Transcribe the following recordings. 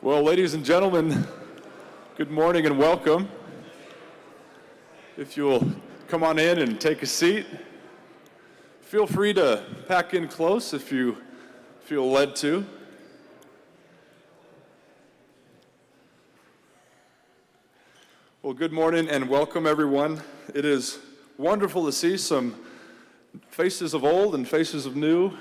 Well, ladies and gentlemen, good morning and welcome. If you'll come on in and take a seat, feel free to pack in close if you feel led to. Well, good morning and welcome, everyone. It is wonderful to see some faces of old and faces of new.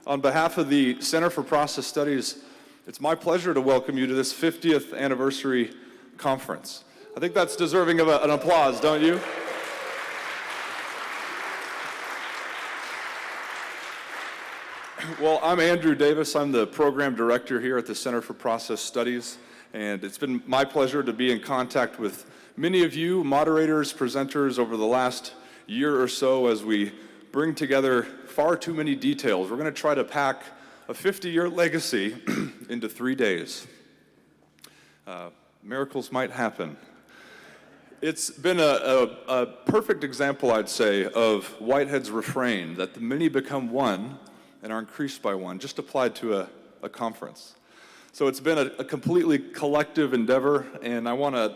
On behalf of the Center for Process Studies, it's my pleasure to welcome you to this 50th anniversary conference. I think that's deserving of an applause, don't you? Well, I'm Andrew Davis. I'm the program director here at the Center for Process Studies, and it's been my pleasure to be in contact with many of you, moderators, presenters, over the last year or so as we bring together far too many details. We're going to try to pack a 50-year legacy into 3 days. Miracles might happen. It's been a perfect example, I'd say, of Whitehead's refrain that the many become one and are increased by one, just applied to a conference. So it's been a completely collective endeavor, and I want to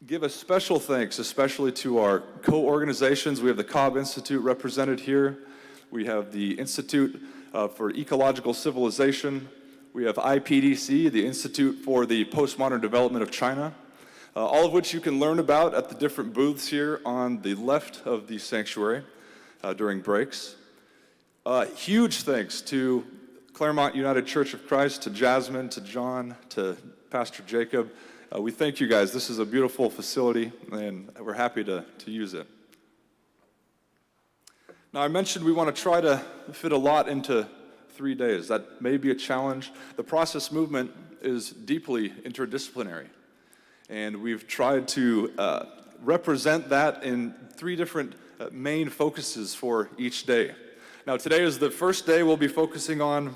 give a special thanks, especially to our co-organizations. We have the Cobb Institute represented here. We have the Institute for Ecological Civilization. We have IPDC, the Institute for the Postmodern Development of China, all of which you can learn about at the different booths here on the left of the sanctuary during breaks. Huge thanks to Claremont United Church of Christ, to Jasmine, to John, to Pastor Jacob. We thank you guys. This is a beautiful facility, and we're happy to use it. Now, I mentioned we want to try to fit a lot into 3 days. That may be a challenge. The process movement is deeply interdisciplinary, and we've tried to represent that in 3 different main focuses for each day. Now, today is the first day we'll be focusing on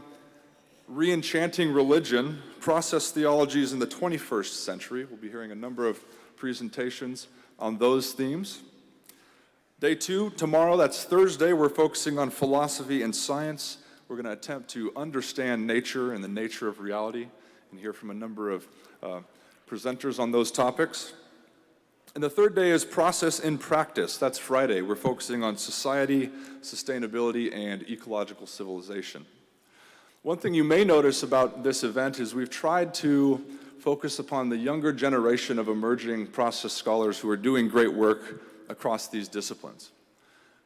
re-enchanting religion, process theologies in the 21st century. We'll be hearing a number of presentations on those themes. Day 2, tomorrow, that's Thursday, we're focusing on philosophy and science. We're going to attempt to understand nature and the nature of reality and hear from a number of presenters on those topics. And the third day is process in practice. That's Friday. We're focusing on society, sustainability, and ecological civilization. One thing you may notice about this event is we've tried to focus upon the younger generation of emerging process scholars who are doing great work across these disciplines.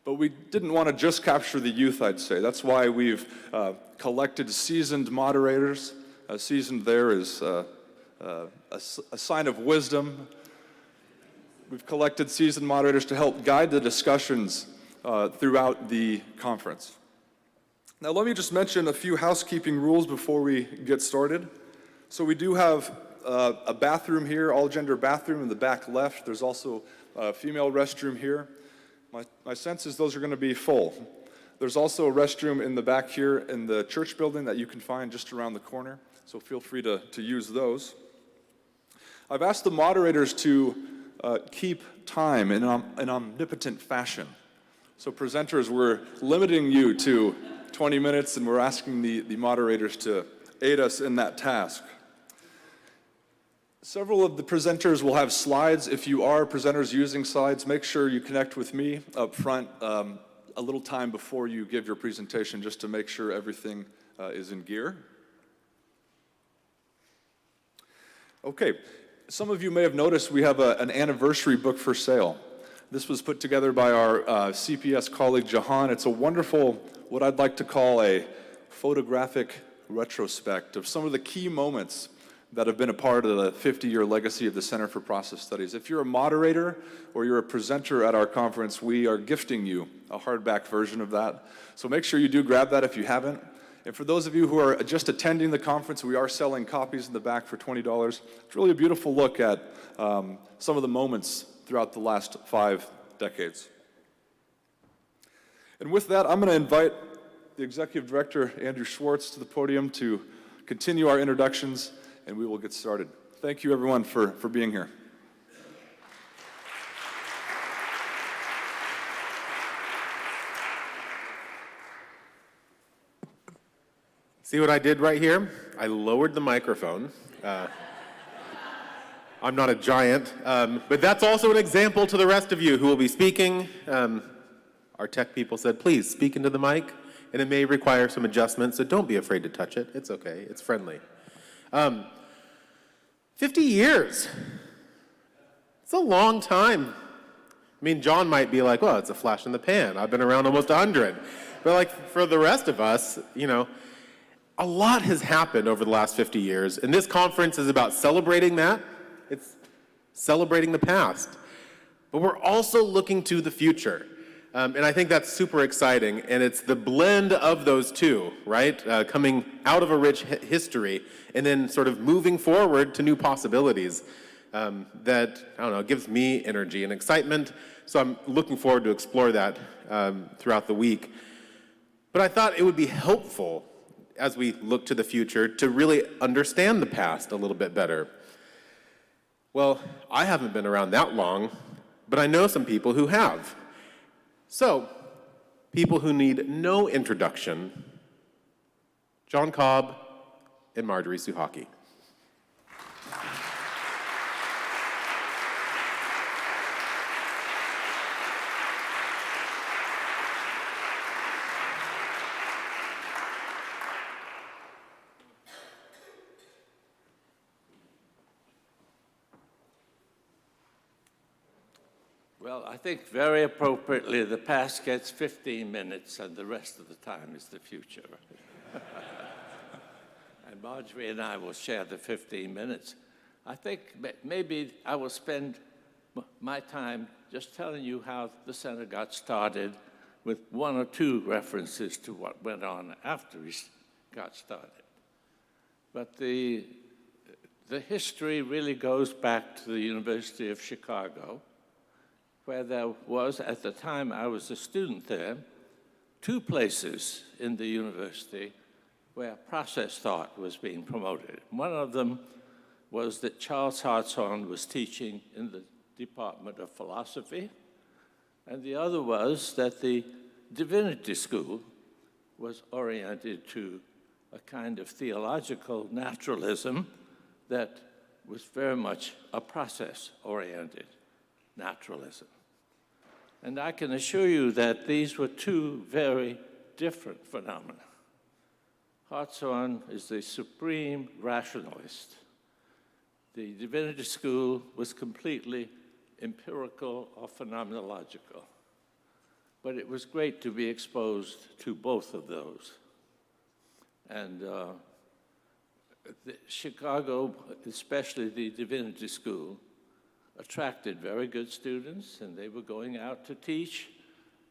But we didn't want to just capture the youth, I'd say. That's why we've collected seasoned moderators. Seasoned there is a sign of wisdom. We've collected seasoned moderators to help guide the discussions throughout the conference. Now, let me just mention a few housekeeping rules before we get started. So we do have a bathroom here, all-gender bathroom in the back left. There's also a female restroom here. My sense is those are going to be full. There's also a restroom in the back here in the church building that you can find just around the corner, so feel free to use those. I've asked the moderators to keep time in an omnipotent fashion. So presenters, we're limiting you to 20 minutes, and we're asking the moderators to aid us in that task. Several of the presenters will have slides. If you are presenters using slides, make sure you connect with me up front a little time before you give your presentation, just to make sure everything is in gear. Okay, some of you may have noticed we have an anniversary book for sale. This was put together by our CPS colleague, Jahan. It's a wonderful, what I'd like to call a photographic retrospect of some of the key moments that have been a part of the 50-year legacy of the Center for Process Studies. If you're a moderator or you're a presenter at our conference, we are gifting you a hardback version of that. So make sure you do grab that if you haven't. And for those of you who are just attending the conference, we are selling copies in the back for $20. It's really a beautiful look at some of the moments throughout the last 5 decades. And with that, I'm going to invite the Executive Director, Andrew Schwartz, to the podium to continue our introductions, and we will get started. Thank you, everyone, for being here. See what I did right here? I lowered the microphone. I'm not a giant, but that's also an example to the rest of you who will be speaking. Our tech people said, please speak into the mic, and it may require some adjustments, so don't be afraid to touch it. It's okay, it's friendly. 50 years. It's a long time. I mean, John might be like, well, it's a flash in the pan. I've been around almost 100. But like for the rest of us, you know, a lot has happened over the last 50 years, and this conference is about celebrating that. It's celebrating the past. But we're also looking to the future. And I think that's super exciting, and it's the blend of those two, right? Coming out of a rich history and then sort of moving forward to new possibilities that, I don't know, gives me energy and excitement. So I'm looking forward to explore that throughout the week. But I thought it would be helpful as we look to the future to really understand the past a little bit better. Well, I haven't been around that long, but I know some people who have. So, people who need no introduction, John Cobb and Marjorie Suhaki. Well, I think very appropriately, the past gets 15 minutes and the rest of the time is the future. And Marjorie and I will share the 15 minutes. I think maybe I will spend my time just telling you how the center got started with one or two references to what went on after we got started. But the history really goes back to the University of Chicago, where there was, at the time I was a student there, two places in the university where process thought was being promoted. One of them was that Charles Hartshorne was teaching in the Department of Philosophy, and the other was that the Divinity School was oriented to a kind of theological naturalism that was very much a process-oriented naturalism. And I can assure you that these were two very different phenomena. Hartshorne is the supreme rationalist. The Divinity School was completely empirical or phenomenological. But it was great to be exposed to both of those. And Chicago, especially the Divinity School, attracted very good students, and they were going out to teach.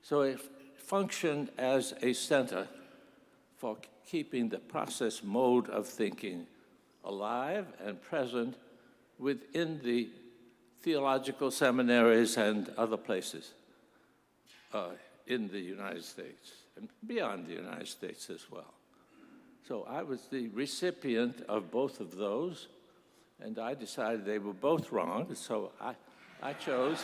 So it functioned as a center for keeping the process mode of thinking alive and present within the theological seminaries and other places in the United States and beyond the United States as well. So I was the recipient of both of those, and I decided they were both wrong, so I chose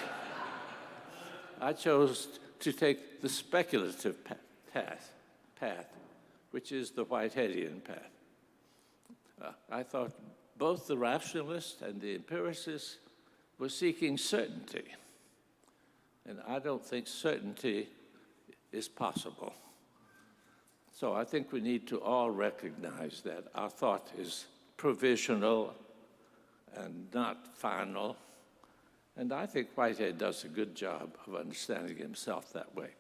to take the speculative path, which is the Whiteheadian path. I thought both the rationalists and the empiricists were seeking certainty, and I don't think certainty is possible. So I think we need to all recognize that our thought is provisional and not final. And I think Whitehead does a good job of understanding himself that way.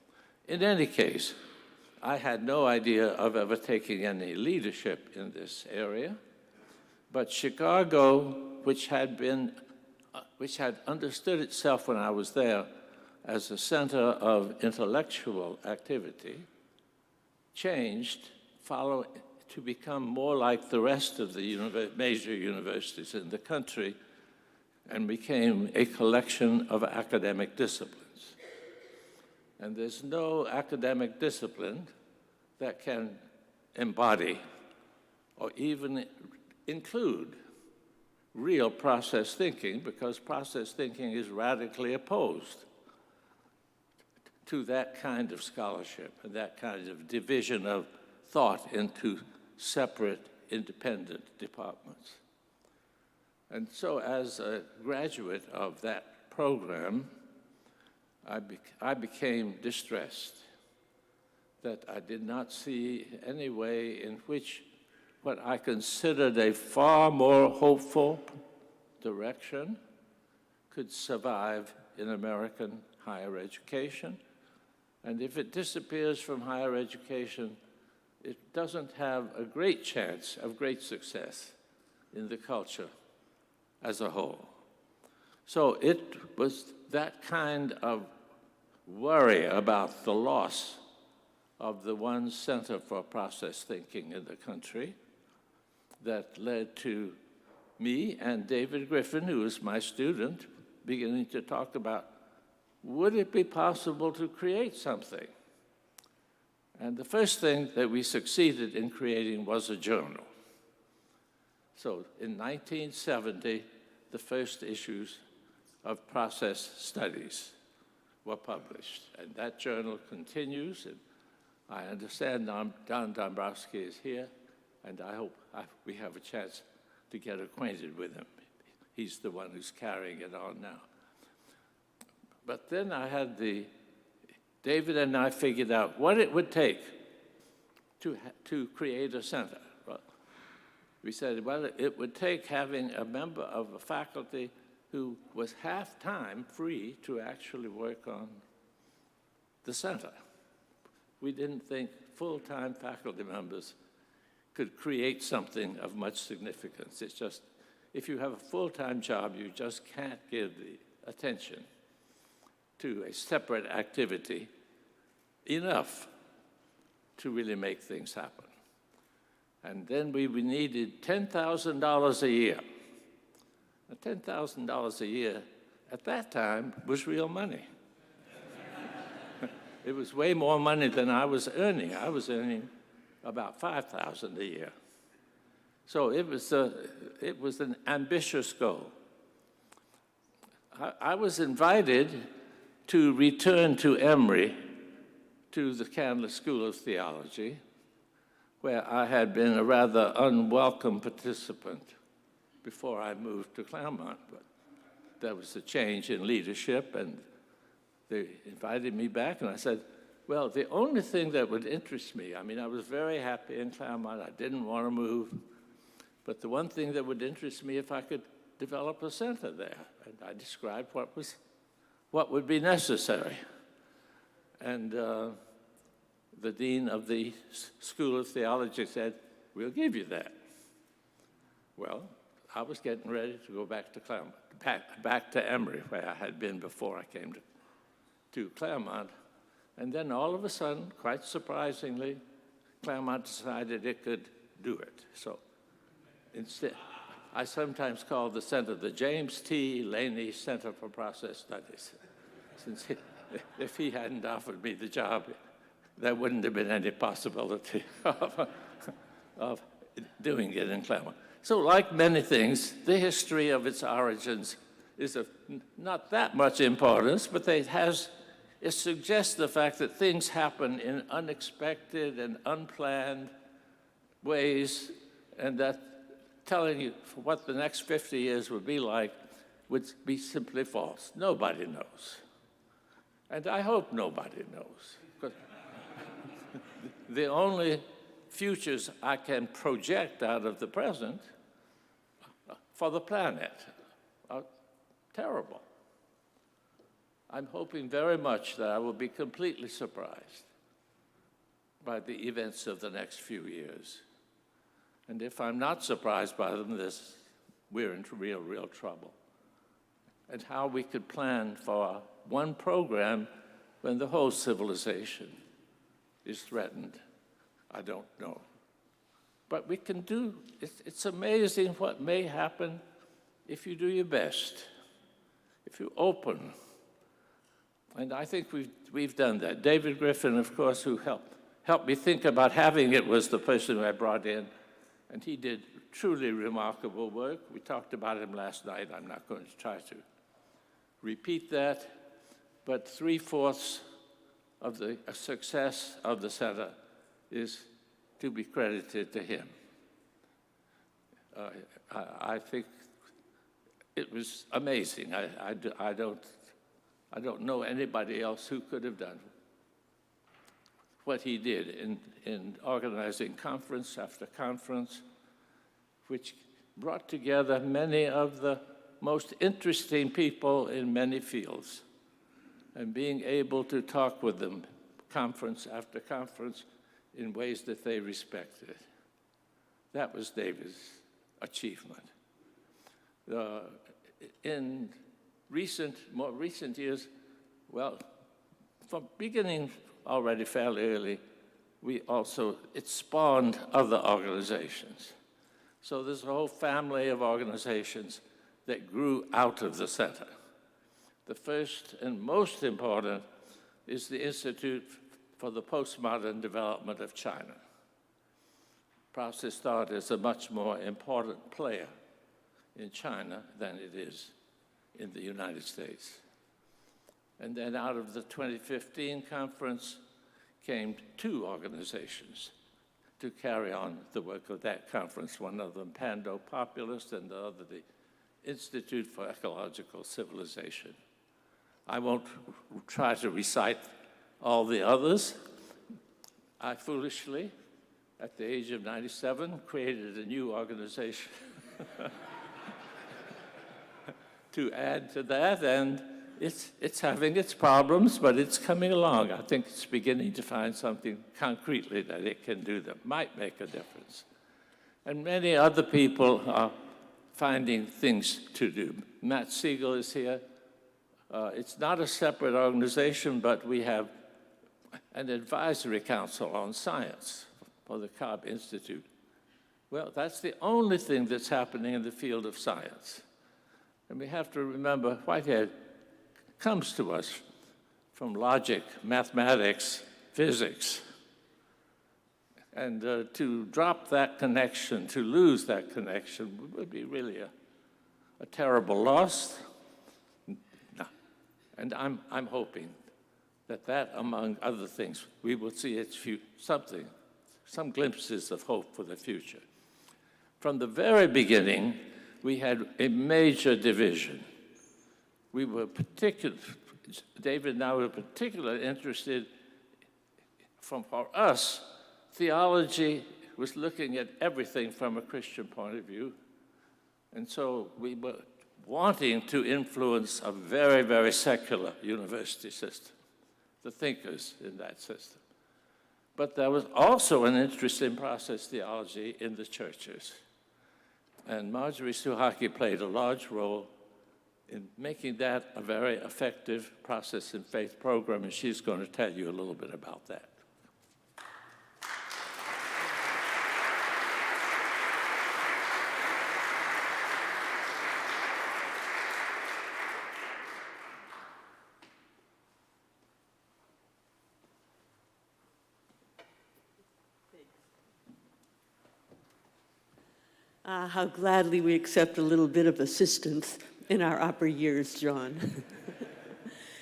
In any case, I had no idea of ever taking any leadership in this area, but Chicago, which had understood itself when I was there as a center of intellectual activity, changed to become more like the rest of the major universities in the country and became a collection of academic disciplines. And there's no academic discipline that can embody or even include real process thinking, because process thinking is radically opposed to that kind of scholarship and that kind of division of thought into separate independent departments. And so as a graduate of that program, I became distressed that I did not see any way in which what I considered a far more hopeful direction could survive in American higher education. And if it disappears from higher education, it doesn't have a great chance of great success in the culture as a whole. So it was that kind of worry about the loss of the one center for process thinking in the country that led to me and David Griffin, who was my student, beginning to talk about, would it be possible to create something? And the first thing that we succeeded in creating was a journal. So in 1970, the first issues of Process Studies were published. And that journal continues. And I understand Don Dombrowski is here, and I hope we have a chance to get acquainted with him. He's the one who's carrying it on now. But then David and I figured out what it would take to create a center. Well, we said, well, it would take having a member of a faculty who was half-time free to actually work on the center. We didn't think full-time faculty members could create something of much significance. It's just, if you have a full-time job, you just can't give the attention to a separate activity enough to really make things happen. And then we needed $10,000 a year. Now, $10,000 a year at that time was real money. It was way more money than I was earning. I was earning about $5,000 a year. So it was an ambitious goal. I was invited to return to Emory, to the Candler School of Theology, where I had been a rather unwelcome participant before I moved to Claremont. But there was a change in leadership, and they invited me back, and I said, well, the only thing that would interest me, I mean, I was very happy in Claremont. I didn't want to move. But the one thing that would interest me if I could develop a center there. And I described what would be necessary. And the dean of the School of Theology said, we'll give you that. Well, I was getting ready to go back to Claremont, back to Emory, where I had been before I came to Claremont. And then all of a sudden, quite surprisingly, Claremont decided it could do it. So instead, I sometimes call the center the James T. Laney Center for Process Studies. Since if he hadn't offered me the job, there wouldn't have been any possibility of doing it in Claremont. So like many things, the history of its origins is of not that much importance, but it suggests the fact that things happen in unexpected and unplanned ways, and that telling you what the next 50 years would be like would be simply false. Nobody knows. And I hope nobody knows. Because the only futures I can project out of the present for the planet are terrible. I'm hoping very much that I will be completely surprised by the events of the next few years. And if I'm not surprised by them, we're in real trouble. And how we could plan for one program when the whole civilization is threatened, I don't know. But we can do, it's amazing what may happen if you do your best, if you open. And I think we've done that. David Griffin, of course, who helped me think about having it, was the person who I brought in. And he did truly remarkable work. We talked about him last night. I'm not going to try to repeat that. But 3/4 of the success of the center is to be credited to him. I think it was amazing. I don't know anybody else who could have done what he did in organizing conference after conference, which brought together many of the most interesting people in many fields, and being able to talk with them conference after conference in ways that they respected. That was David's achievement. In more recent years, well, from beginning already fairly early, it spawned other organizations. So there's a whole family of organizations that grew out of the center. The first and most important is the Institute for the Postmodern Development of China. Process thought is a much more important player in China than it is in the United States. And then out of the 2015 conference came two organizations to carry on the work of that conference, one of them Pando-Populist and the other the Institute for Ecological Civilization. I won't try to recite all the others. I foolishly, at the age of 97, created a new organization to add to that, and it's having its problems, but it's coming along. I think it's beginning to find something concretely that it can do that might make a difference. And many other people are finding things to do. Matt Siegel is here. It's not a separate organization, but we have an advisory council on science for the Cobb Institute. Well, that's the only thing that's happening in the field of science. And we have to remember Whitehead comes to us from logic, mathematics, physics. And to drop that connection, to lose that connection, would be really a terrible loss. No. And I'm hoping that among other things, we will see some glimpses of hope for the future. From the very beginning, we had a major division. We were David and I were particularly interested, for us, theology was looking at everything from a Christian point of view. And so we were wanting to influence a very, very secular university system, the thinkers in that system. But there was also an interest in process theology in the churches. And Marjorie Suhaki played a large role in making that a very effective process and faith program, and she's going to tell you a little bit about that. How gladly we accept a little bit of assistance in our upper years, John.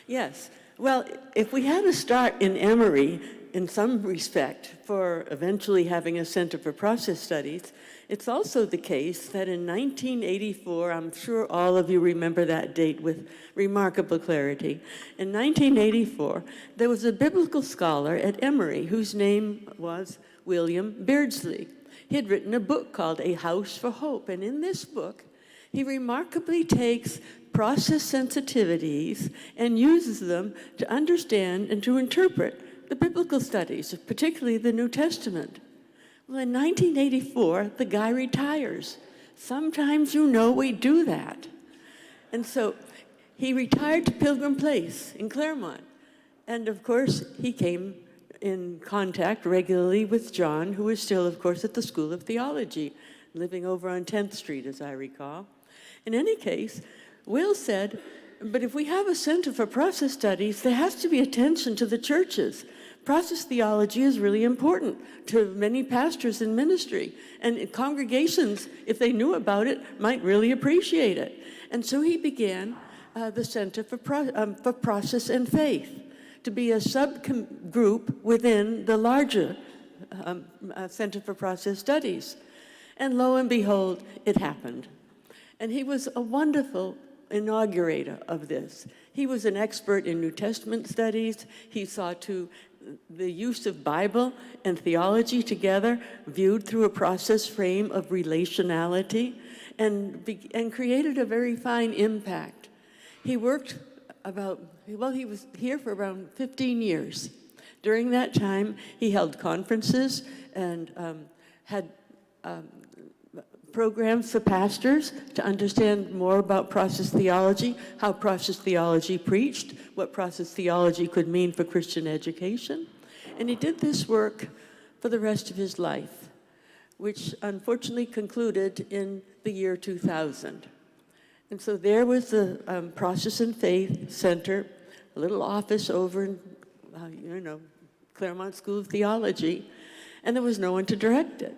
Yes. Well, if we had a start in Emory, in some respect, for eventually having a Center for Process Studies, it's also the case that in 1984, I'm sure all of you remember that date with remarkable clarity. In 1984, there was a biblical scholar at Emory whose name was William Beardsley. He had written a book called A House for Hope, and in this book, he remarkably takes process sensitivities and uses them to understand and to interpret the biblical studies, particularly the New Testament. Well, in 1984, the guy retires. Sometimes we do that. And so he retired to Pilgrim Place in Claremont. And of course, he came in contact regularly with John, who was still, of course, at the School of Theology, living over on 10th Street, as I recall. In any case, Will said, but if we have a Center for Process Studies, there has to be attention to the churches. Process theology is really important to many pastors in ministry, and congregations, if they knew about it, might really appreciate it. And so he began the Center for Process and Faith, to be a subgroup within the larger Center for Process Studies. And lo and behold, it happened. And he was a wonderful inaugurator of this. He was an expert in New Testament studies. He saw to the use of Bible and theology together, viewed through a process frame of relationality, and created a very fine impact. He worked he was here for around 15 years. During that time, he held conferences and had programs for pastors to understand more about process theology, how process theology preached, what process theology could mean for Christian education. And he did this work for the rest of his life, which unfortunately concluded in the year 2000. And so there was the Process and Faith Center, a little office over in, Claremont School of Theology, and there was no one to direct it.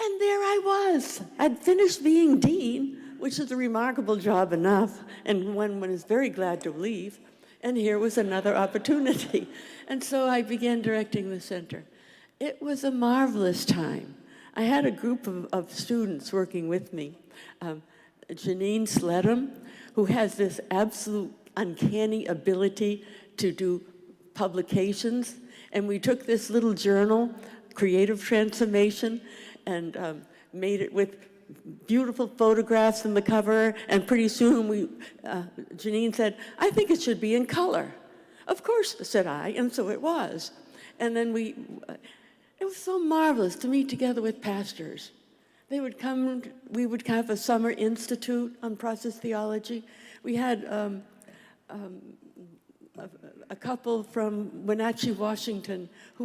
And there I was. I'd finished being dean, which is a remarkable job enough, and one is very glad to leave. And here was another opportunity. And so I began directing the center. It was a marvelous time. I had a group of students working with me. Janine Sledham, who has this absolute uncanny ability to do publications. And we took this little journal, Creative Transformation, and made it with beautiful photographs in the cover, and pretty soon Janine said, "I think it should be in color." "Of course," said I, and so it was. And then it was so marvelous to meet together with pastors. They would come, we would have a summer institute on process theology. We had a couple from Wenatchee, Washington, who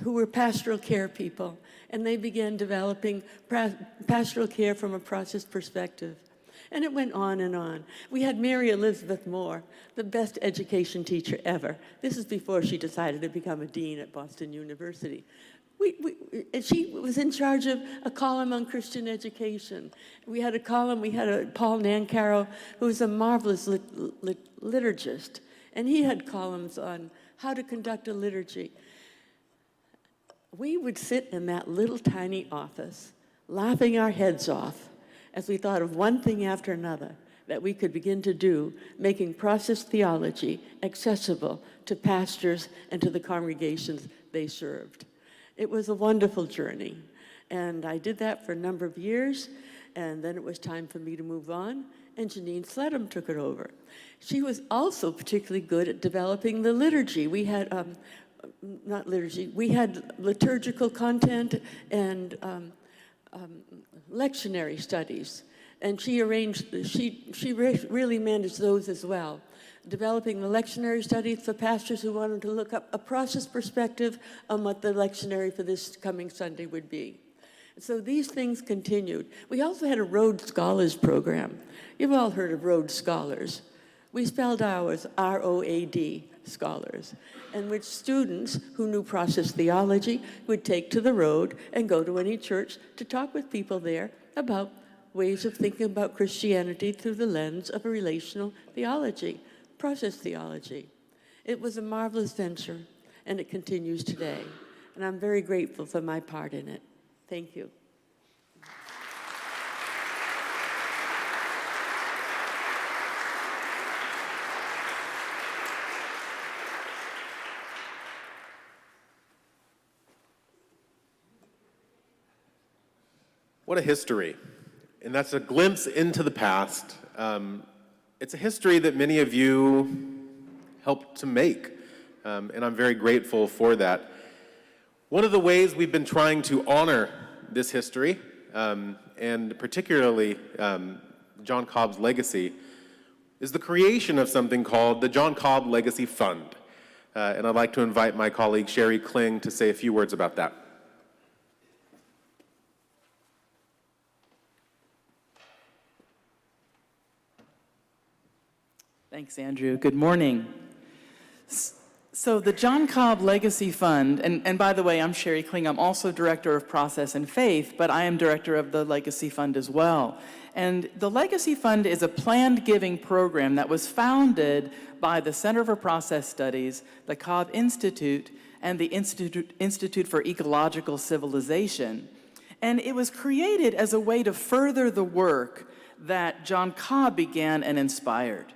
were pastoral care people, and they began developing pastoral care from a process perspective. And it went on and on. We had Mary Elizabeth Moore, the best education teacher ever. This is before she decided to become a dean at Boston University. And she was in charge of a column on Christian education. We had a Paul Nancaro, who was a marvelous liturgist, and he had columns on how to conduct a liturgy. We would sit in that little tiny office, laughing our heads off as we thought of one thing after another that we could begin to do, making process theology accessible to pastors and to the congregations they served. It was a wonderful journey, and I did that for a number of years, and then it was time for me to move on, and Janine Sledham took it over. She was also particularly good at developing the liturgy. We had we had liturgical content and lectionary studies, and she really managed those as well, developing the lectionary studies for pastors who wanted to look up a process perspective on what the lectionary for this coming Sunday would be. So these things continued. We also had a Rhodes Scholars program. You've all heard of Rhodes Scholars. We spelled ours R-O-A-D, scholars, in which students who knew process theology would take to the road and go to any church to talk with people there about ways of thinking about Christianity through the lens of a relational theology, process theology. It was a marvelous venture, and it continues today. And I'm very grateful for my part in it. Thank you. What a history. And that's a glimpse into the past. It's a history that many of you helped to make, and I'm very grateful for that. One of the ways we've been trying to honor this history, and particularly John Cobb's legacy, is the creation of something called the John Cobb Legacy Fund. And I'd like to invite my colleague Sherry Kling to say a few words about that. Thanks, Andrew. Good morning. So the John Cobb Legacy Fund, and by the way, I'm Sherry Kling. I'm also Director of Process and Faith, but I am Director of the Legacy Fund as well. And the Legacy Fund is a planned giving program that was founded by the Center for Process Studies, the Cobb Institute, and the Institute for Ecological Civilization. And it was created as a way to further the work that John Cobb began and inspired.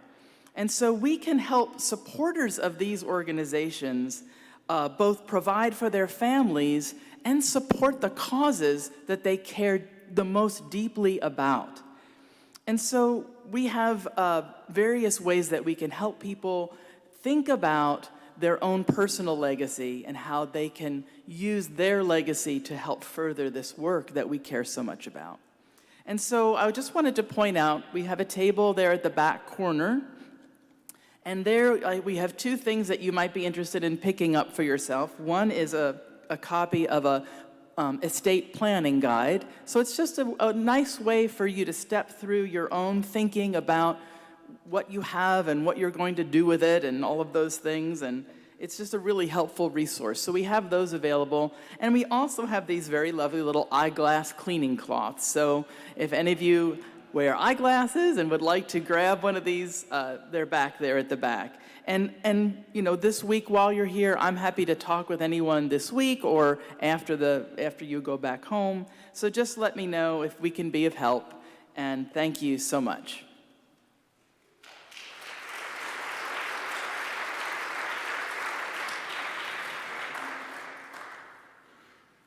And so we can help supporters of these organizations both provide for their families and support the causes that they care the most deeply about. And so we have various ways that we can help people think about their own personal legacy and how they can use their legacy to help further this work that we care so much about. And so I just wanted to point out, we have a table there at the back corner, and there we have two things that you might be interested in picking up for yourself. One is a copy of a estate planning guide. So it's just a nice way for you to step through your own thinking about what you have and what you're going to do with it and all of those things. And it's just a really helpful resource. So we have those available. And we also have these very lovely little eyeglass cleaning cloths. So if any of you wear eyeglasses and would like to grab one of these, they're back there at the back. And you know, this week while you're here, I'm happy to talk with anyone this week or after you go back home. So just let me know if we can be of help. And thank you so much.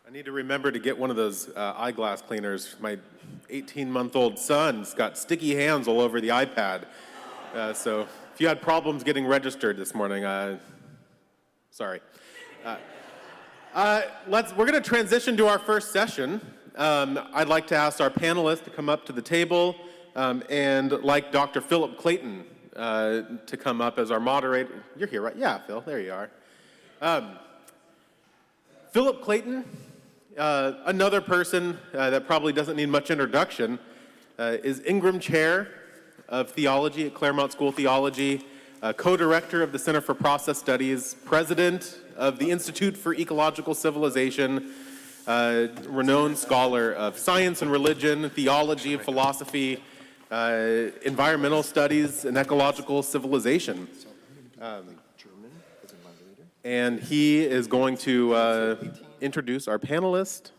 I need to remember to get one of those eyeglass cleaners. My 18-month-old son's got sticky hands all over the iPad. So if you had problems getting registered this morning, sorry. We're going to transition to our first session. I'd like to ask our panelists to come up to the table and like Dr. Philip Clayton to come up as our moderator. You're here, right? Yeah, Phil, there you are. Philip Clayton, another person that probably doesn't need much introduction, is Ingram Chair of Theology at Claremont School of Theology, co-director of the Center for Process Studies, president of the Institute for Ecological Civilization, renowned scholar of science and religion, theology, philosophy, environmental studies, and ecological civilization. And he is going to introduce our panelists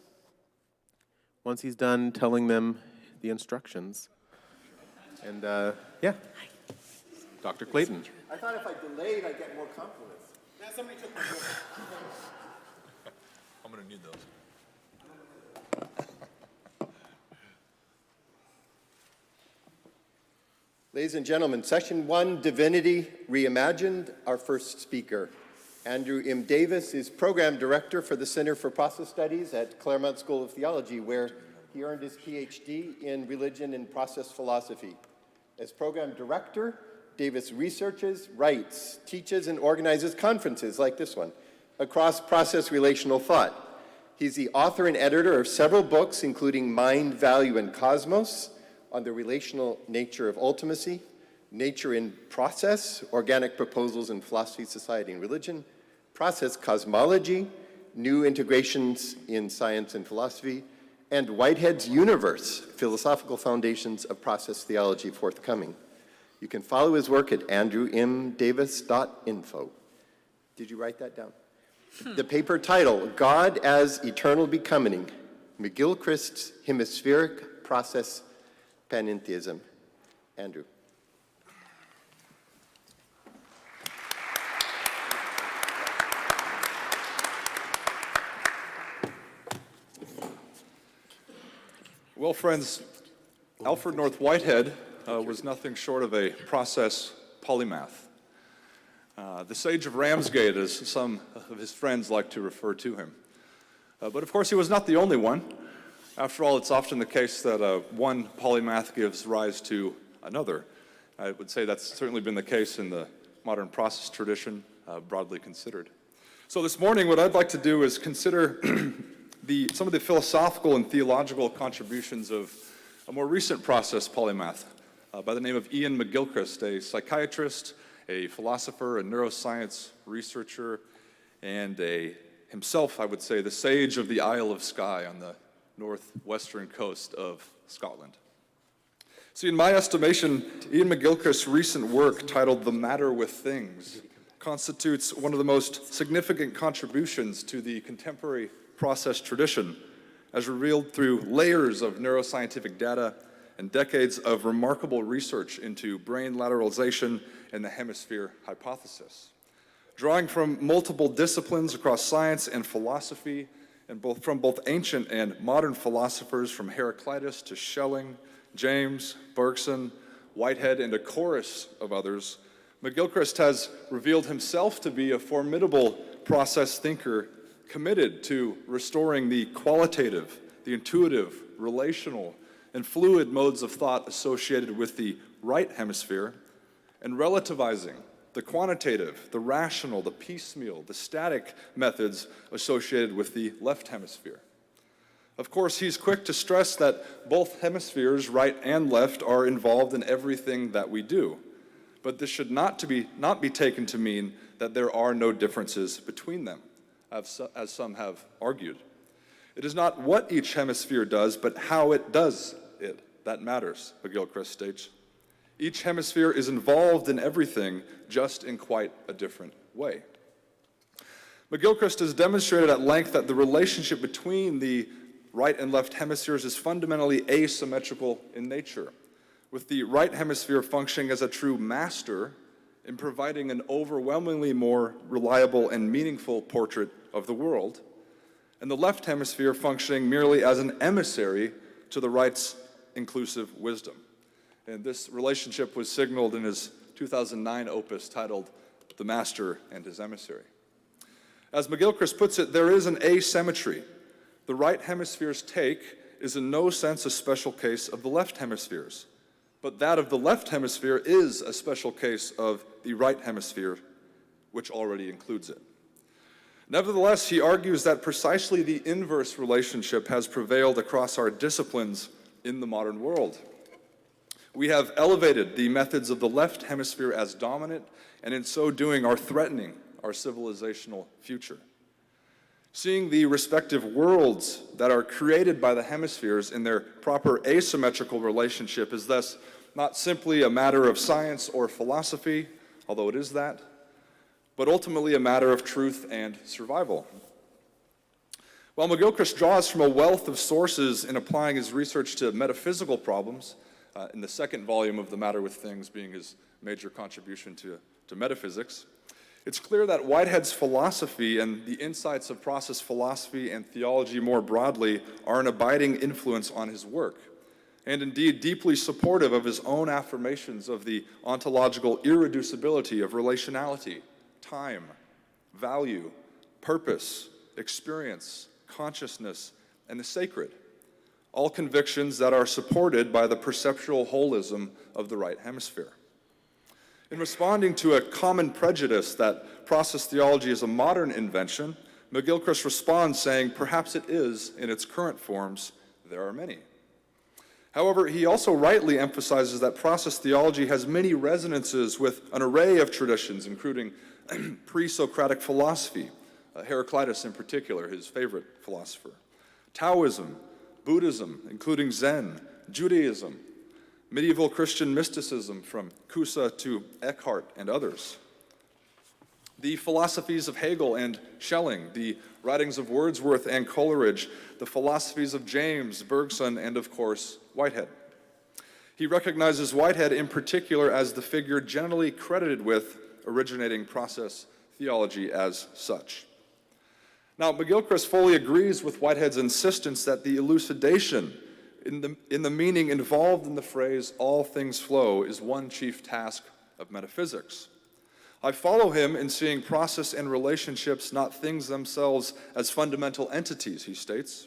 once he's done telling them the instructions. And yeah, Dr. Clayton. I thought if I delayed, I'd get more compliments. Yeah, somebody took my book. I'm going to need those. Ladies and gentlemen, Session 1, Divinity, Reimagined, our first speaker. Andrew M. Davis is Program Director for the Center for Process Studies at Claremont School of Theology, where he earned his PhD in Religion and Process Philosophy. As Program Director, Davis researches, writes, teaches, and organizes conferences like this one across process relational thought. He's the author and editor of several books, including Mind, Value, and Cosmos, on the relational nature of ultimacy, Nature in Process, Organic Proposals in Philosophy, Society, and Religion, Process Cosmology, New Integrations in Science and Philosophy, and Whitehead's Universe, Philosophical Foundations of Process Theology, forthcoming. You can follow his work at andrewmdavis.info. Did you write that down? The paper title, God as Eternal Becoming, McGilchrist's Hemispheric Process Panentheism. Andrew. Well, friends, Alfred North Whitehead was nothing short of a process polymath. The Sage of Ramsgate, as some of his friends like to refer to him. But of course, he was not the only one. After all, it's often the case that one polymath gives rise to another. I would say that's certainly been the case in the modern process tradition, broadly considered. So this morning, what I'd like to do is consider some of the philosophical and theological contributions of a more recent process polymath by the name of Ian McGilchrist, a psychiatrist, a philosopher, a neuroscience researcher, and himself, I would say, the sage of the Isle of Skye on the northwestern coast of Scotland. See, in my estimation, Ian McGilchrist's recent work titled The Matter with Things constitutes one of the most significant contributions to the contemporary process tradition, as revealed through layers of neuroscientific data and decades of remarkable research into brain lateralization and the hemisphere hypothesis. Drawing from multiple disciplines across science and philosophy, and from both ancient and modern philosophers, from Heraclitus to Schelling, James, Bergson, Whitehead, and a chorus of others, McGilchrist has revealed himself to be a formidable process thinker committed to restoring the qualitative, the intuitive, relational, and fluid modes of thought associated with the right hemisphere, and relativizing the quantitative, the rational, the piecemeal, the static methods associated with the left hemisphere. Of course, he's quick to stress that both hemispheres, right and left, are involved in everything that we do. But this should not be taken to mean that there are no differences between them, as some have argued. It is not what each hemisphere does, but how it does it that matters, McGilchrist states. Each hemisphere is involved in everything, just in quite a different way. McGilchrist has demonstrated at length that the relationship between the right and left hemispheres is fundamentally asymmetrical in nature, with the right hemisphere functioning as a true master in providing an overwhelmingly more reliable and meaningful portrait of the world, and the left hemisphere functioning merely as an emissary to the right's inclusive wisdom. And this relationship was signaled in his 2009 opus titled The Master and His Emissary. As McGilchrist puts it, there is an asymmetry. The right hemisphere's take is in no sense a special case of the left hemisphere's, but that of the left hemisphere is a special case of the right hemisphere, which already includes it. Nevertheless, he argues that precisely the inverse relationship has prevailed across our disciplines in the modern world. We have elevated the methods of the left hemisphere as dominant, and in so doing are threatening our civilizational future. Seeing the respective worlds that are created by the hemispheres in their proper asymmetrical relationship is thus not simply a matter of science or philosophy, although it is that, but ultimately a matter of truth and survival. While McGilchrist draws from a wealth of sources in applying his research to metaphysical problems, in the second volume of The Matter with Things being his major contribution to metaphysics, it's clear that Whitehead's philosophy and the insights of process philosophy and theology more broadly are an abiding influence on his work, and indeed deeply supportive of his own affirmations of the ontological irreducibility of relationality, time, value, purpose, experience, consciousness, and the sacred, all convictions that are supported by the perceptual holism of the right hemisphere. In responding to a common prejudice that process theology is a modern invention, McGilchrist responds saying, perhaps it is in its current forms, there are many. However, he also rightly emphasizes that process theology has many resonances with an array of traditions, including pre-Socratic philosophy, Heraclitus in particular, his favorite philosopher, Taoism, Buddhism, including Zen, Judaism, medieval Christian mysticism from Kusa to Eckhart and others, the philosophies of Hegel and Schelling, the writings of Wordsworth and Coleridge, the philosophies of James, Bergson, and of course, Whitehead. He recognizes Whitehead in particular as the figure generally credited with originating process theology as such. Now, McGilchrist fully agrees with Whitehead's insistence that the elucidation in the meaning involved in the phrase, all things flow, is one chief task of metaphysics. I follow him in seeing process and relationships, not things themselves, as fundamental entities, he states.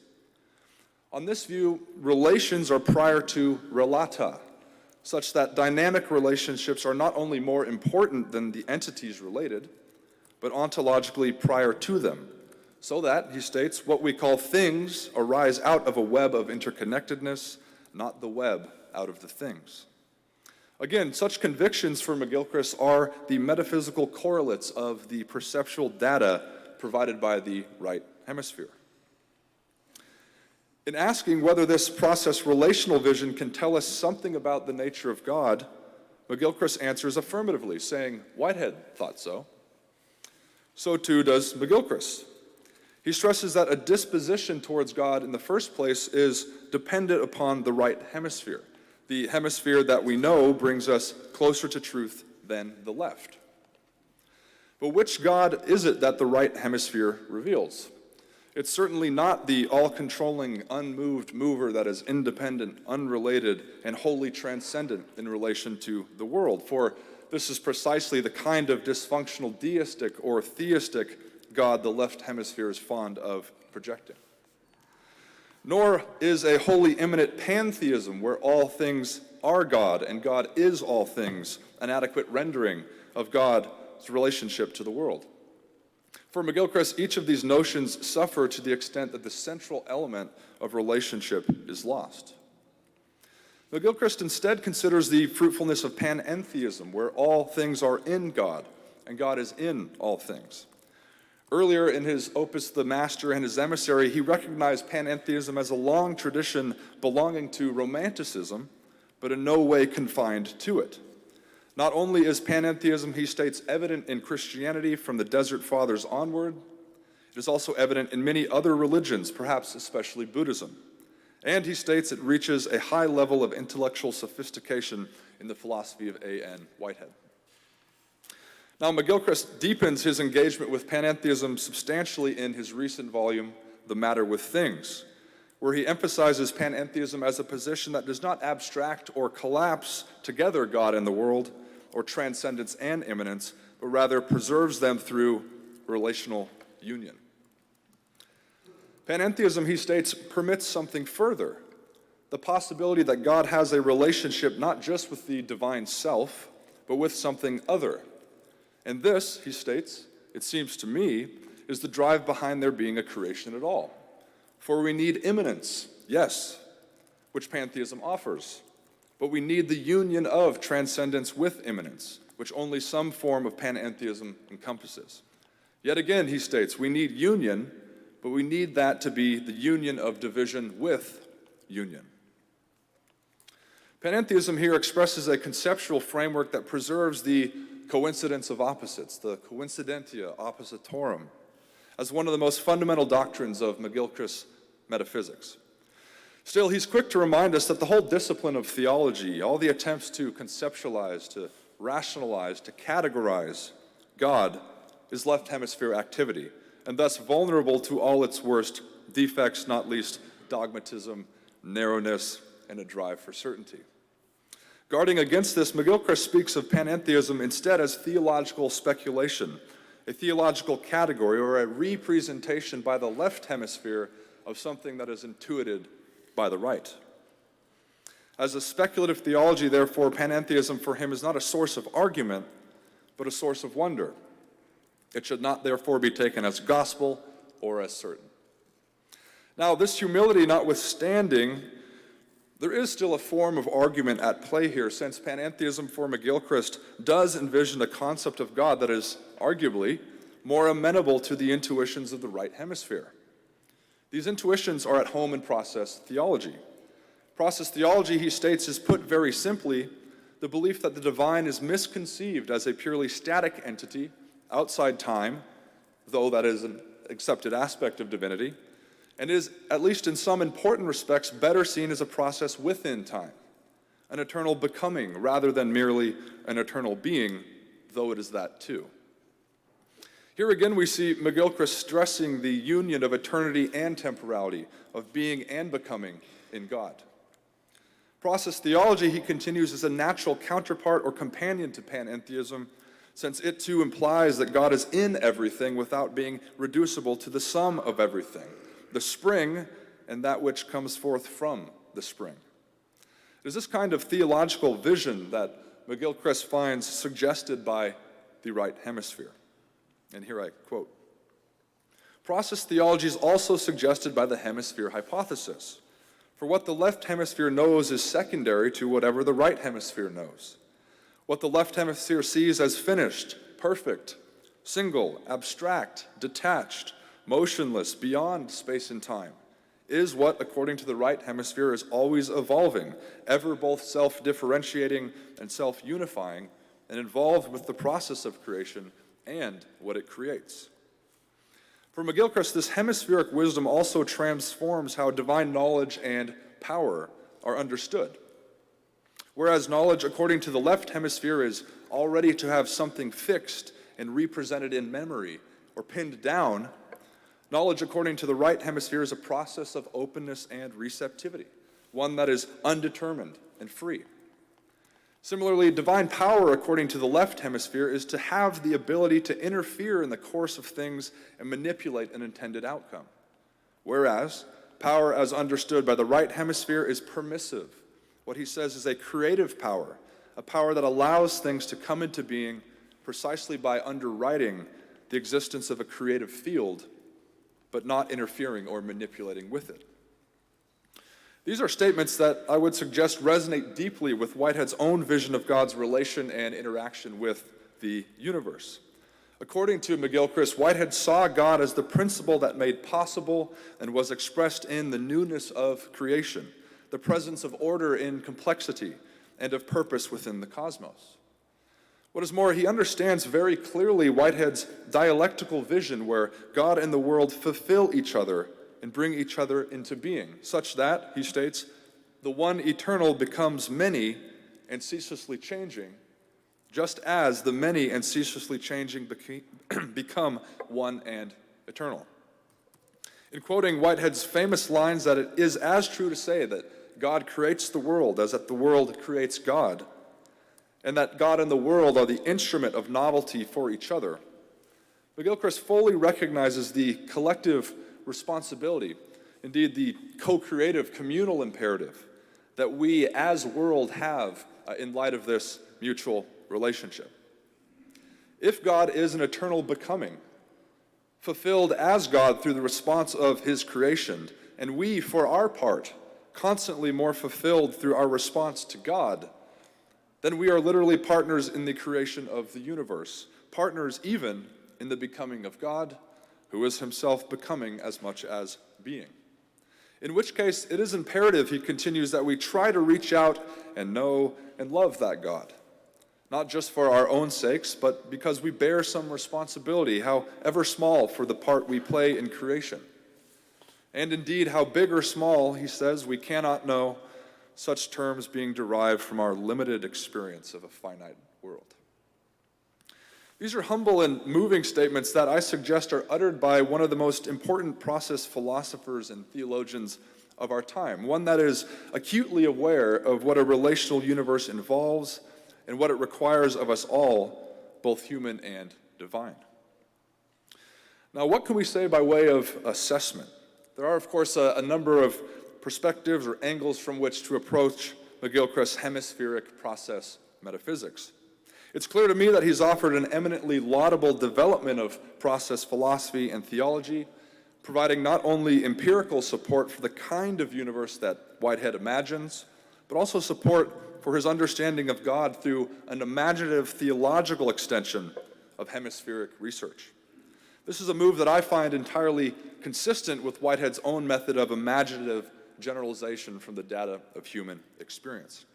On this view, relations are prior to relata, such that dynamic relationships are not only more important than the entities related, but ontologically prior to them. So that, he states, what we call things arise out of a web of interconnectedness, not the web out of the things. Again, such convictions for McGilchrist are the metaphysical correlates of the perceptual data provided by the right hemisphere. In asking whether this process relational vision can tell us something about the nature of God, McGilchrist answers affirmatively, saying, Whitehead thought so. So too does McGilchrist. He stresses that a disposition towards God in the first place is dependent upon the right hemisphere, the hemisphere that we know brings us closer to truth than the left. But which God is it that the right hemisphere reveals? It's certainly not the all-controlling, unmoved mover that is independent, unrelated, and wholly transcendent in relation to the world, for this is precisely the kind of dysfunctional deistic or theistic God the left hemisphere is fond of projecting. Nor is a wholly immanent pantheism where all things are God and God is all things an adequate rendering of God's relationship to the world. For McGilchrist, each of these notions suffer to the extent that the central element of relationship is lost. McGilchrist instead considers the fruitfulness of panentheism, where all things are in God and God is in all things. Earlier in his opus, The Master and His Emissary, he recognized panentheism as a long tradition belonging to Romanticism, but in no way confined to it. Not only is panentheism, he states, evident in Christianity from the Desert Fathers onward, it is also evident in many other religions, perhaps especially Buddhism. And he states it reaches a high level of intellectual sophistication in the philosophy of A.N. Whitehead. Now, McGilchrist deepens his engagement with panentheism substantially in his recent volume, The Matter with Things, where he emphasizes panentheism as a position that does not abstract or collapse together God and the world, or transcendence and immanence, but rather preserves them through relational union. Panentheism, he states, permits something further, the possibility that God has a relationship not just with the divine self, but with something other. And this, he states, it seems to me, is the drive behind there being a creation at all. For we need immanence, yes, which pantheism offers, but we need the union of transcendence with immanence, which only some form of panentheism encompasses. Yet again, he states, we need union, but we need that to be the union of division with union. Panentheism here expresses a conceptual framework that preserves the coincidence of opposites, the coincidentia oppositorum, as one of the most fundamental doctrines of McGilchrist's metaphysics. Still, he's quick to remind us that the whole discipline of theology, all the attempts to conceptualize, to rationalize, to categorize God, is left hemisphere activity, and thus vulnerable to all its worst defects, not least dogmatism, narrowness, and a drive for certainty. Guarding against this, McGilchrist speaks of panentheism instead as theological speculation, a theological category or a representation by the left hemisphere of something that is intuited by the right. As a speculative theology, therefore, panentheism for him is not a source of argument, but a source of wonder. It should not, therefore, be taken as gospel or as certain. Now, this humility notwithstanding, there is still a form of argument at play here, since panentheism for McGilchrist does envision a concept of God that is arguably more amenable to the intuitions of the right hemisphere. These intuitions are at home in process theology. Process theology, he states, is put very simply, the belief that the divine is misconceived as a purely static entity outside time, though that is an accepted aspect of divinity, and is, at least in some important respects, better seen as a process within time, an eternal becoming rather than merely an eternal being, though it is that too. Here again we see McGilchrist stressing the union of eternity and temporality, of being and becoming in God. Process theology, he continues, is a natural counterpart or companion to panentheism, since it too implies that God is in everything without being reducible to the sum of everything, the spring and that which comes forth from the spring. It is this kind of theological vision that McGilchrist finds suggested by the right hemisphere. And here I quote, "Process theology is also suggested by the hemisphere hypothesis. For what the left hemisphere knows is secondary to whatever the right hemisphere knows. What the left hemisphere sees as finished, perfect, single, abstract, detached, motionless, beyond space and time, is what, according to the right hemisphere, is always evolving, ever both self-differentiating and self-unifying, and involved with the process of creation and what it creates. For McGilchrist, this hemispheric wisdom also transforms how divine knowledge and power are understood. Whereas knowledge according to the left hemisphere is already to have something fixed and represented in memory or pinned down, knowledge according to the right hemisphere is a process of openness and receptivity, one that is undetermined and free. Similarly, divine power according to the left hemisphere is to have the ability to interfere in the course of things and manipulate an intended outcome. Whereas power as understood by the right hemisphere is permissive. What he says is a creative power, a power that allows things to come into being precisely by underwriting the existence of a creative field, but not interfering or manipulating with it. These are statements that I would suggest resonate deeply with Whitehead's own vision of God's relation and interaction with the universe. According to McGilchrist, Whitehead saw God as the principle that made possible and was expressed in the newness of creation, the presence of order in complexity, and of purpose within the cosmos. What is more, he understands very clearly Whitehead's dialectical vision where God and the world fulfill each other and bring each other into being, such that, he states, the one eternal becomes many and ceaselessly changing, just as the many and ceaselessly changing become one and eternal. In quoting Whitehead's famous lines that it is as true to say that God creates the world as that the world creates God, and that God and the world are the instrument of novelty for each other, McGilchrist fully recognizes the collective responsibility, indeed the co-creative communal imperative that we as world have in light of this mutual relationship. If God is an eternal becoming, fulfilled as God through the response of his creation, and we, for our part, constantly more fulfilled through our response to God, then we are literally partners in the creation of the universe, partners even in the becoming of God, who is himself becoming as much as being. In which case, it is imperative, he continues, that we try to reach out and know and love that God, not just for our own sakes, but because we bear some responsibility, however small, for the part we play in creation. And indeed, how big or small, he says, we cannot know, such terms being derived from our limited experience of a finite world. These are humble and moving statements that I suggest are uttered by one of the most important process philosophers and theologians of our time, one that is acutely aware of what a relational universe involves and what it requires of us all, both human and divine. Now, what can we say by way of assessment? There are, of course, a number of perspectives or angles from which to approach McGilchrist's hemispheric process metaphysics. It's clear to me that he's offered an eminently laudable development of process philosophy and theology, providing not only empirical support for the kind of universe that Whitehead imagines, but also support for his understanding of God through an imaginative theological extension of hemispheric research. This is a move that I find entirely consistent with Whitehead's own method of imaginative generalization from the data of human experience.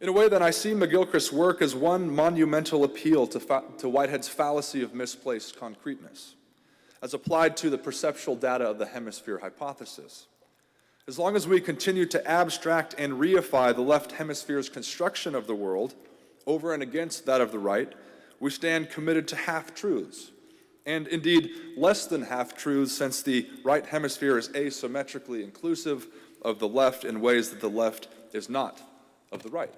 In a way, then, I see McGilchrist's work as one monumental appeal to Whitehead's fallacy of misplaced concreteness, as applied to the perceptual data of the hemisphere hypothesis. As long as we continue to abstract and reify the left hemisphere's construction of the world over and against that of the right, we stand committed to half-truths, and indeed less than half-truths, since the right hemisphere is asymmetrically inclusive of the left in ways that the left is not of the right.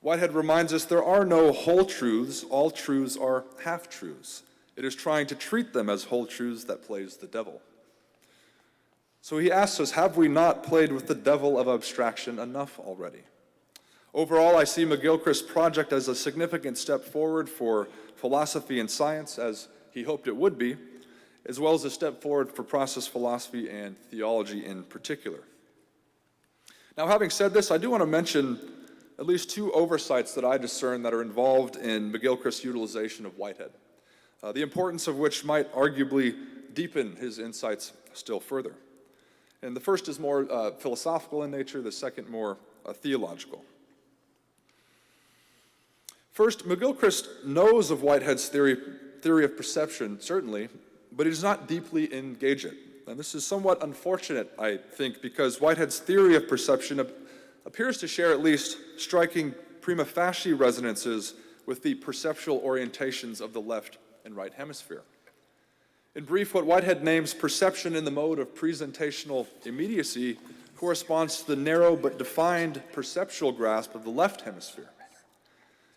Whitehead reminds us there are no whole truths, all truths are half-truths. It is trying to treat them as whole truths that plays the devil. So he asks us, have we not played with the devil of abstraction enough already? Overall, I see McGilchrist's project as a significant step forward for philosophy and science, as he hoped it would be, as well as a step forward for process philosophy and theology in particular. Now, having said this, I do want to mention at least two oversights that I discern that are involved in McGilchrist's utilization of Whitehead, the importance of which might arguably deepen his insights still further. And the first is more philosophical in nature, the second more theological. First, McGilchrist knows of Whitehead's theory theory of perception, certainly, but he does not deeply engage it. And this is somewhat unfortunate, I think, because Whitehead's theory of perception appears to share at least striking prima facie resonances with the perceptual orientations of the left and right hemisphere. In brief, what Whitehead names perception in the mode of presentational immediacy corresponds to the narrow but defined perceptual grasp of the left hemisphere.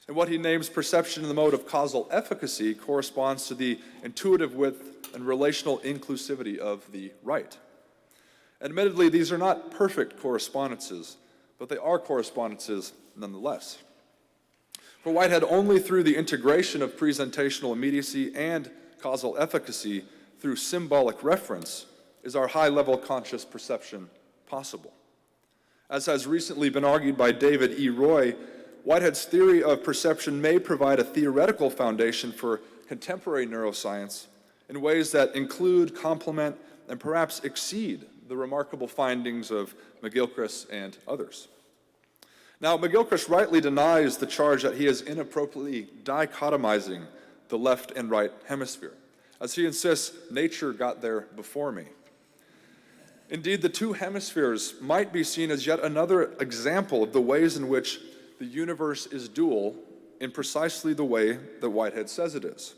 And what he names perception in the mode of causal efficacy corresponds to the intuitive width and relational inclusivity of the right. Admittedly, these are not perfect correspondences, but they are correspondences nonetheless. For Whitehead, only through the integration of presentational immediacy and causal efficacy through symbolic reference is our high-level conscious perception possible. As has recently been argued by David E. Roy, Whitehead's theory of perception may provide a theoretical foundation for contemporary neuroscience in ways that include, complement, and perhaps exceed the remarkable findings of McGilchrist and others. Now, McGilchrist rightly denies the charge that he is inappropriately dichotomizing the left and right hemisphere, as he insists nature got there before me. Indeed, the two hemispheres might be seen as yet another example of the ways in which the universe is dual in precisely the way that Whitehead says it is.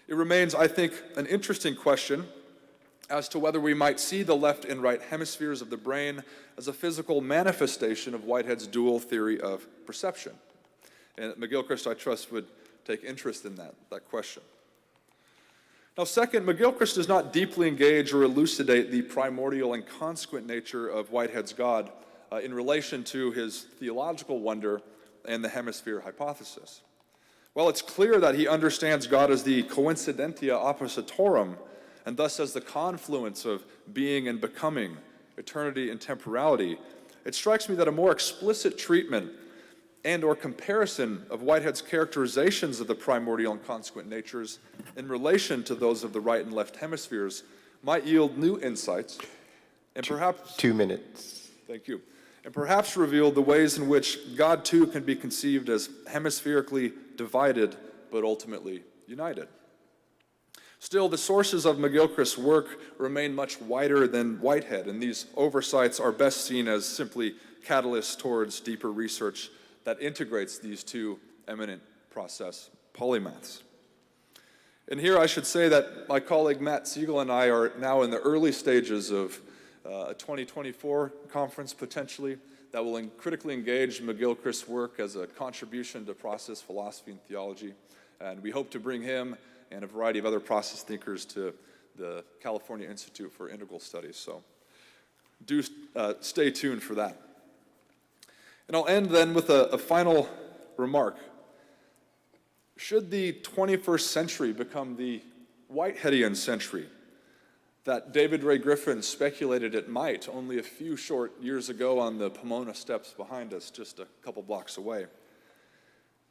It remains, I think, an interesting question as to whether we might see the left and right hemispheres of the brain as a physical manifestation of Whitehead's dual theory of perception. And McGilchrist, I trust, would take interest in that question. Now, second, McGilchrist does not deeply engage or elucidate the primordial and consequent nature of Whitehead's God in relation to his theological wonder and the hemisphere hypothesis. While it's clear that he understands God as the coincidentia oppositorum, and thus as the confluence of being and becoming, eternity and temporality, it strikes me that a more explicit treatment and or comparison of Whitehead's characterizations of the primordial and consequent natures in relation to those of the right and left hemispheres might yield new insights and perhaps... 2 minutes. Thank you. And perhaps reveal the ways in which God too can be conceived as hemispherically divided but ultimately united. Still, the sources of McGilchrist's work remain much wider than Whitehead, and these oversights are best seen as simply catalysts towards deeper research that integrates these two eminent process polymaths. And here I should say that my colleague Matt Siegel and I are now in the early stages of a 2024 conference potentially that will critically engage McGilchrist's work as a contribution to process philosophy and theology. And we hope to bring him and a variety of other process thinkers to the California Institute for Integral Studies. So do stay tuned for that. And I'll end then with a final remark. Should the 21st century become the Whiteheadian century that David Ray Griffin speculated it might only a few short years ago on the Pomona steps behind us, just a couple blocks away,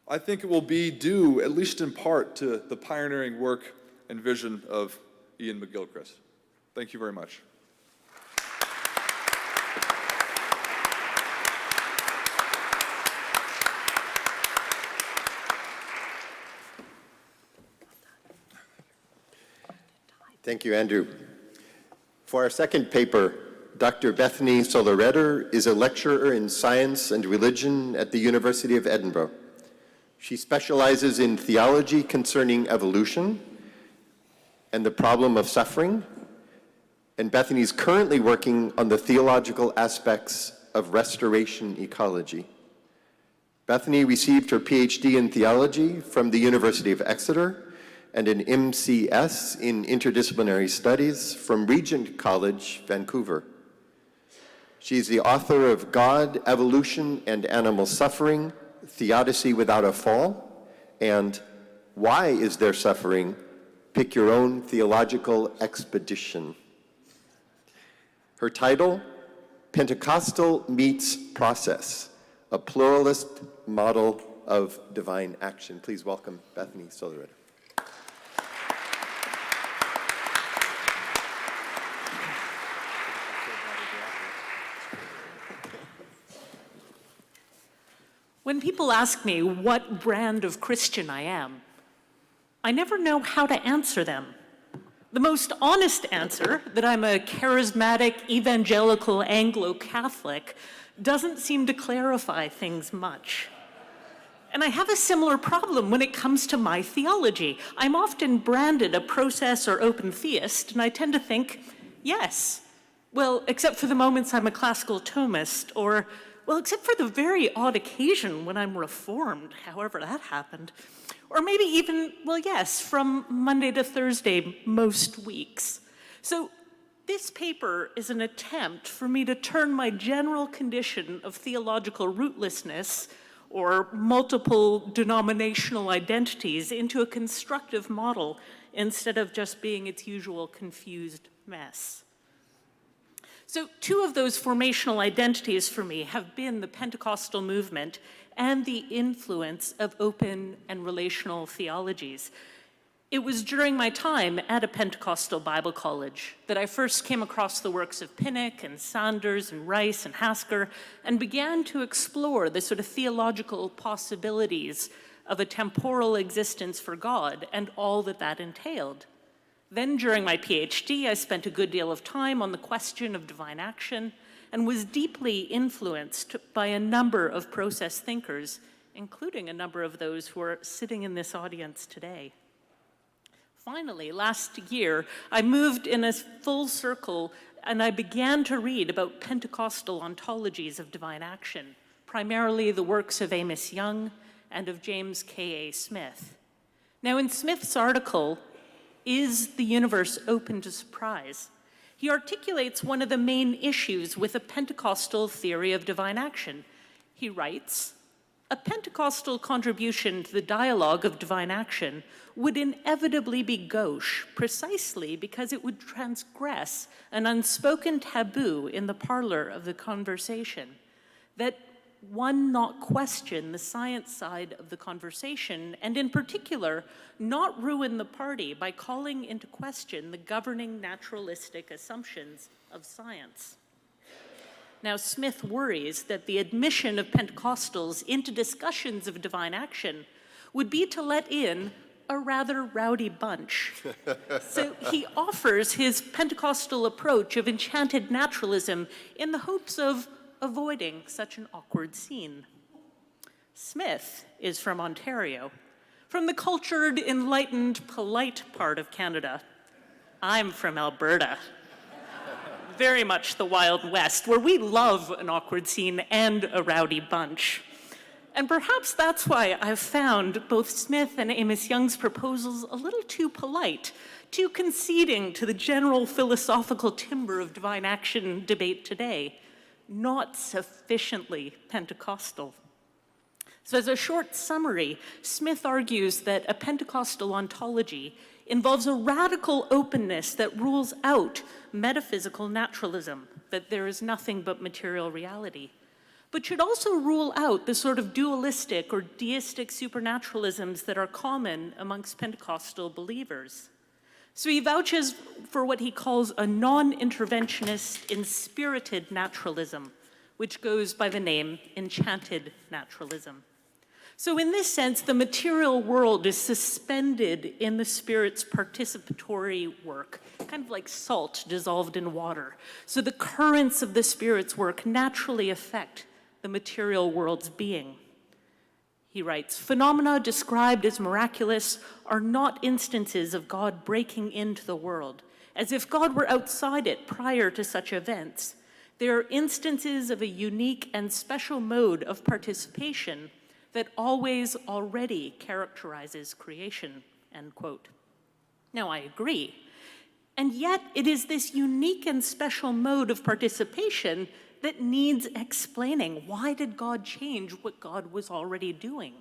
I think it will be due, at least in part, to the pioneering work and vision of Ian McGilchrist. Thank you very much. Thank you, Andrew. For our second paper, Dr. Bethany Soler-Redder is a lecturer in science and religion at the University of Edinburgh. She specializes in theology concerning evolution and the problem of suffering, and Bethany is currently working on the theological aspects of restoration ecology. Bethany received her PhD in theology from the University of Exeter and an MCS in interdisciplinary studies from Regent College, Vancouver. She is the author of God, Evolution, and Animal Suffering, Theodicy Without a Fall, and Why Is There Suffering? Pick Your Own Theological Expedition. Her title, Pentecostal Meets Process, a Pluralist Model of Divine Action. Please welcome Bethany Soler-Redder. When people ask me what brand of Christian I am, I never know how to answer them. The most honest answer, that I'm a charismatic, evangelical, Anglo-Catholic, doesn't seem to clarify things much. And I have a similar problem when it comes to my theology. I'm often branded a process or open theist, and I tend to think, yes. Well, except for the moments I'm a classical Thomist, or, well, except for the very odd occasion when I'm reformed, however that happened. Or maybe even, well, yes, from Monday to Thursday most weeks. So this paper is an attempt for me to turn my general condition of theological rootlessness or multiple denominational identities into a constructive model instead of just being its usual confused mess. So two of those formational identities for me have been the Pentecostal movement and the influence of open and relational theologies. It was during my time at a Pentecostal Bible college that I first came across the works of Pinnock and Sanders and Rice and Hasker and began to explore the sort of theological possibilities of a temporal existence for God and all that that entailed. Then during my PhD, I spent a good deal of time on the question of divine action and was deeply influenced by a number of process thinkers, including a number of those who are sitting in this audience today. Finally, last year, I moved in a full circle and I began to read about Pentecostal ontologies of divine action, primarily the works of Amos Young and of James K.A. Smith. Now, in Smith's article, Is the Universe Open to Surprise?, he articulates one of the main issues with a Pentecostal theory of divine action. He writes, a Pentecostal contribution to the dialogue of divine action would inevitably be gauche, precisely because it would transgress an unspoken taboo in the parlor of the conversation, that one not question the science side of the conversation, and in particular, not ruin the party by calling into question the governing naturalistic assumptions of science. Now, Smith worries that the admission of Pentecostals into discussions of divine action would be to let in a rather rowdy bunch. So he offers his Pentecostal approach of enchanted naturalism in the hopes of avoiding such an awkward scene. Smith is from Ontario, from the cultured, enlightened, polite part of Canada. I'm from Alberta. Very much the Wild West, where we love an awkward scene and a rowdy bunch. And perhaps that's why I've found both Smith and Amos Young's proposals a little too polite, too conceding to the general philosophical timbre of divine action debate today, not sufficiently Pentecostal. So as a short summary, Smith argues that a Pentecostal ontology involves a radical openness that rules out metaphysical naturalism, that there is nothing but material reality, but should also rule out the sort of dualistic or deistic supernaturalisms that are common amongst Pentecostal believers. So he vouches for what he calls a non-interventionist, inspirited naturalism, which goes by the name enchanted naturalism. So in this sense, the material world is suspended in the Spirit's participatory work, kind of like salt dissolved in water. So the currents of the Spirit's work naturally affect the material world's being. He writes, phenomena described as miraculous are not instances of God breaking into the world, as if God were outside it prior to such events. They are instances of a unique and special mode of participation that always already characterizes creation, end quote. Now, I agree. And yet, it is this unique and special mode of participation that needs explaining. Why did God change what God was already doing?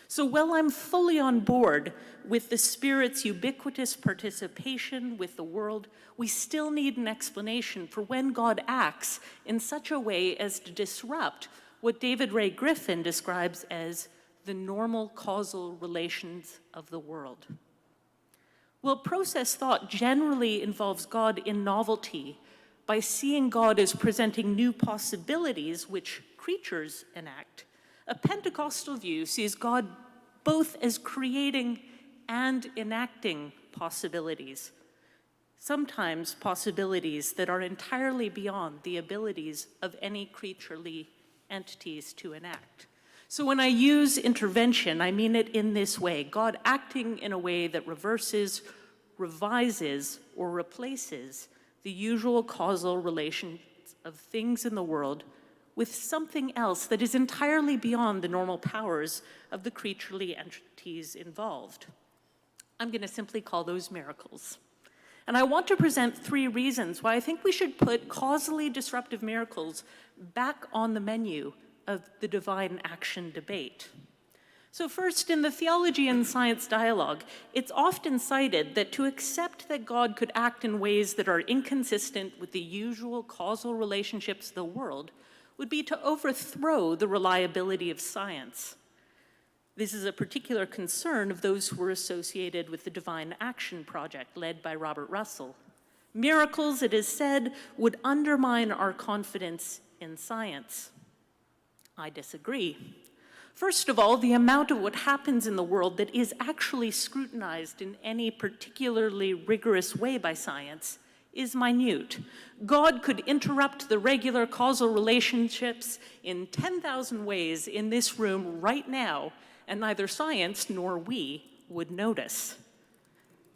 So while I'm fully on board with the Spirit's ubiquitous participation with the world, we still need an explanation for when God acts in such a way as to disrupt what David Ray Griffin describes as the normal causal relations of the world. Well, process thought generally involves God in novelty by seeing God as presenting new possibilities which creatures enact. A Pentecostal view sees God both as creating and enacting possibilities, sometimes possibilities that are entirely beyond the abilities of any creaturely entities to enact. So when I use intervention, I mean it in this way: God acting in a way that reverses, revises, or replaces the usual causal relations of things in the world with something else that is entirely beyond the normal powers of the creaturely entities involved. I'm going to simply call those miracles. And I want to present 3 reasons why I think we should put causally disruptive miracles back on the menu of the divine action debate. So first, in the theology and science dialogue, it's often cited that to accept that God could act in ways that are inconsistent with the usual causal relationships of the world would be to overthrow the reliability of science. This is a particular concern of those who were associated with the Divine Action Project led by Robert Russell. Miracles, it is said, would undermine our confidence in science. I disagree. First of all, the amount of what happens in the world that is actually scrutinized in any particularly rigorous way by science is minute. God could interrupt the regular causal relationships in 10,000 ways in this room right now, and neither science nor we would notice.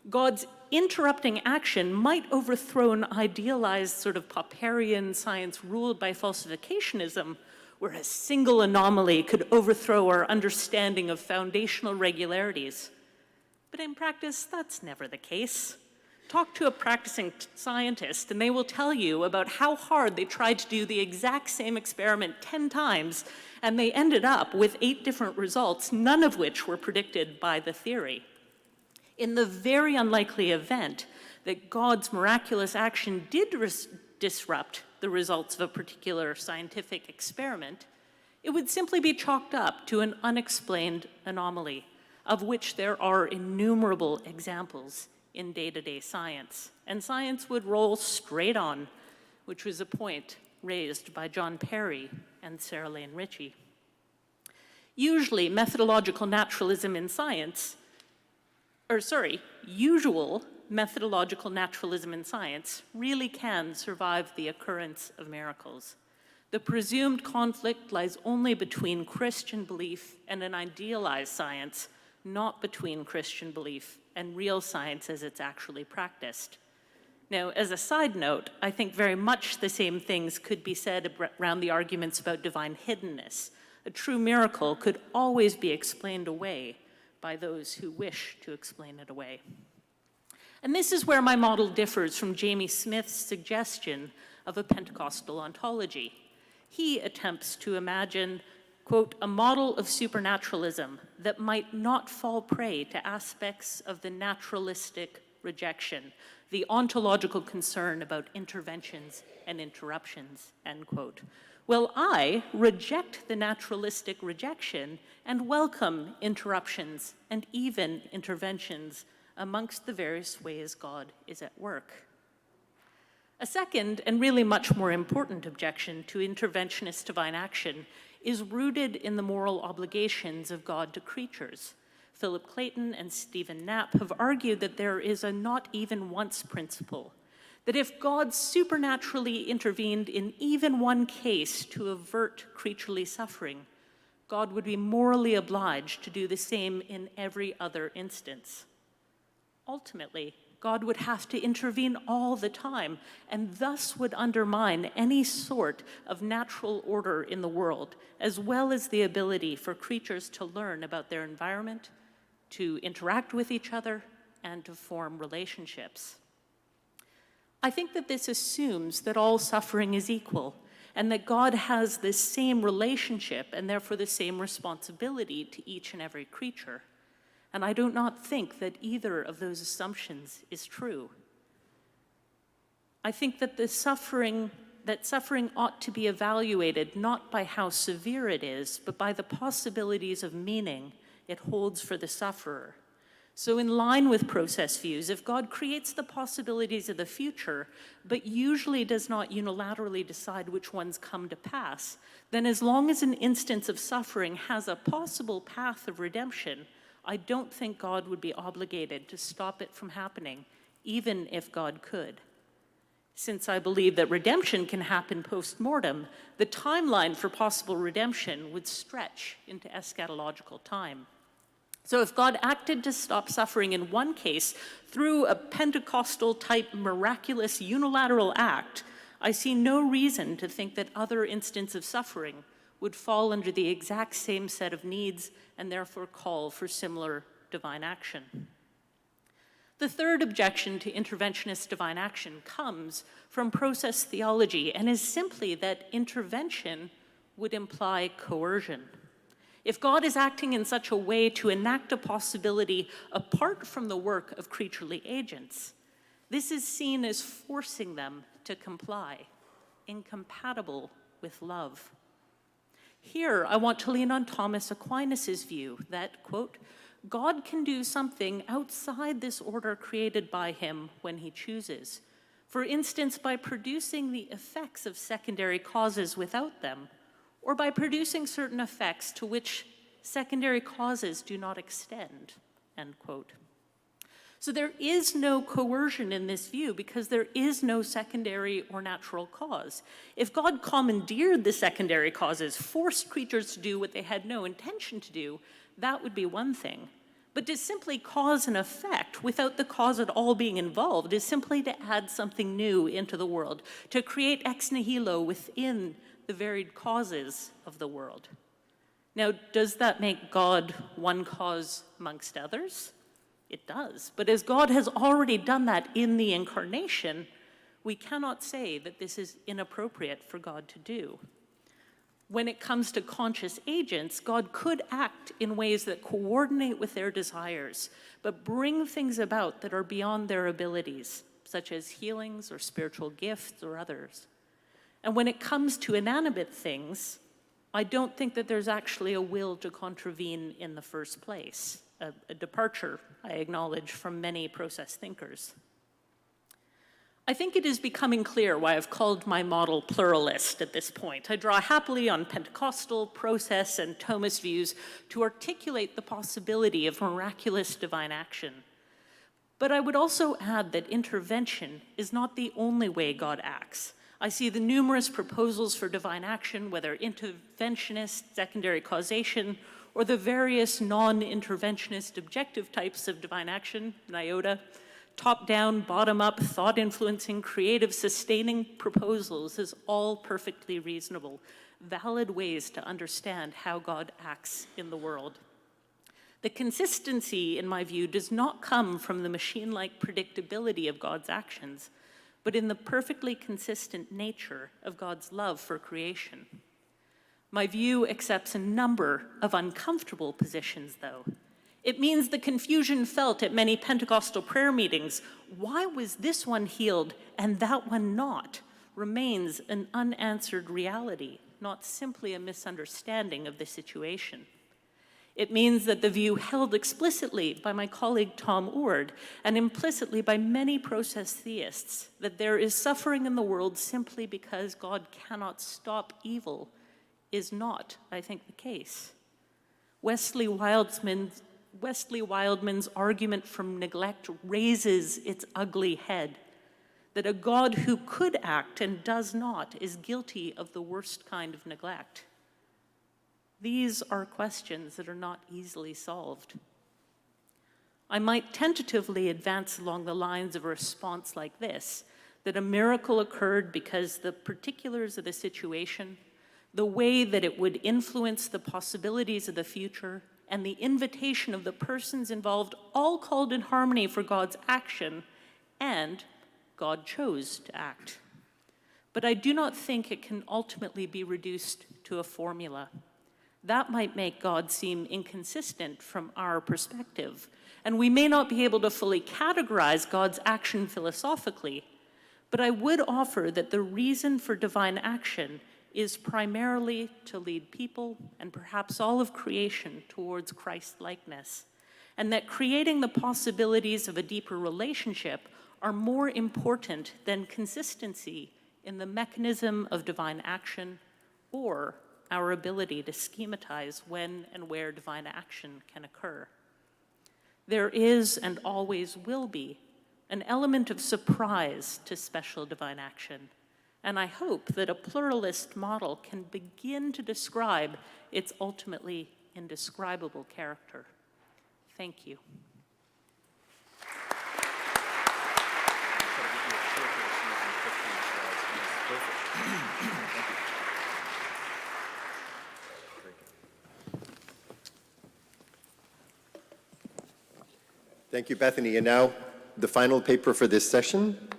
God's interrupting action might overthrow an idealized sort of Popperian science ruled by falsificationism, where a single anomaly could overthrow our understanding of foundational regularities. But in practice, that's never the case. Talk to a practicing scientist, and they will tell you about how hard they tried to do the exact same experiment 10 times, and they ended up with 8 different results, none of which were predicted by the theory. In the very unlikely event that God's miraculous action did disrupt the results of a particular scientific experiment, it would simply be chalked up to an unexplained anomaly, of which there are innumerable examples in day-to-day science. And science would roll straight on, which was a point raised by John Perry and Sarah Lane Ritchie. Usually, methodological naturalism in science, usual methodological naturalism in science really can survive the occurrence of miracles. The presumed conflict lies only between Christian belief and an idealized science, not between Christian belief and real science as it's actually practiced. Now, as a side note, I think very much the same things could be said around the arguments about divine hiddenness. A true miracle could always be explained away by those who wish to explain it away. And this is where my model differs from Jamie Smith's suggestion of a Pentecostal ontology. He attempts to imagine, quote, a model of supernaturalism that might not fall prey to aspects of the naturalistic rejection, the ontological concern about interventions and interruptions, end quote. Well, I reject the naturalistic rejection and welcome interruptions and even interventions amongst the various ways God is at work. A second, and really much more important objection to interventionist divine action is rooted in the moral obligations of God to creatures. Philip Clayton and Stephen Knapp have argued that there is a not even once principle, that if God supernaturally intervened in even one case to avert creaturely suffering, God would be morally obliged to do the same in every other instance. Ultimately, God would have to intervene all the time, and thus would undermine any sort of natural order in the world, as well as the ability for creatures to learn about their environment, to interact with each other, and to form relationships. I think that this assumes that all suffering is equal, and that God has the same relationship and therefore the same responsibility to each and every creature. And I do not think that either of those assumptions is true. I think that suffering ought to be evaluated not by how severe it is, but by the possibilities of meaning it holds for the sufferer. So in line with process views, if God creates the possibilities of the future, but usually does not unilaterally decide which ones come to pass, then as long as an instance of suffering has a possible path of redemption, I don't think God would be obligated to stop it from happening, even if God could. Since I believe that redemption can happen post-mortem, the timeline for possible redemption would stretch into eschatological time. So if God acted to stop suffering in one case through a Pentecostal-type miraculous unilateral act, I see no reason to think that other instances of suffering would fall under the exact same set of needs and therefore call for similar divine action. The third objection to interventionist divine action comes from process theology and is simply that intervention would imply coercion. If God is acting in such a way to enact a possibility apart from the work of creaturely agents, this is seen as forcing them to comply, incompatible with love. Here, I want to lean on Thomas Aquinas' view that, quote, God can do something outside this order created by him when he chooses. For instance, by producing the effects of secondary causes without them, or by producing certain effects to which secondary causes do not extend, end quote. So there is no coercion in this view because there is no secondary or natural cause. If God commandeered the secondary causes, forced creatures to do what they had no intention to do, that would be one thing. But to simply cause an effect without the cause at all being involved is simply to add something new into the world, to create ex nihilo within the varied causes of the world. Now, does that make God one cause amongst others? It does. But as God has already done that in the incarnation, we cannot say that this is inappropriate for God to do. When it comes to conscious agents, God could act in ways that coordinate with their desires, but bring things about that are beyond their abilities, such as healings or spiritual gifts or others. And when it comes to inanimate things, I don't think that there's actually a will to contravene in the first place, a departure, I acknowledge, from many process thinkers. I think it is becoming clear why I've called my model pluralist at this point. I draw happily on Pentecostal, process, and Thomist views to articulate the possibility of miraculous divine action. But I would also add that intervention is not the only way God acts. I see the numerous proposals for divine action, whether interventionist, secondary causation, or the various non-interventionist objective types of divine action, NIOTA, top-down, bottom-up, thought-influencing, creative, sustaining proposals is all perfectly reasonable, valid ways to understand how God acts in the world. The consistency, in my view, does not come from the machine-like predictability of God's actions, but in the perfectly consistent nature of God's love for creation. My view accepts a number of uncomfortable positions, though. It means the confusion felt at many Pentecostal prayer meetings, why was this one healed and that one not, remains an unanswered reality, not simply a misunderstanding of the situation. It means that the view held explicitly by my colleague Tom Oord and implicitly by many process theists that there is suffering in the world simply because God cannot stop evil is not, I think, the case. Wesley Wildman's argument from neglect raises its ugly head, that a God who could act and does not is guilty of the worst kind of neglect. These are questions that are not easily solved. I might tentatively advance along the lines of a response like this, that a miracle occurred because the particulars of the situation, the way that it would influence the possibilities of the future, and the invitation of the persons involved all called in harmony for God's action, and God chose to act. But I do not think it can ultimately be reduced to a formula. That might make God seem inconsistent from our perspective, and we may not be able to fully categorize God's action philosophically, but I would offer that the reason for divine action is primarily to lead people and perhaps all of creation towards Christ-likeness, and that creating the possibilities of a deeper relationship are more important than consistency in the mechanism of divine action or our ability to schematize when and where divine action can occur. there is and always will be an element of surprise to special divine action, and I hope that a pluralist model can begin to describe its ultimately indescribable character. Thank you. Thank you, Bethany. And now, the final paper for this session.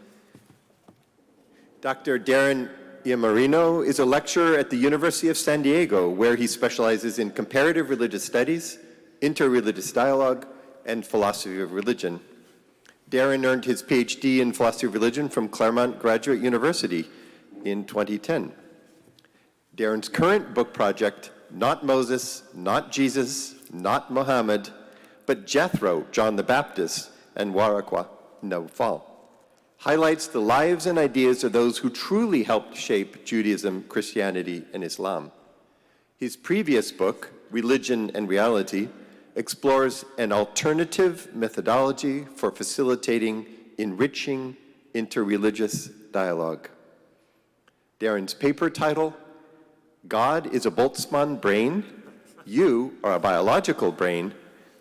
Dr. Darren Iammarino is a lecturer at the University of San Diego, where he specializes in comparative religious studies, interreligious dialogue, and philosophy of religion. Darren earned his PhD in philosophy of religion from Claremont Graduate University in 2010. Darren's current book project, Not Moses, Not Jesus, Not Muhammad, but Jethro, John the Baptist, and Waraqua, No Fall, highlights the lives and ideas of those who truly helped shape Judaism, Christianity, and Islam. His previous book, Religion and Reality, explores an alternative methodology for facilitating enriching interreligious dialogue. Darren's paper title, God is a Boltzmann brain, you are a biological brain,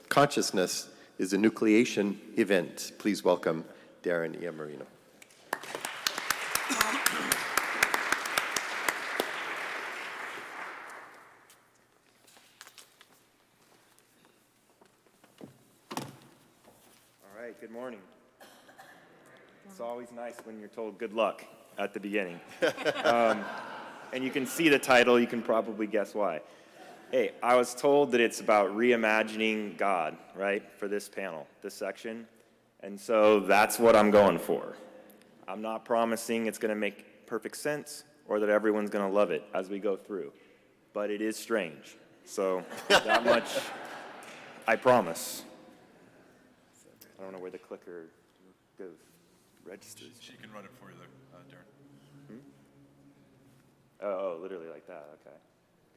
consciousness is a nucleation event. Please welcome Darren Iammarino. All right, good morning. It's always nice when you're told good luck at the beginning. And you can see the title, you can probably guess why. Hey, I was told that it's about reimagining God, right, for this panel, this section. And so that's what I'm going for. I'm not promising it's going to make perfect sense or that everyone's going to love it as we go through. But it is strange. So that much I promise. I don't know where the clicker goes. Registers. She can run it for you there, Darren. Oh, literally like that. Okay.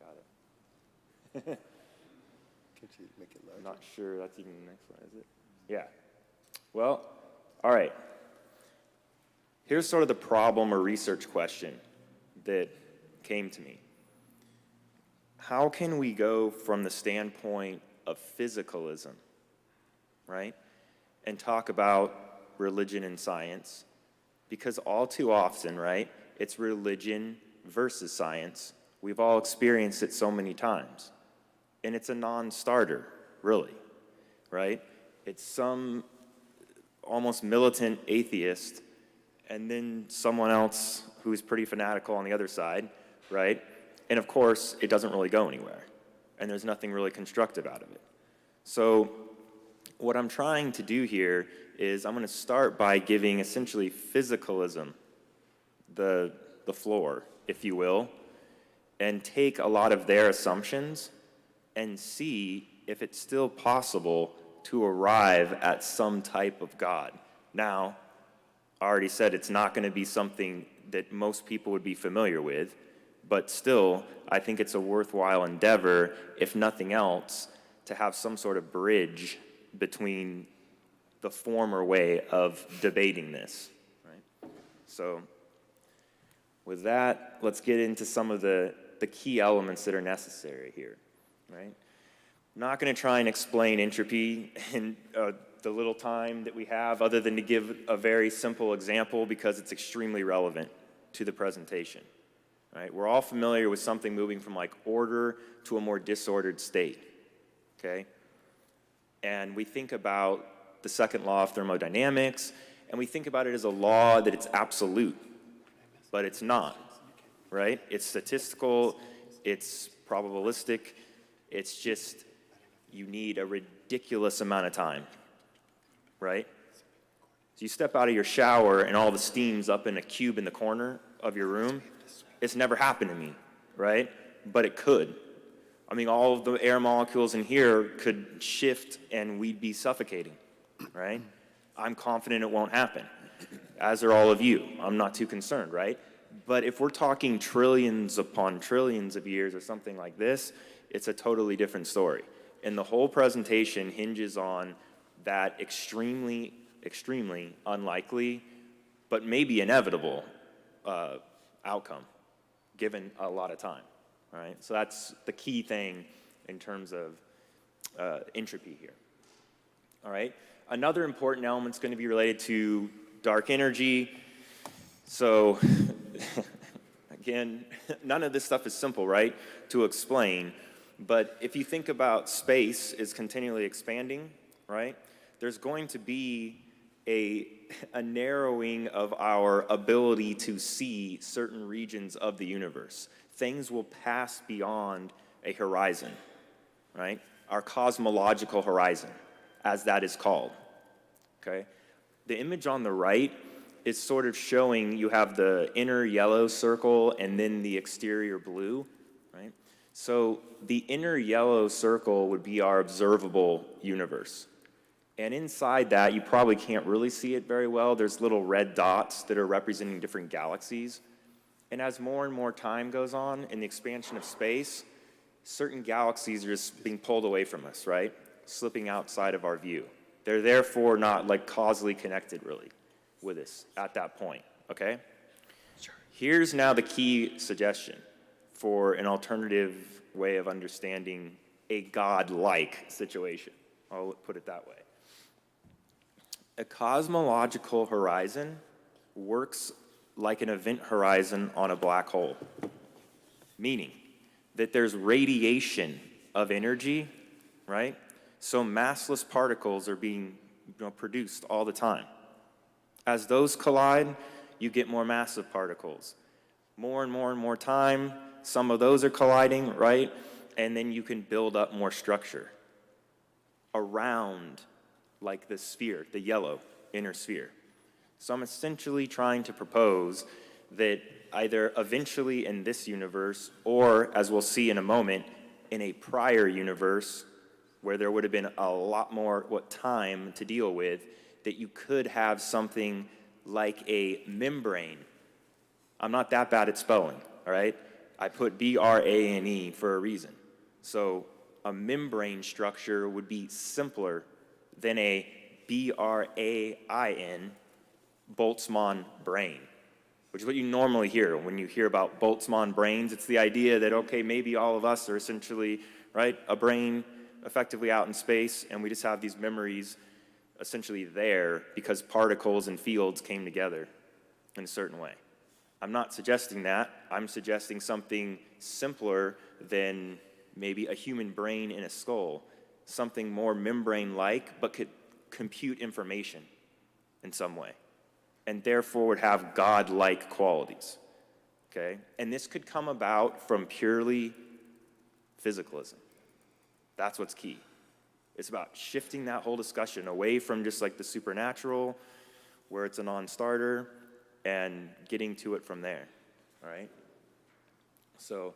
Got it. Can you make it larger? I'm not sure that's even the next one, is it? Yeah. Well, all right. Here's sort of the problem or research question that came to me. How can we go from the standpoint of physicalism, right, and talk about religion and science? Because all too often, right, it's religion versus science. We've all experienced it so many times. And it's a non-starter, really, right? It's some almost militant atheist, and then someone else who's pretty fanatical on the other side, right? And of course, it doesn't really go anywhere, and there's nothing really constructive out of it. So what I'm trying to do here is I'm going to start by giving essentially physicalism the floor, if you will, and take a lot of their assumptions and see if it's still possible to arrive at some type of God. Now, I already said it's not going to be something that most people would be familiar with, but still, I think it's a worthwhile endeavor, if nothing else, to have some sort of bridge between the former way of debating this, right? So, with that, let's get into some of the key elements that are necessary here, right? I'm not going to try and explain entropy in the little time that we have, other than to give a very simple example because it's extremely relevant to the presentation, right? We're all familiar with something moving from like order to a more disordered state, okay? And we think about the second law of thermodynamics, and we think about it as a law that it's absolute, but it's not, right? It's statistical, it's probabilistic, it's just you need a ridiculous amount of time, right? So you step out of your shower and all the steam's up in a cube in the corner of your room. It's never happened to me, right? But it could. I mean, all of the air molecules in here could shift and we'd be suffocating, right? I'm confident it won't happen, as are all of you. I'm not too concerned, right? But if we're talking trillions upon trillions of years or something like this, it's a totally different story. And the whole presentation hinges on that extremely, extremely unlikely, but maybe inevitable outcome, given a lot of time, all right? So that's the key thing in terms of entropy here, all right? Another important element is going to be related to dark energy. So, again, none of this stuff is simple, right, to explain. But if you think about space is continually expanding, right, there's going to be a narrowing of our ability to see certain regions of the universe. Things will pass beyond a horizon, right? Our cosmological horizon, as that is called, okay? The image on the right is sort of showing you have the inner yellow circle and then the exterior blue, right? So the inner yellow circle would be our observable universe. And inside that, you probably can't really see it very well. There's little red dots that are representing different galaxies. And as more and more time goes on in the expansion of space, certain galaxies are just being pulled away from us, right? Slipping outside of our view. They're therefore not like causally connected really with us at that point, okay? Sure. Here's now the key suggestion for an alternative way of understanding a God-like situation. I'll put it that way. A cosmological horizon works like an event horizon on a black hole, meaning that there's radiation of energy, right? So massless particles are being produced all the time. As those collide, you get more massive particles. More and more and more time, some of those are colliding, right? And then you can build up more structure around like the sphere, the yellow inner sphere. So I'm essentially trying to propose that either eventually in this universe, or as we'll see in a moment, in a prior universe where there would have been a lot more time to deal with, that you could have something like a membrane. I'm not that bad at spelling, all right? I put B-R-A-N-E for a reason. So a membrane structure would be simpler than a B-R-A-I-N Boltzmann brain, which is what you normally hear when you hear about Boltzmann brains. It's the idea that, okay, maybe all of us are essentially, right, a brain effectively out in space, and we just have these memories essentially there because particles and fields came together in a certain way. I'm not suggesting that. I'm suggesting something simpler than maybe a human brain in a skull, something more membrane-like, but could compute information in some way, and therefore would have God-like qualities, okay? And this could come about from purely physicalism. That's what's key. It's about shifting that whole discussion away from just like the supernatural, where it's a non-starter, and getting to it from there, all right? So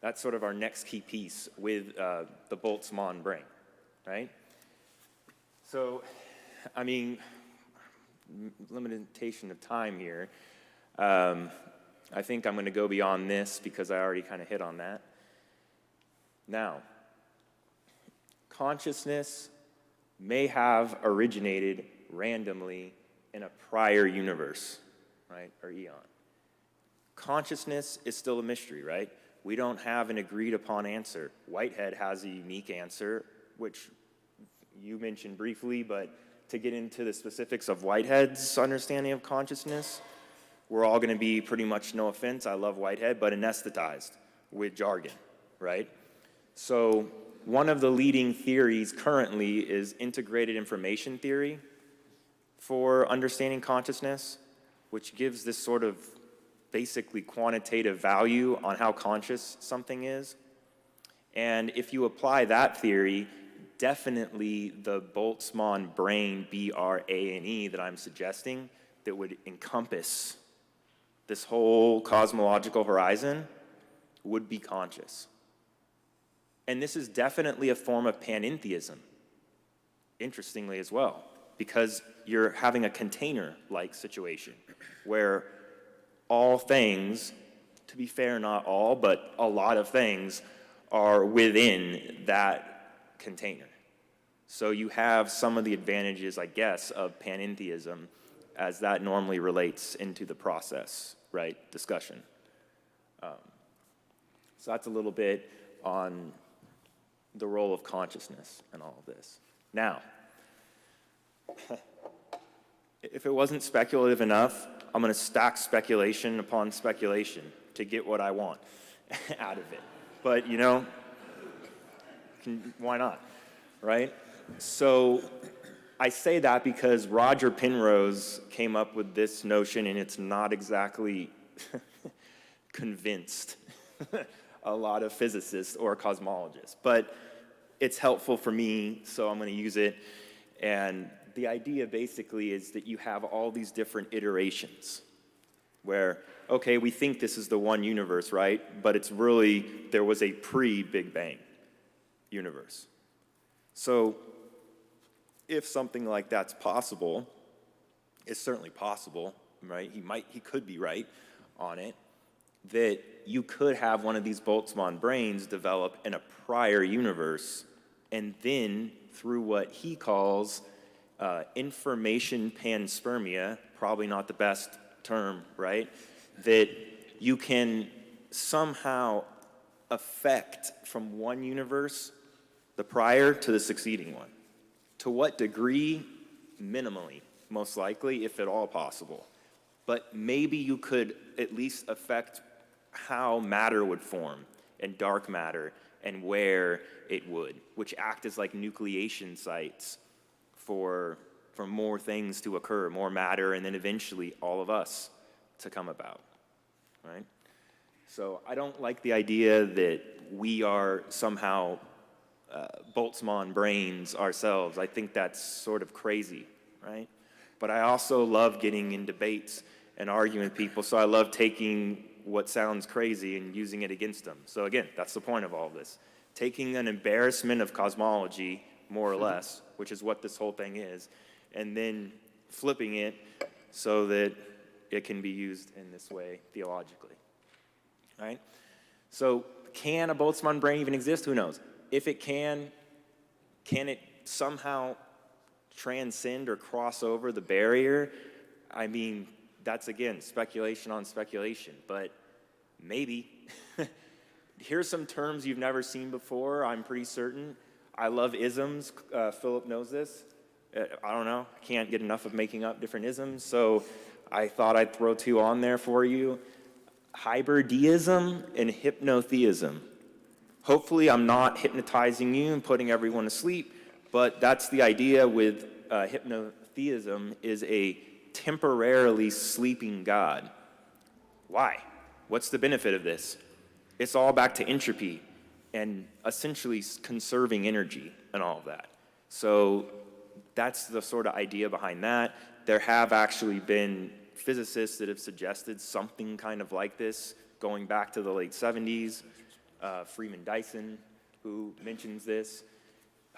that's sort of our next key piece with the Boltzmann brain, right? So, I mean, limitation of time here. I think I'm going to go beyond this because I already kind of hit on that. Now, consciousness may have originated randomly in a prior universe, right, or eon. Consciousness is still a mystery, right? We don't have an agreed upon answer. Whitehead has a unique answer, which you mentioned briefly, but to get into the specifics of Whitehead's understanding of consciousness, we're all going to be pretty much, no offense, I love Whitehead, but anesthetized with jargon, right? So one of the leading theories currently is integrated information theory for understanding consciousness, which gives this sort of basically quantitative value on how conscious something is. And if you apply that theory, definitely the Boltzmann brain, B-R-A-N-E, that I'm suggesting, that would encompass this whole cosmological horizon would be conscious. And this is definitely a form of panentheism, interestingly as well, because you're having a container-like situation where all things, to be fair, not all, but a lot of things are within that container. So you have some of the advantages, I guess, of panentheism as that normally relates into the process, right, discussion. So that's a little bit on the role of consciousness and all of this. Now, if it wasn't speculative enough, I'm going to stack speculation upon speculation to get what I want out of it. But, you know, why not, right? So I say that because Roger Penrose came up with this notion, and it's not exactly convinced a lot of physicists or cosmologists, but it's helpful for me, so I'm going to use it. And the idea basically is that you have all these different iterations where, okay, we think this is the one universe, right? But it's really, there was a pre-Big Bang universe. So if something like that's possible, it's certainly possible, right? He could be right on it, that you could have one of these Boltzmann brains develop in a prior universe, and then through what he calls information panspermia, probably not the best term, right? That you can somehow affect from one universe the prior to the succeeding one. To what degree? Minimally, most likely, if at all possible. But maybe you could at least affect how matter would form, and dark matter, and where it would, which act as like nucleation sites for more things to occur, more matter, and then eventually all of us to come about, right? So I don't like the idea that we are somehow Boltzmann brains ourselves. I think that's sort of crazy, right? But I also love getting in debates and arguing with people, so I love taking what sounds crazy and using it against them. So again, that's the point of all of this. Taking an embarrassment of cosmology, more or less, which is what this whole thing is, and then flipping it so that it can be used in this way theologically, right? So can a Boltzmann brain even exist? Who knows? If it can it somehow transcend or cross over the barrier? I mean, that's, again, speculation on speculation, but maybe. Here's some terms you've never seen before, I'm pretty certain. I love isms. Philip knows this. I don't know. I can't get enough of making up different isms, so I thought I'd throw two on there for you. Hybridism and hypnotheism. Hopefully I'm not hypnotizing you and putting everyone to sleep, but that's the idea with hypnotheism, is a temporarily sleeping God. Why? What's the benefit of this? It's all back to entropy and essentially conserving energy and all of that. So that's the sort of idea behind that. There have actually been physicists that have suggested something kind of like this going back to the late 70s. Freeman Dyson, who mentions this.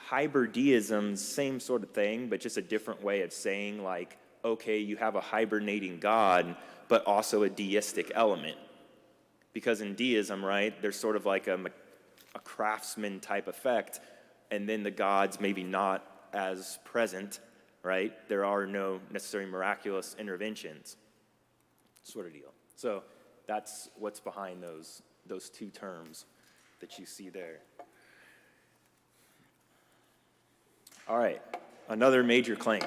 Hybridism, same sort of thing, but just a different way of saying, like, okay, you have a hibernating God, but also a deistic element. Because in deism, right, there's sort of like a craftsman type effect, and then the gods maybe not as present, right? There are no necessarily miraculous interventions, sort of deal. So that's what's behind those two terms that you see there. All right, another major claim.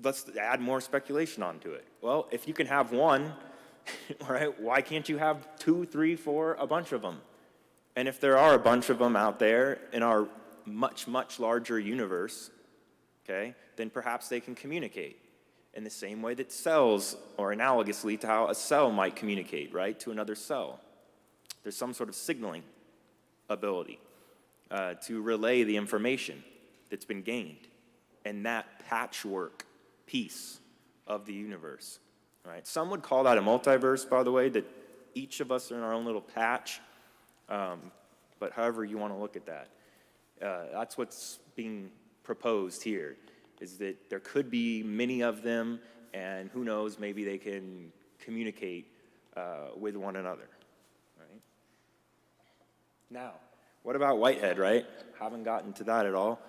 Let's add more speculation onto it. Well, if you can have one, right, why can't you have 2, 3, 4, a bunch of them? And if there are a bunch of them out there in our much, much larger universe, okay, then perhaps they can communicate in the same way that cells, or analogously to how a cell might communicate, right, to another cell. There's some sort of signaling ability to relay the information that's been gained, and that patchwork piece of the universe, right? Some would call that a multiverse, by the way, that each of us are in our own little patch, but however you want to look at that. That's what's being proposed here, is that there could be many of them, and who knows, maybe they can communicate with one another, right? Now, what about Whitehead, right? Haven't gotten to that at all.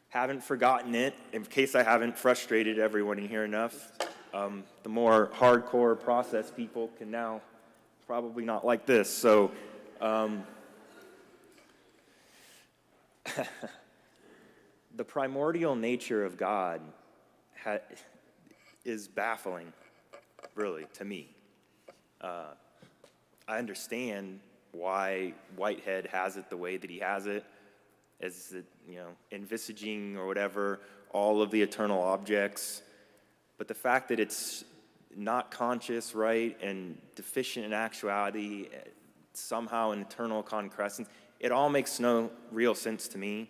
Haven't forgotten it, in case I haven't frustrated everyone in here enough. The more hardcore process people can now probably not like this. So, the primordial nature of God is baffling, really, to me. I understand why Whitehead has it the way that he has it, as envisaging or whatever all of the eternal objects. But the fact that it's not conscious, right, and deficient in actuality, somehow an eternal concrescence, it all makes no real sense to me,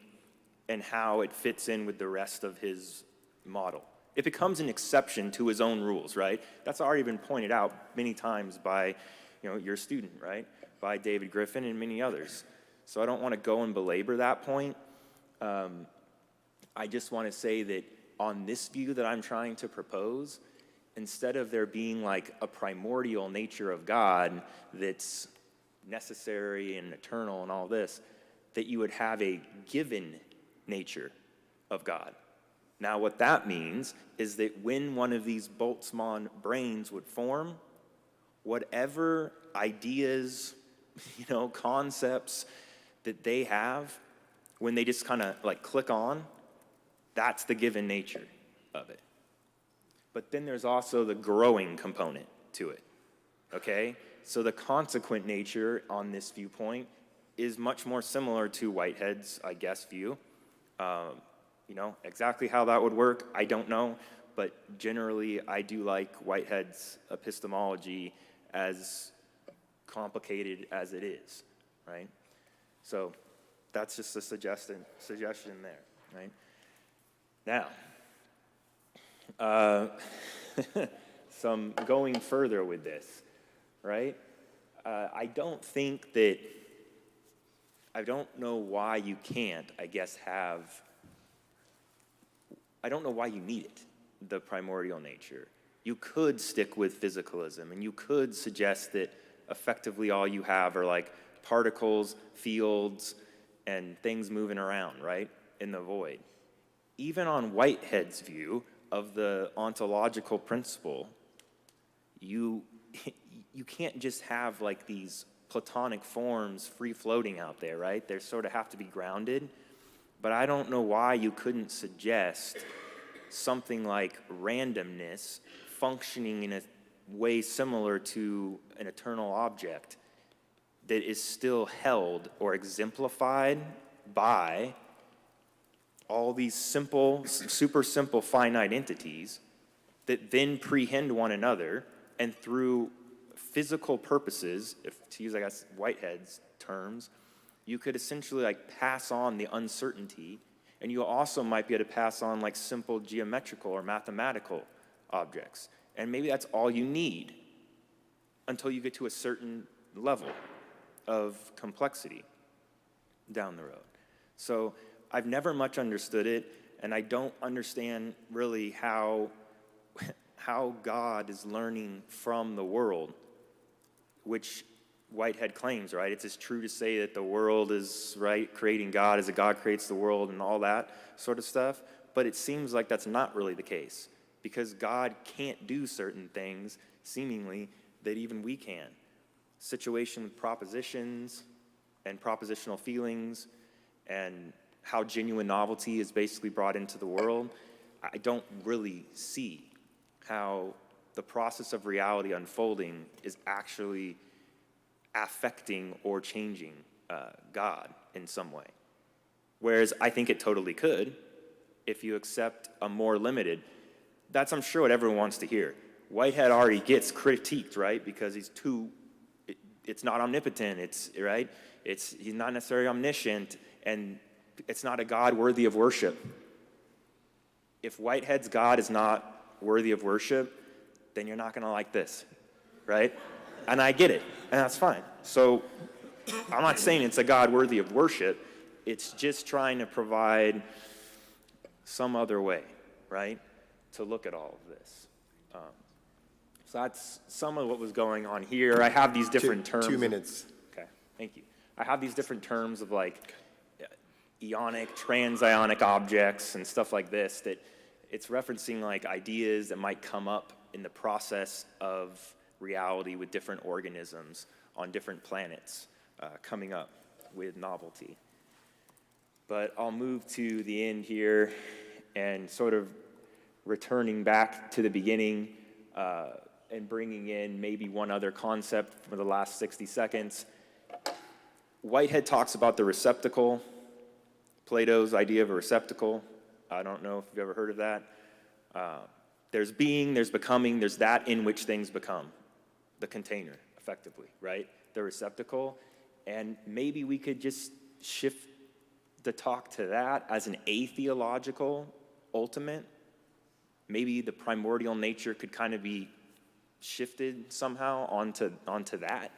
and how it fits in with the rest of his model. It becomes an exception to his own rules, right? That's already been pointed out many times by, your student, right? By David Griffin and many others. So I don't want to go and belabor that point. I just want to say that on this view that I'm trying to propose, instead of there being like a primordial nature of God that's necessary and eternal and all this, that you would have a given nature of God. Now, what that means is that when one of these Boltzmann brains would form, whatever ideas, concepts that they have, when they just kind of like click on, that's the given nature of it. But then there's also the growing component to it, okay? So the consequent nature on this viewpoint is much more similar to Whitehead's, I guess, view. Exactly how that would work, I don't know, but generally I do like Whitehead's epistemology, as complicated as it is, right? So that's just a suggestion there, right? Now, some going further with this, right? I don't know why you can't, I guess, I don't know why you need it, the primordial nature. You could stick with physicalism, and you could suggest that effectively all you have are like particles, fields, and things moving around, right, in the void. Even on Whitehead's view of the ontological principle, you can't just have like these Platonic forms free-floating out there, right? They sort of have to be grounded. But I don't know why you couldn't suggest something like randomness functioning in a way similar to an eternal object that is still held or exemplified by all these simple, super simple finite entities that then prehend one another, and through physical purposes, if to use, I guess, Whitehead's terms, you could essentially like pass on the uncertainty, and you also might be able to pass on like simple geometrical or mathematical objects. And maybe that's all you need until you get to a certain level of complexity down the road. So I've never much understood it, and I don't understand really how God is learning from the world, which Whitehead claims, right? It's as true to say that the world is, right, creating God as a God creates the world and all that sort of stuff, but it seems like that's not really the case, because God can't do certain things, seemingly, that even we can. Situation with propositions and propositional feelings and how genuine novelty is basically brought into the world, I don't really see how the process of reality unfolding is actually affecting or changing God in some way. Whereas I think it totally could if you accept a more limited. That's, I'm sure, what everyone wants to hear. Whitehead already gets critiqued, right? Because it's not omnipotent, right? He's not necessarily omniscient, and it's not a God worthy of worship. If Whitehead's God is not worthy of worship, then you're not going to like this, right? And I get it, and that's fine. So I'm not saying it's a God worthy of worship. It's just trying to provide some other way, right, to look at all of this. So that's some of what was going on here. I have these different terms. 2 minutes. Okay, thank you. I have these different terms of like ionic, transionic objects and stuff like this, that it's referencing like ideas that might come up in the process of reality with different organisms on different planets coming up with novelty. But I'll move to the end here and sort of returning back to the beginning and bringing in maybe one other concept for the last 60 seconds. Whitehead talks about the receptacle, Plato's idea of a receptacle. I don't know if you've ever heard of that. There's being, there's becoming, there's that in which things become. The container, effectively, right? The receptacle. And maybe we could just shift the talk to that as an atheological ultimate. Maybe the primordial nature could kind of be shifted somehow onto that.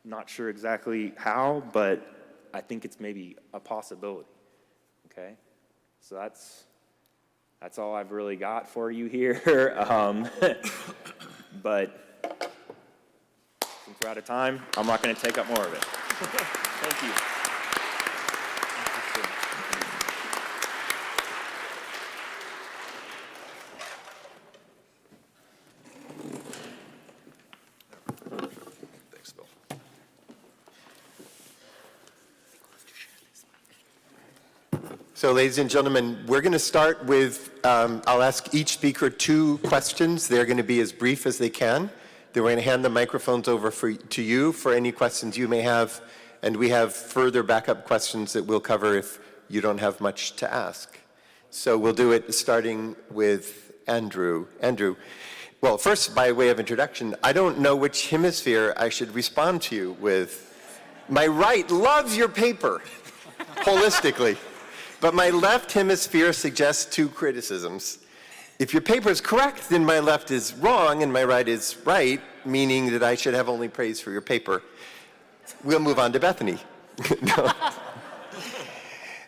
Not sure exactly how, but I think it's maybe a possibility. Okay, so that's all I've really got for you here. But since we're out of time, I'm not going to take up more of it. Thank you. Thanks, Bill. So, ladies and gentlemen, we're going to start with, I'll ask each speaker 2 questions. They're going to be as brief as they can. Then we're going to hand the microphones over to you for any questions you may have. And we have further backup questions that we'll cover if you don't have much to ask. So we'll do it starting with Andrew. Andrew, well, first, by way of introduction, I don't know which hemisphere I should respond to you with. My right loves your paper, holistically. But my left hemisphere suggests 2 criticisms. If your paper is correct, then my left is wrong and my right is right, meaning that I should have only praise for your paper. We'll move on to Bethany. No.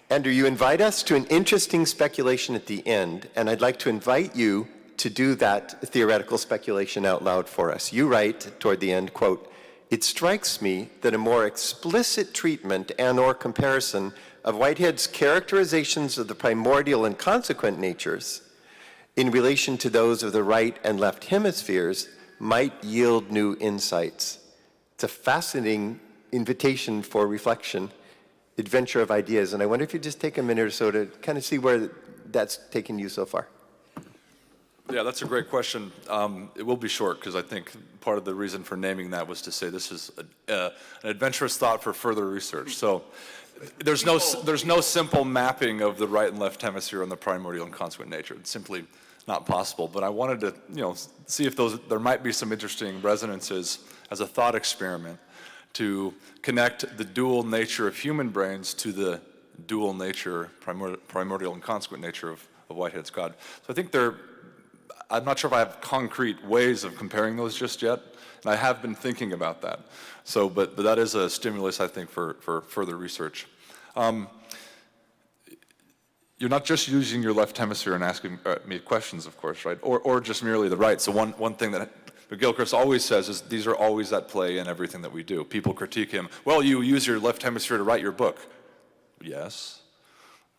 Andrew, you invite us to an interesting speculation at the end, and I'd like to invite you to do that theoretical speculation out loud for us. You write toward the end, quote, "It strikes me that a more explicit treatment and/or comparison of Whitehead's characterizations of the primordial and consequent natures in relation to those of the right and left hemispheres might yield new insights." It's a fascinating invitation for reflection, adventure of ideas, and I wonder if you'd just take a minute or so to kind of see where that's taken you so far. Yeah, that's a great question. It will be short because I think part of the reason for naming that was to say this is an adventurous thought for further research. So there's no simple mapping of the right and left hemisphere on the primordial and consequent nature. It's simply not possible. But I wanted to, see if there might be some interesting resonances as a thought experiment to connect the dual nature of human brains to the dual nature, primordial and consequent nature of Whitehead's God. So I think I'm not sure if I have concrete ways of comparing those just yet, and I have been thinking about that. So, but that is a stimulus, I think, for further research. You're not just using your left hemisphere and asking me questions, of course, right? Or just merely the right. So one thing that McGilchrist always says is these are always at play in everything that we do. People critique him, well, you use your left hemisphere to write your book. Yes.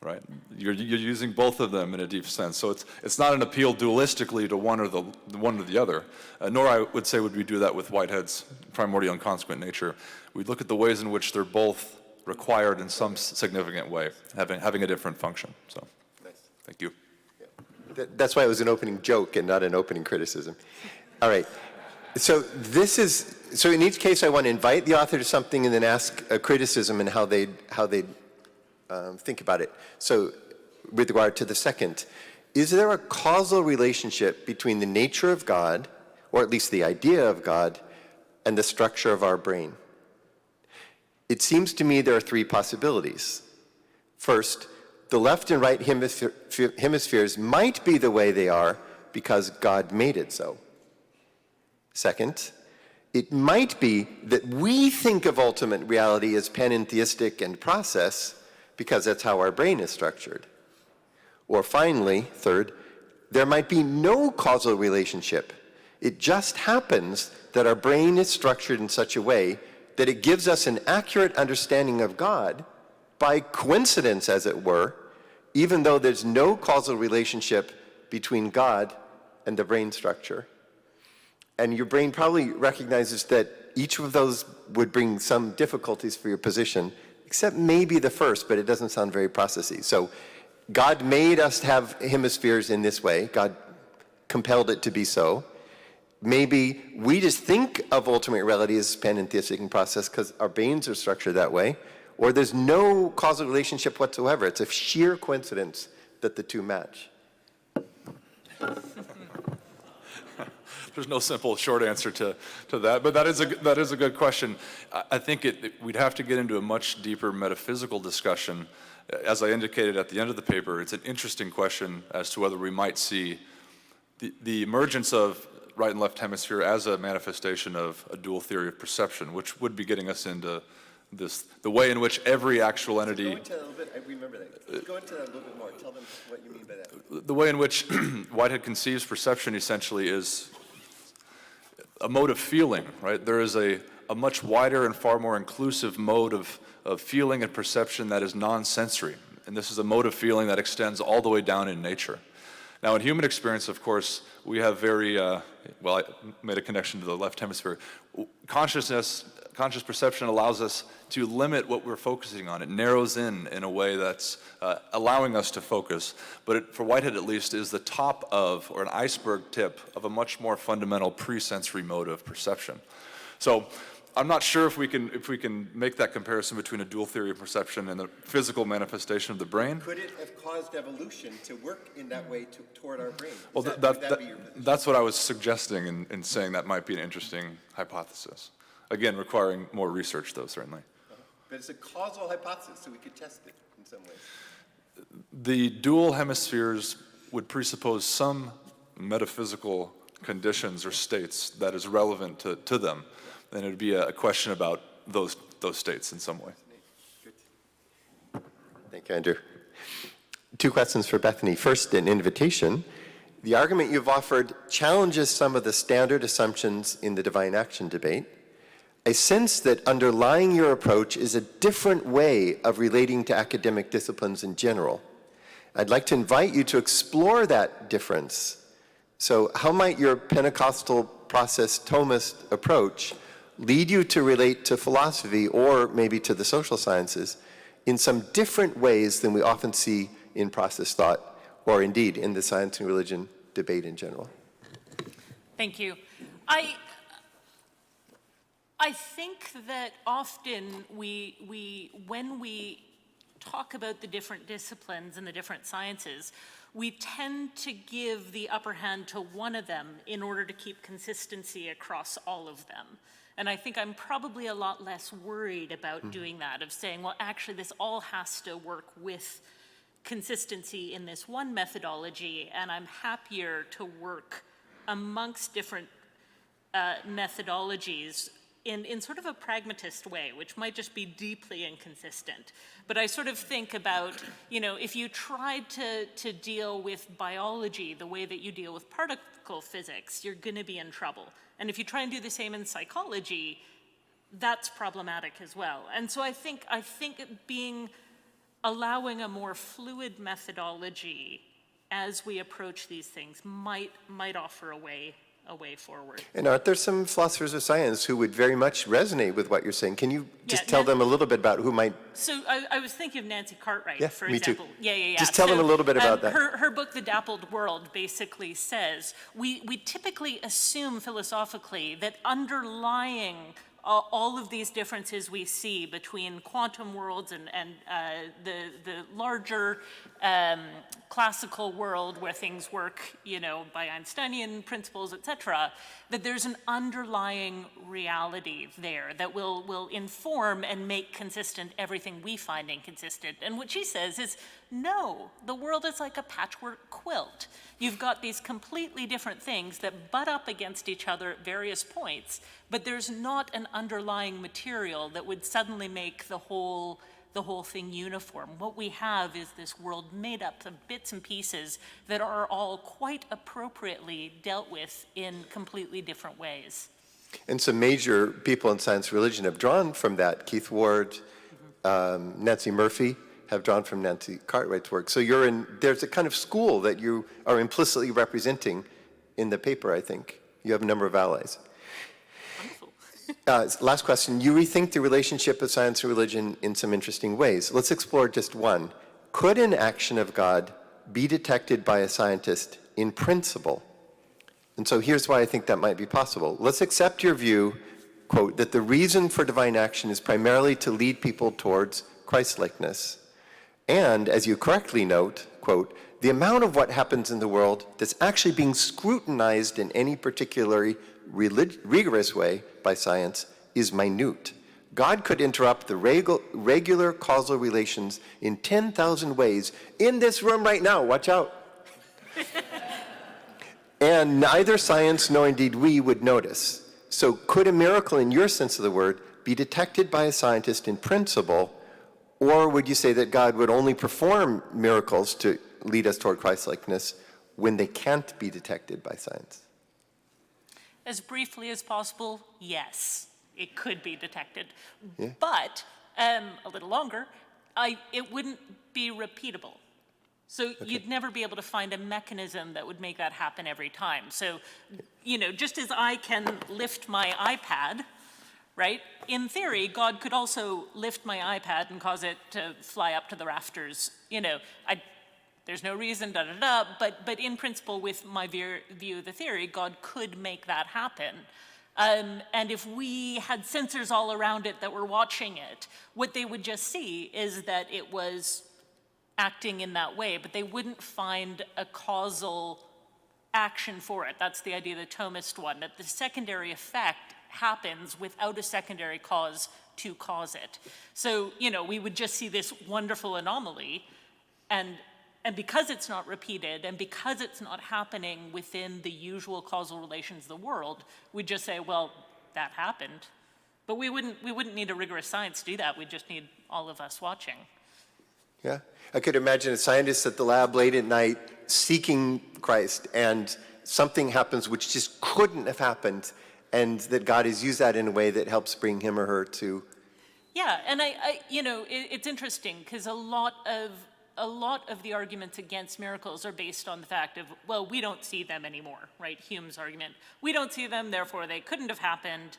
Right? You're using both of them in a deep sense. So it's not an appeal dualistically to one or the other, nor I would say would we do that with Whitehead's primordial and consequent nature. We look at the ways in which they're both required in some significant way, having a different function. So, nice. Thank you. Yeah. That's why it was an opening joke and not an opening criticism. All right. So in each case, I want to invite the author to something and then ask a criticism and how they think about it. So with regard to the second, is there a causal relationship between the nature of God, or at least the idea of God, and the structure of our brain? It seems to me there are 3 possibilities. First, the left and right hemispheres might be the way they are because God made it so. Second, it might be that we think of ultimate reality as panentheistic and process because that's how our brain is structured. Or finally, third, there might be no causal relationship. It just happens that our brain is structured in such a way that it gives us an accurate understanding of God by coincidence, as it were, even though there's no causal relationship between God and the brain structure. And your brain probably recognizes that each of those would bring some difficulties for your position, except maybe the first, but it doesn't sound very processy. So God made us have hemispheres in this way. God compelled it to be so. Maybe we just think of ultimate reality as panentheistic process because our brains are structured that way, or there's no causal relationship whatsoever. It's a sheer coincidence that the two match. There's no simple short answer to that, but that is a good question. I think we'd have to get into a much deeper metaphysical discussion. As I indicated at the end of the paper, it's an interesting question as to whether we might see the emergence of right and left hemisphere as a manifestation of a dual theory of perception, which would be getting us into the way in which every actual entity... Go into that a little bit. I remember that. Go into that a little bit more. Tell them what you mean by that. The way in which Whitehead conceives perception essentially is a mode of feeling, right? There is a much wider and far more inclusive mode of feeling and perception that is non-sensory. And this is a mode of feeling that extends all the way down in nature. Now, in human experience, of course, we have very, I made a connection to the left hemisphere. Conscious perception allows us to limit what we're focusing on. It narrows in a way that's allowing us to focus. But it, for Whitehead at least, is the top of, or an iceberg tip of a much more fundamental pre-sensory mode of perception. So I'm not sure if we can make that comparison between a dual theory of perception and the physical manifestation of the brain. Could it have caused evolution to work in that way toward our brain? Well, Would that be your position? that's what I was suggesting in saying that might be an interesting hypothesis. Again, requiring more research, though, certainly. But it's a causal hypothesis, so we could test it in some ways. The dual hemispheres would presuppose some metaphysical conditions or states that is relevant to them. And it would be a question about those states in some way. Good. Thank you, Andrew. 2 questions for Bethany. First, an invitation. The argument you've offered challenges some of the standard assumptions in the divine action debate. I sense that underlying your approach is a different way of relating to academic disciplines in general. I'd like to invite you to explore that difference. So how might your Pentecostal process Thomist approach lead you to relate to philosophy or maybe to the social sciences in some different ways than we often see in process thought or indeed in the science and religion debate in general? Thank you. I think that often when we talk about the different disciplines and the different sciences, we tend to give the upper hand to one of them in order to keep consistency across all of them. And I think I'm probably a lot less worried about doing that, of saying, well, actually, this all has to work with consistency in this one methodology, and I'm happier to work amongst different methodologies in sort of a pragmatist way, which might just be deeply inconsistent. But I sort of think about, if you tried to deal with biology the way that you deal with particle physics, you're going to be in trouble. And if you try and do the same in psychology, that's problematic as well. And so I think allowing a more fluid methodology as we approach these things might offer a way forward. And aren't there some philosophers of science who would very much resonate with what you're saying? Can you just tell them a little bit about who might... So I was thinking of Nancy Cartwright, for me example. too. Yeah. Just tell them a little bit about that. Her book, The Dappled World, basically says, we typically assume philosophically that underlying all of these differences we see between quantum worlds and the larger classical world where things work, by Einsteinian principles, etc., that there's an underlying reality there that will inform and make consistent everything we find inconsistent. And what she says is, no, the world is like a patchwork quilt. You've got these completely different things that butt up against each other at various points, but there's not an underlying material that would suddenly make the whole thing uniform. What we have is this world made up of bits and pieces that are all quite appropriately dealt with in completely different ways. And some major people in science religion have drawn from that. Keith Ward, Nancy Murphy have drawn from Nancy Cartwright's work. So there's a kind of school that you are implicitly representing in the paper, I think. You have a number of allies. Last question. You rethink the relationship of science and religion in some interesting ways. Let's explore just one. Could an action of God be detected by a scientist in principle? And so here's why I think that might be possible. Let's accept your view, quote, that the reason for divine action is primarily to lead people towards Christ-likeness. And, as you correctly note, quote, the amount of what happens in the world that's actually being scrutinized in any particularly rigorous way by science is minute. God could interrupt the regular causal relations in 10,000 ways in this room right now. Watch out. And neither science nor indeed we would notice. So could a miracle, in your sense of the word, be detected by a scientist in principle, or would you say that God would only perform miracles to lead us toward Christ-likeness when they can't be detected by science? As briefly as possible, yes, it could be detected. Yeah. But a little longer, it wouldn't be repeatable. So you'd never be able to find a mechanism that would make that happen every time. So, just as I can lift my iPad, right? In theory, God could also lift my iPad and cause it to fly up to the rafters. There's no reason, but in principle, with my view of the theory, God could make that happen. And if we had sensors all around it that were watching it, what they would just see is that it was acting in that way, but they wouldn't find a causal action for it. That's the idea of the Thomist one, that the secondary effect happens without a secondary cause to cause it. So, we would just see this wonderful anomaly, and because it's not repeated, and because it's not happening within the usual causal relations of the world, we'd just say, well, that happened. But we wouldn't need a rigorous science to do that. We'd just need all of us watching. Yeah, I could imagine a scientist at the lab late at night seeking Christ, and something happens which just couldn't have happened, and that God has used that in a way that helps bring him or her to. Yeah, and it's interesting because a lot of the arguments against miracles are based on the fact of, well, we don't see them anymore, right? Hume's argument. We don't see them, therefore they couldn't have happened.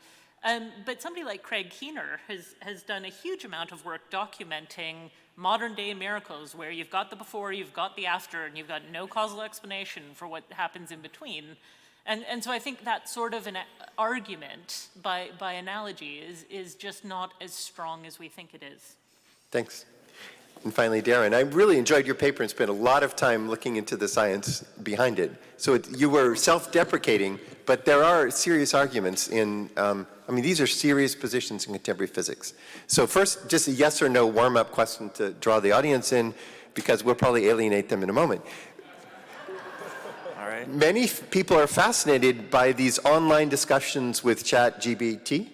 But somebody like Craig Keener has done a huge amount of work documenting modern day miracles where you've got the before, you've got the after, and you've got no causal explanation for what happens in between. And so I think that sort of an argument by analogy is just not as strong as we think it is. Thanks. And finally, Darren, I really enjoyed your paper and spent a lot of time looking into the science behind it. So you were self-deprecating, but there are serious arguments in, these are serious positions in contemporary physics. So first, just a yes or no warm-up question to draw the audience in, because we'll probably alienate them in a moment. All right. Many people are fascinated by these online discussions with ChatGPT,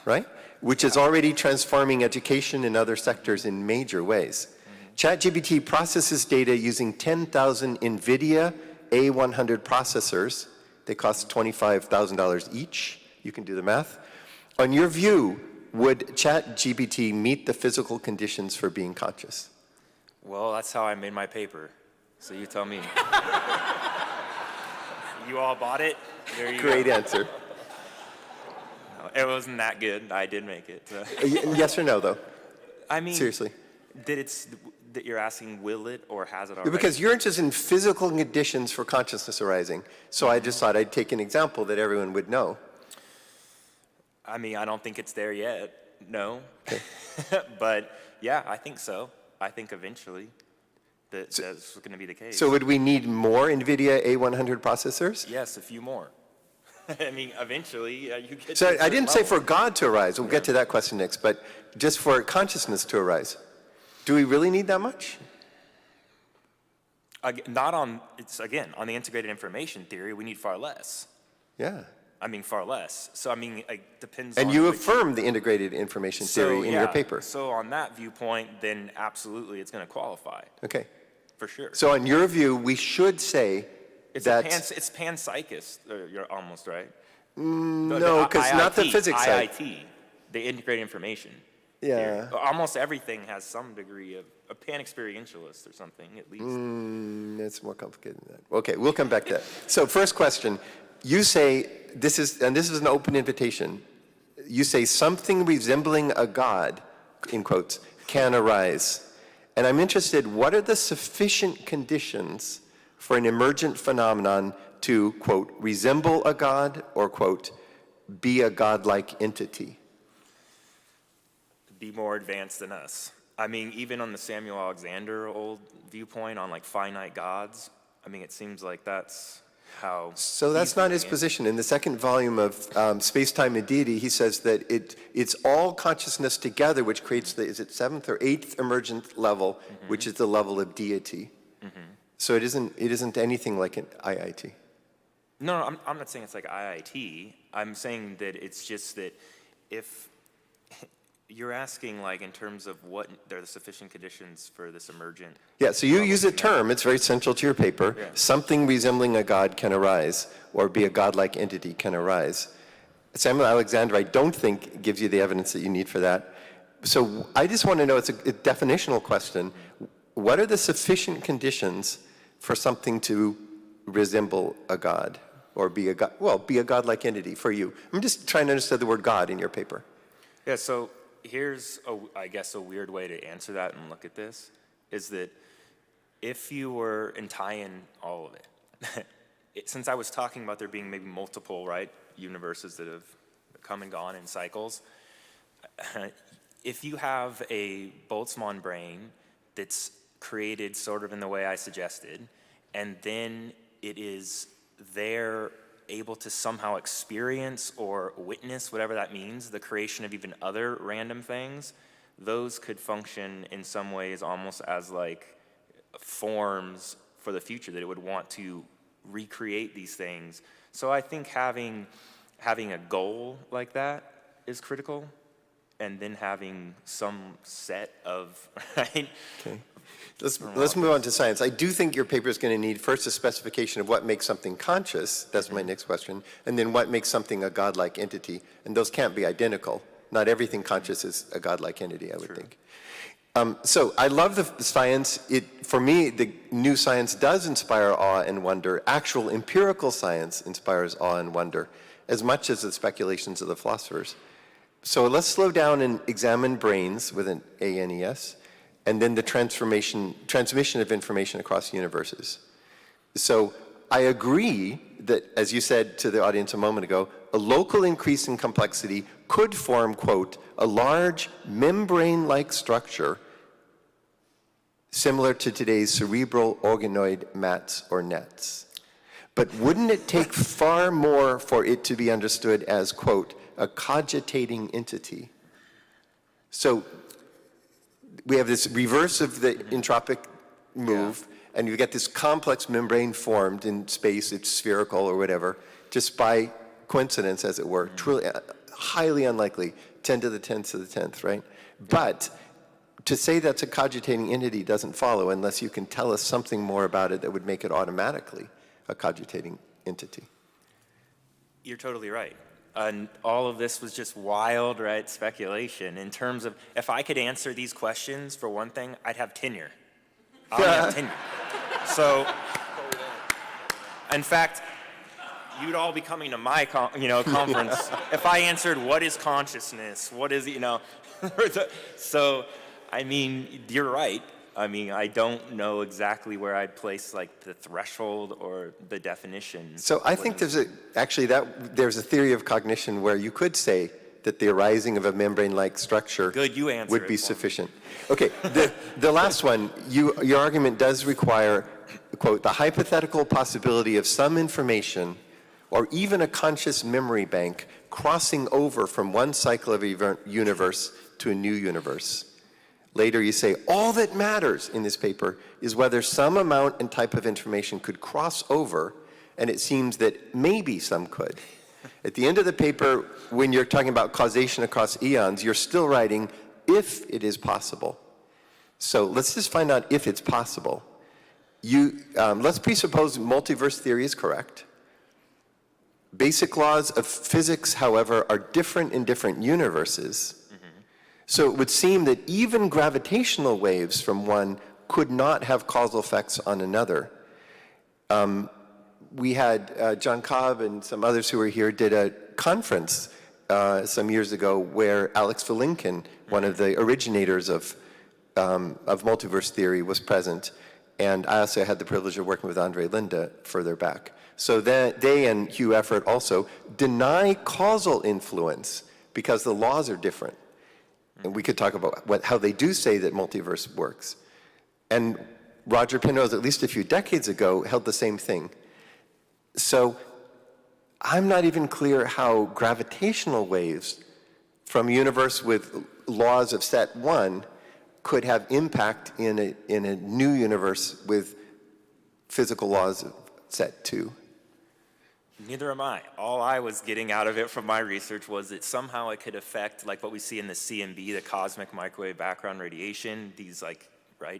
right? Which is already transforming education and other sectors in major ways. ChatGPT processes data using 10,000 NVIDIA A100 processors. They cost $25,000 each. You can do the math. On your view, would ChatGPT meet the physical conditions for being conscious? Well, that's how I made my paper. So you tell me. You all bought it? There you Great go. answer. It wasn't that good. I did make it. Yes or no, though? I mean, Seriously. That you're asking, will it or has it already? Because you're interested in physical conditions for consciousness arising. So I just thought I'd take an example that everyone would know. I mean, I don't think it's there yet. No. Okay. But yeah, I think so. I think eventually that's going to be the case. So would we need more NVIDIA A100 processors? Yes, a few more. I mean, eventually you get. So to a I didn't certain say for level. God to arise. We'll get to that question next. But just for consciousness to arise. Do we really need that much? Not on. It's again on the integrated information theory. We need far less. Yeah. I mean, far less. So I mean, it depends. And on you which- affirm the integrated information theory in your paper. So on that viewpoint, then absolutely, it's going to qualify Okay. for sure. So in your view, we should say It's that it's panpsychist. You're almost right. No, because not the physics side. IIT, the integrated information. Yeah. Almost everything has some degree of a pan-experientialist or something, at least. It's more complicated than that. Okay, we'll come back to that. So first question, you say, this is an open invitation. You say something resembling a God, in quotes, can arise. And I'm interested, what are the sufficient conditions for an emergent phenomenon to, quote, resemble a God or, quote, be a godlike entity? Be more advanced than us. I mean, even on the Samuel Alexander old viewpoint on like finite gods, I mean, it seems like that's how. So that's not his position. In the second volume of Space-Time and Deity, he says that it's all consciousness together which creates the, is it seventh or eighth emergent level, which is the level of deity. So it isn't anything like an IIT. No, I'm not saying it's like IIT. I'm saying that it's just that if you're asking like in terms of what are the sufficient conditions for this emergent. Yeah, so you use a term, it's very central to your paper, something resembling a god can arise, or be a godlike entity can arise. Samuel Alexander, I don't think gives you the evidence that you need for that. So I just want to know, it's a definitional question, what are the sufficient conditions for something to resemble a god, or be a god, well, be a godlike entity for you? I'm just trying to understand the word God in your paper. Yeah, so here's, I guess, a weird way to answer that and look at this, is that if you were, and tie in all of it, since I was talking about there being maybe multiple, right, universes that have come and gone in cycles, if you have a Boltzmann brain that's created sort of in the way I suggested, and then it is there able to somehow experience or witness, whatever that means, the creation of even other random things, those could function in some ways almost as like forms for the future, that it would want to recreate these things. So I think having a goal like that is critical, and then having some set of, right? Okay. Let's move on to science. I do think your paper is going to need first a specification of what makes something conscious. That's my next question. And then what makes something a godlike entity. And those can't be identical. Not everything conscious is a godlike entity, I would think. So I love the science. For me, the new science does inspire awe and wonder. Actual empirical science inspires awe and wonder as much as the speculations of the philosophers. So let's slow down and examine brains with an ANES, and then the transmission of information across universes. So I agree that, as you said to the audience a moment ago, a local increase in complexity could form, quote, a large membrane-like structure similar to today's cerebral organoid mats or nets. But wouldn't it take far more for it to be understood as, quote, a cogitating entity? So we have this reverse of the entropic move, and you get this complex membrane formed in space, it's spherical or whatever, just by coincidence, as it were, truly highly unlikely, 10 to the 10th to the 10th, right? But to say that's a cogitating entity doesn't follow unless you can tell us something more about it that would make it automatically a cogitating entity. You're totally right. And all of this was just wild, right, speculation in terms of, if I could answer these questions, for one thing, I'd have tenure. I would have tenure. So, in fact, you'd all be coming to my conference if I answered, what is consciousness? What is, so, I mean, you're right. I mean, I don't know exactly where I'd place like the threshold or the definition. So I think there's a theory of cognition where you could say that the arising of a membrane-like structure would be sufficient. Okay, the last one, your argument does require, quote, the hypothetical possibility of some information or even a conscious memory bank crossing over from one cycle of a universe to a new universe. Later you say, all that matters in this paper is whether some amount and type of information could cross over, and it seems that maybe some could. At the end of the paper, when you're talking about causation across eons, you're still writing, if it is possible. So let's just find out if it's possible. Let's presuppose multiverse theory is correct. Basic laws of physics, however, are different in different universes. So it would seem that even gravitational waves from one could not have causal effects on another. We had John Cobb and some others who were here did a conference some years ago where Alex Vilenkin, one of the originators of multiverse theory, was present. And I also had the privilege of working with Andre Linde further back. So they and Hugh Effort also deny causal influence because the laws are different. And we could talk about how they do say that multiverse works. And Roger Penrose, at least a few decades ago, held the same thing. So I'm not even clear how gravitational waves from a universe with laws of set 1 could have impact in a new universe with physical laws of set 2. Neither am I. All I was getting out of it from my research was that somehow it could affect, like what we see in the CMB, the cosmic microwave background radiation, these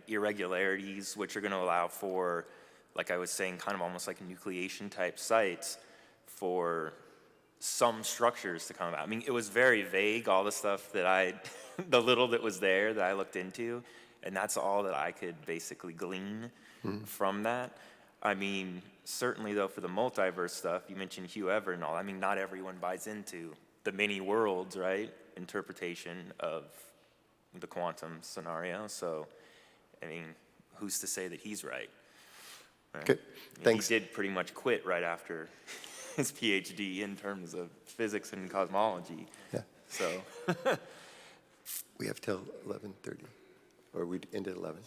irregularities, which are going to allow for, like I was saying, kind of almost like nucleation type sites for some structures to come about. I mean, it was very vague, all the stuff that the little that was there that I looked into, and that's all that I could basically glean from that. I mean, certainly though, for the multiverse stuff, you mentioned Hugh Everett and all, I mean, not everyone buys into the many worlds, right, interpretation of the quantum scenario. So, I mean, who's to say that he's right? Okay, thanks. He did pretty much quit right after his PhD in terms of physics and cosmology. Yeah. So. We have till 11:30, or we end at 11.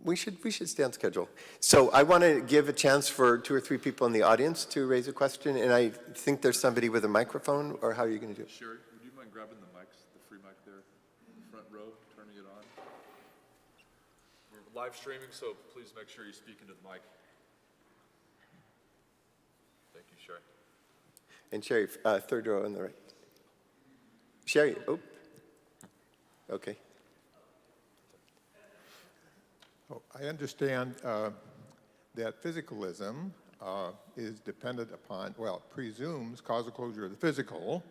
We should stay on schedule. So I want to give a chance for 2 or 3 people in the audience to raise a question, and I think there's somebody with a microphone, or how are you going to do it? Sherry, would you mind grabbing the mics, the free mic there, front row, turning it on? We're live streaming, so please make sure you speak into the mic. Thank you, Sherry. And Sherry, third row on the right. Sherry, oh, okay. Oh, I understand that physicalism is dependent upon, well, presumes causal closure of the physical,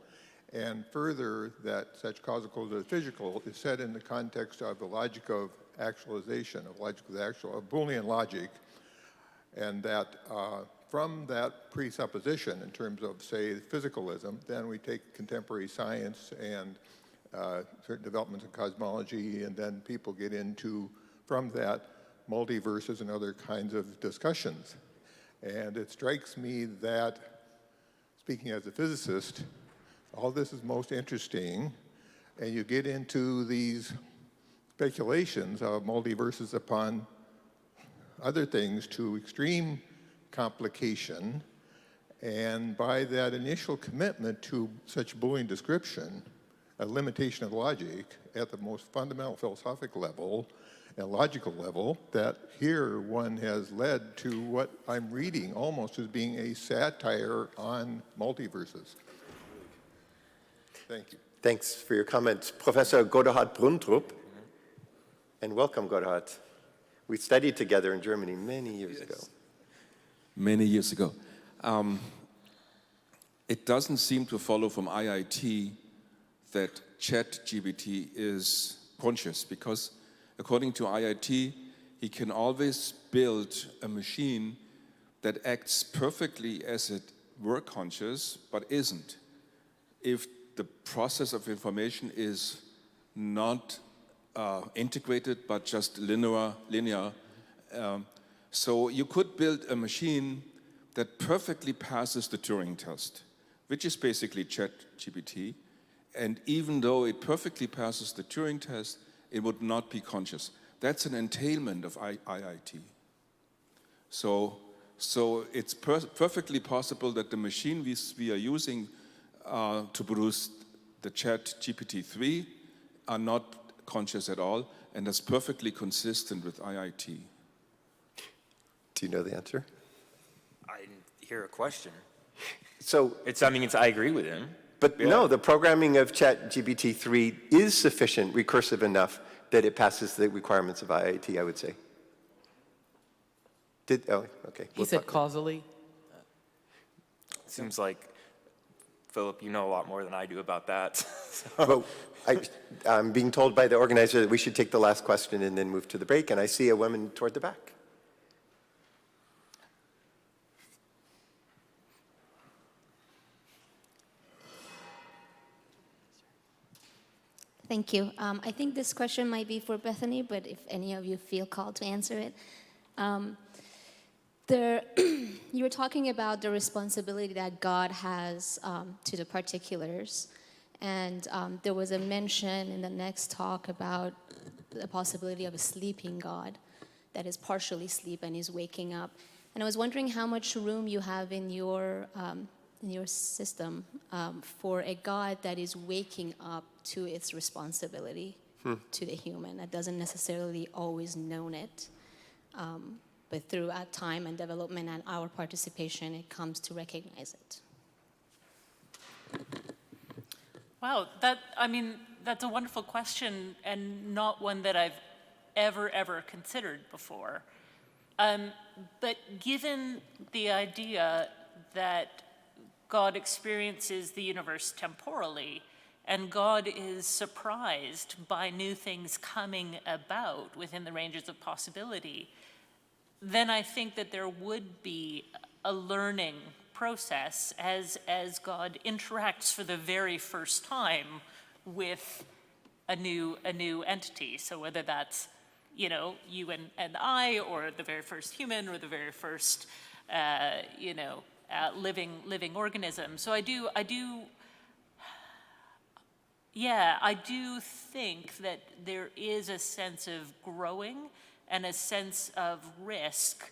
and further that such causal closure of the physical is set in the context of the logic of actualization, of logic of the actual, of Boolean logic, and that from that presupposition in terms of, say, physicalism, then we take contemporary science and certain developments in cosmology, and then people get into, from that, multiverses and other kinds of discussions. And it strikes me that, speaking as a physicist, all this is most interesting, and you get into these speculations of multiverses upon other things to extreme complication, and by that initial commitment to such Boolean description, a limitation of logic at the most fundamental philosophical level and logical level, that here one has led to what I'm reading almost as being a satire on multiverses. Thank you. Thanks for your comments. Professor Godehard Bruntrup, and welcome, Godehard. We studied together in Germany many years ago. Many years ago. It doesn't seem to follow from IIT that ChatGPT is conscious, because according to IIT, he can always build a machine that acts perfectly as it were conscious, but isn't, if the process of information is not integrated, but just linear. So you could build a machine that perfectly passes the Turing test, which is basically ChatGPT. And even though it perfectly passes the Turing test, it would not be conscious. That's an entailment of IIT. So it's perfectly possible that the machine we are using to produce the ChatGPT-3 are not conscious at all, and that's perfectly consistent with IIT. Do you know the answer? I didn't hear a question. So I agree with him. But Yeah. no, the programming of ChatGPT-3 is sufficient, recursive enough, that it passes the requirements of IIT, I would say. Okay. He said causally. Seems like, Philip, you know a lot more than I do about that. Well, I'm being told by the organizer that we should take the last question and then move to the break, and I see a woman toward the back. Thank you. I think this question might be for Bethany, but if any of you feel called to answer it. You were talking about the responsibility that God has to the particulars, and there was a mention in the next talk about the possibility of a sleeping God that is partially asleep and is waking up. And I was wondering how much room you have in your system for a God that is waking up to its responsibility to the human, that doesn't necessarily always know it. But throughout time and development and our participation, it comes to recognize it. Wow, that's a wonderful question and not one that I've ever considered before. But given the idea that God experiences the universe temporally, and God is surprised by new things coming about within the ranges of possibility, then I think that there would be a learning process as God interacts for the very first time with a new entity. So whether that's, you and I, or the very first human, or the very first, living organism. So I do think that there is a sense of growing and a sense of risk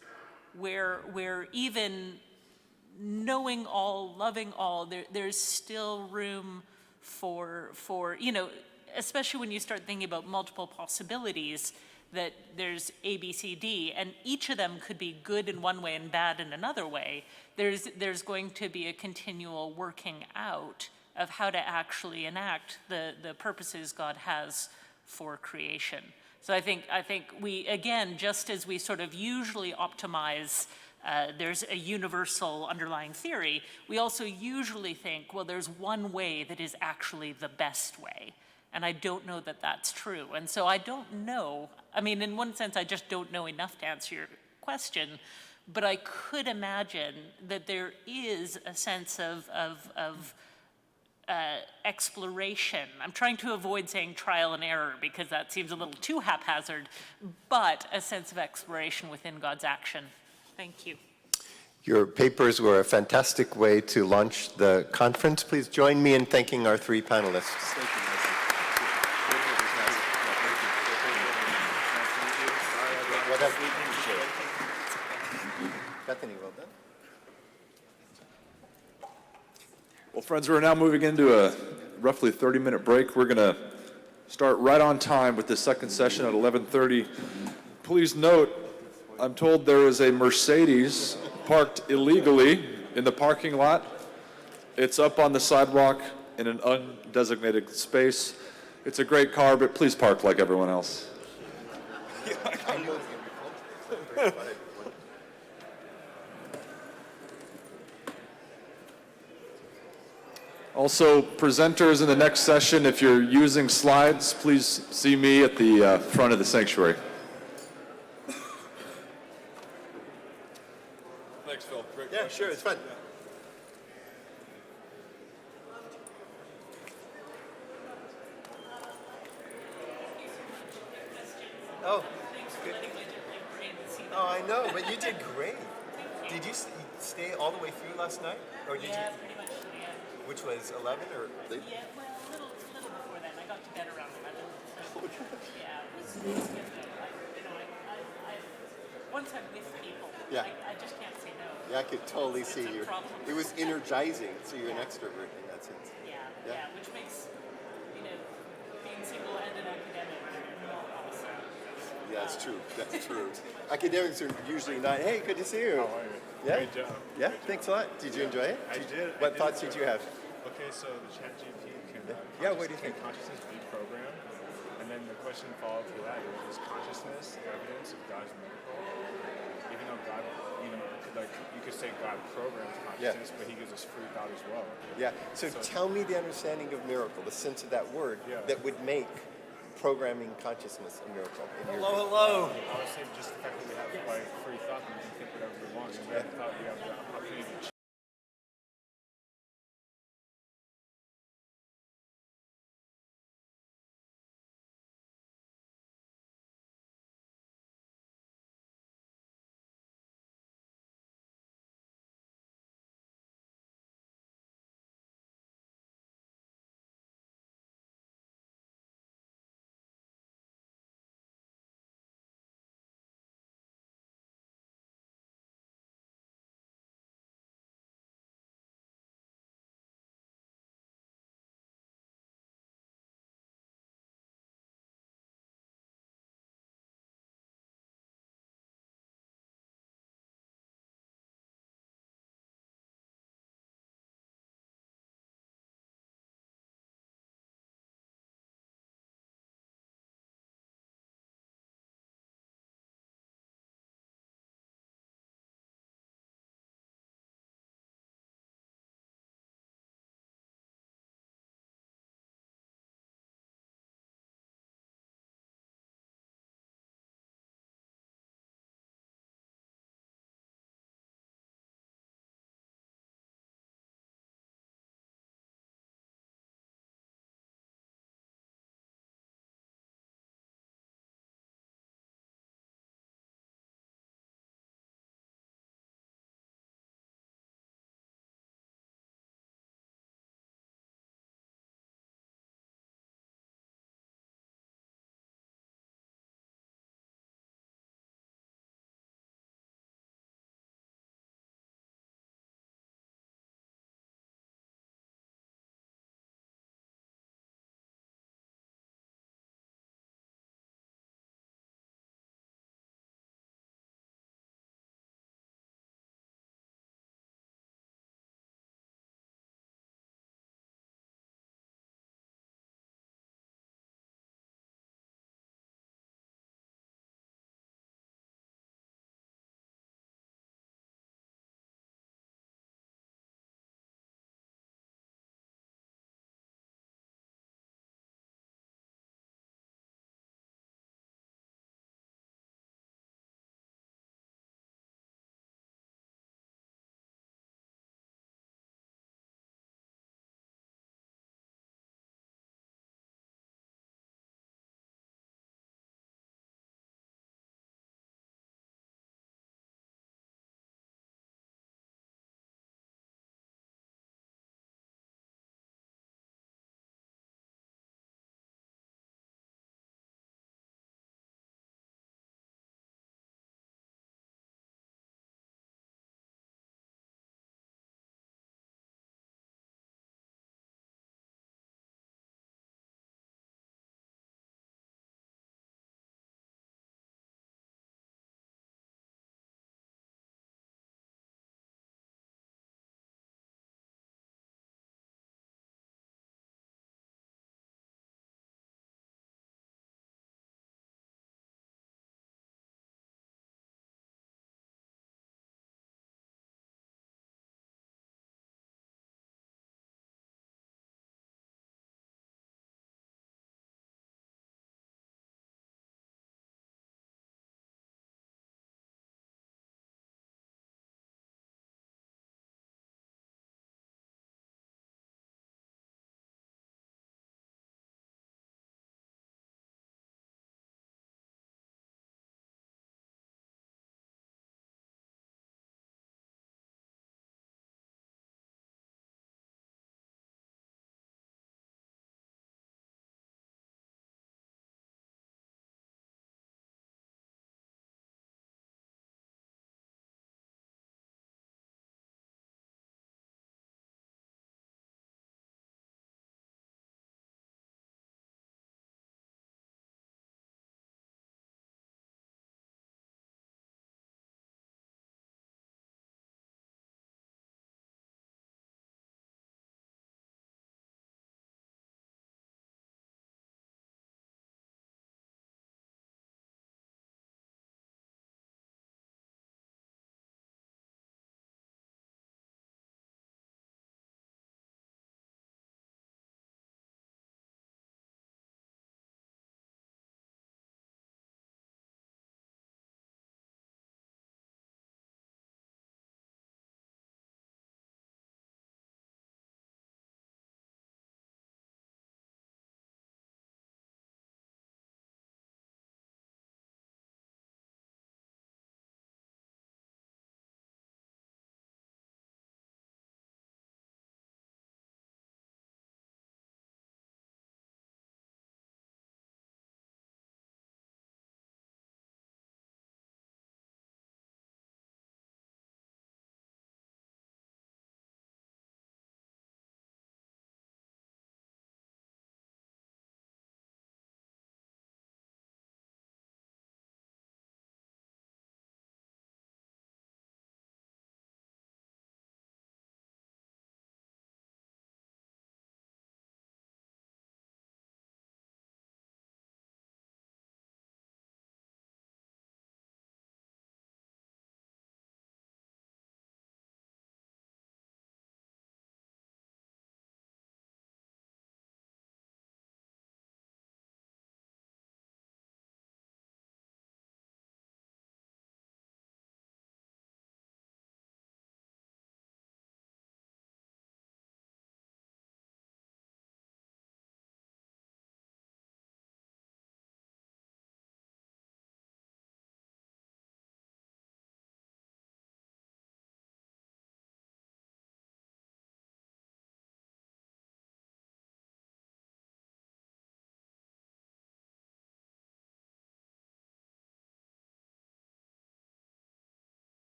where even knowing all, loving all, there's still room for especially when you start thinking about multiple possibilities, that there's A, B, C, D, and each of them could be good in one way and bad in another way. There's going to be a continual working out of how to actually enact the purposes God has for creation. So I think we, again, just as we sort of usually optimize, there's a universal underlying theory, we also usually think, well, there's one way that is actually the best way. And I don't know that that's true. And so I don't know, in one sense, I just don't know enough to answer your question, but I could imagine that there is a sense of exploration. I'm trying to avoid saying trial and error because that seems a little too haphazard, but a sense of exploration within God's action. Thank you. Your papers were a fantastic way to launch the conference. Please join me in thanking our three panelists. Bethany, well done. Well, friends, we're now moving into a roughly 30-minute break. We're going to start right on time with the second session at 11:30. Please note, I'm told there is a Mercedes parked illegally in the parking lot. It's up on the sidewalk in an undesignated space. It's a great car, but please park like everyone else. Also, presenters in the next session, if you're using slides, please see me at the front of the sanctuary. Thanks, Phil. Great Yeah, sure, it's fun. Oh, good. Oh, I know, but you did great. Did you stay all the way through last night? Or did Yeah, you? pretty much, yeah. Which was 11 or? Yeah, well, a little before then. I got to bed around 11. So, yeah, it was good though. Once I'm with people, Yeah. I just can't say no. Yeah, I could totally see a you. problem. It was energizing, so you're an extrovert in that sense. Yeah, which makes, being single and an academic not awesome. Yeah, that's true. That's true. Academics are usually not, hey, good to see you. How are you? Yeah? Great job. Yeah, thanks a lot. Did you enjoy it? I did. What thoughts did you have? Okay, so the ChatGPT can Yeah, what do you think? consciousness be programmed? And then the question followed to that was consciousness evidence of God's miracle? Even though God like you could say God programs consciousness, but he gives us free thought as well. Yeah. So tell me the understanding of miracle, the sense of that word that would make programming consciousness a miracle. Hello. I would say just the fact that we have like free thought and we can think whatever we want. And we have thought we have the opportunity to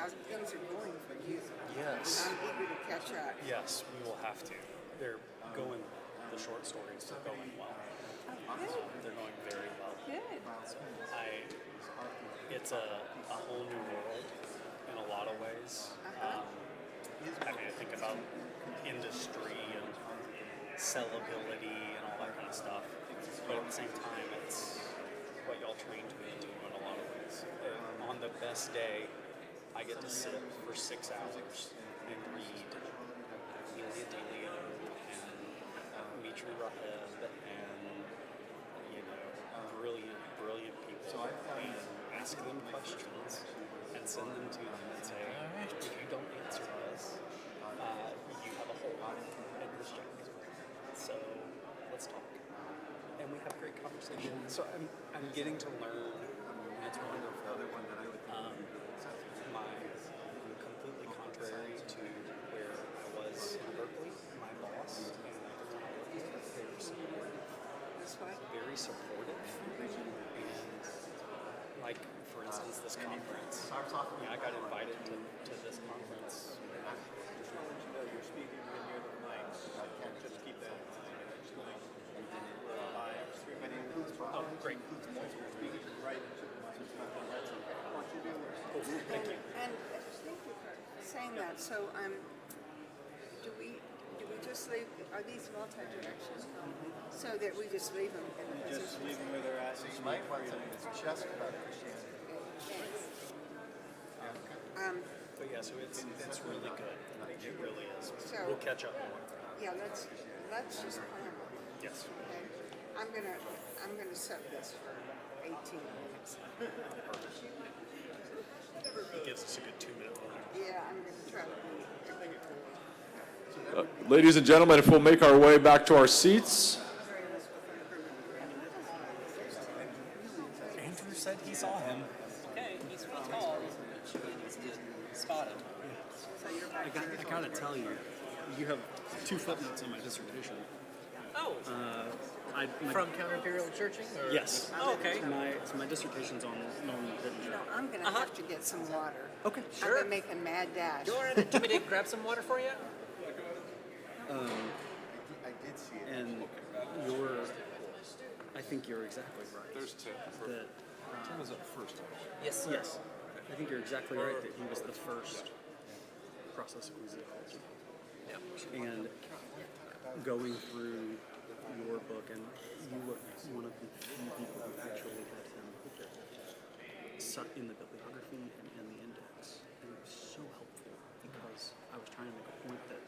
how things are going for you. Yes. I'm eager to catch up. Yes, we will have to. They're going, the short stories are going well. They're going very well. Good. It's a whole new world in a lot of ways. I mean, I think about industry and sellability and all that kind of stuff. But at the same time, it's what y'all trained me to do in a lot of ways. On the best day, I get to sit for 6 hours and read Ilya Delio and Mitri Raheb and, brilliant people, and ask them questions and send them to them and say, if you don't answer this, you have a hole in this job. So let's talk. And we have great conversations. So I'm getting to learn. It's wonderful. I'm completely contrary to where I was in Berkeley. My boss and very supportive. And like, for instance, this conference. I got invited to this conference. You're speaking when you're the mic. Just keep that in mind. Oh, great. Thank you. And thank you for saying that. So, do we just leave? Are these multi-directional? So that we just leave them in the position? Just leave them where they're at. You might want something that's just about Christianity. But yeah, so it's really good. It really is. So, we'll catch up more. Yeah, let's just plan on it. Yes. Okay. I'm gonna set this for 18 minutes. It gives us a good 2-minute warning. Yeah, I'm gonna try to be. Ladies and gentlemen, if we'll make our way back to our seats. Andrew said he saw him. Okay, he's tall. Spotted. I gotta tell you, you have 2 footnotes on my dissertation. Oh. From counter-imperial churching? Or? Yes. Oh, okay. My dissertation's on Norman Pittenger. I'm gonna have to get some water. Okay, I've been making a mad dash. Go ahead. Do you want me to grab some water for you? I did see it. And I think you're exactly right. There's Tim. Tim was up first. Yes. Yes. I think you're exactly right that he was the first process ecology. Yep. And going through your book, and you were one of the few people who actually had him in the bibliography and in the index. And it was so helpful because I was trying to make a point that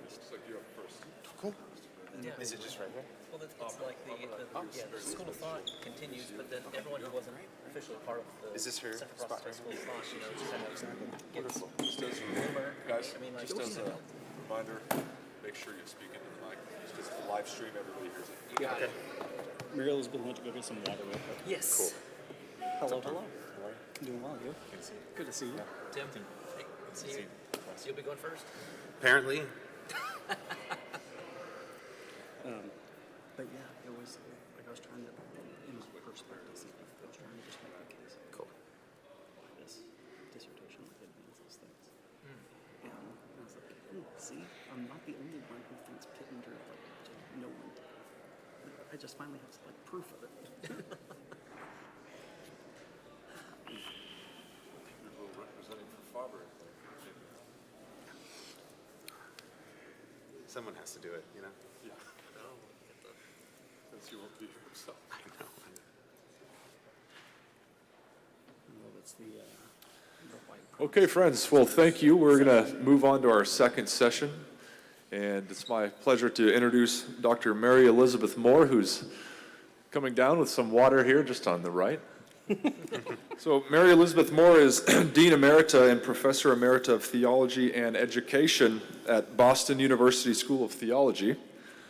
It's like you're up first. Cool. Yeah. Is it just right there? Well, it's like the School of Thought continues, but then everyone who wasn't officially part of the Is this her Center for spot Process School of Thought, just kind of gets Just as rumor. guys, I mean, like, just as a reminder, make sure you speak into the mic. Just the live stream, everybody hears it. you got it. Mary Elizabeth went to go get some water real quick. Yes. Hello. Doing well, you? Good to see you. Tim, hey, see you. So you'll be going first? Apparently. But yeah, it was like I was trying to, in my perspective, I was trying to just make the case. Cool. This dissertation advances things. And I was like, see, I'm not the only one who thinks Pittenger, just no one did. I just finally have proof of it. Representing for Faber. Someone has to do it, you know? Yeah. Since you won't be here himself. I know. Well, that's the white. Okay, friends. Well, thank you. We're going to move on to our second session. And it's my pleasure to introduce Dr. Mary Elizabeth Moore, who's coming down with some water here just on the right. So Mary Elizabeth Moore is Dean Emerita and Professor Emerita of Theology and Education at Boston University School of Theology.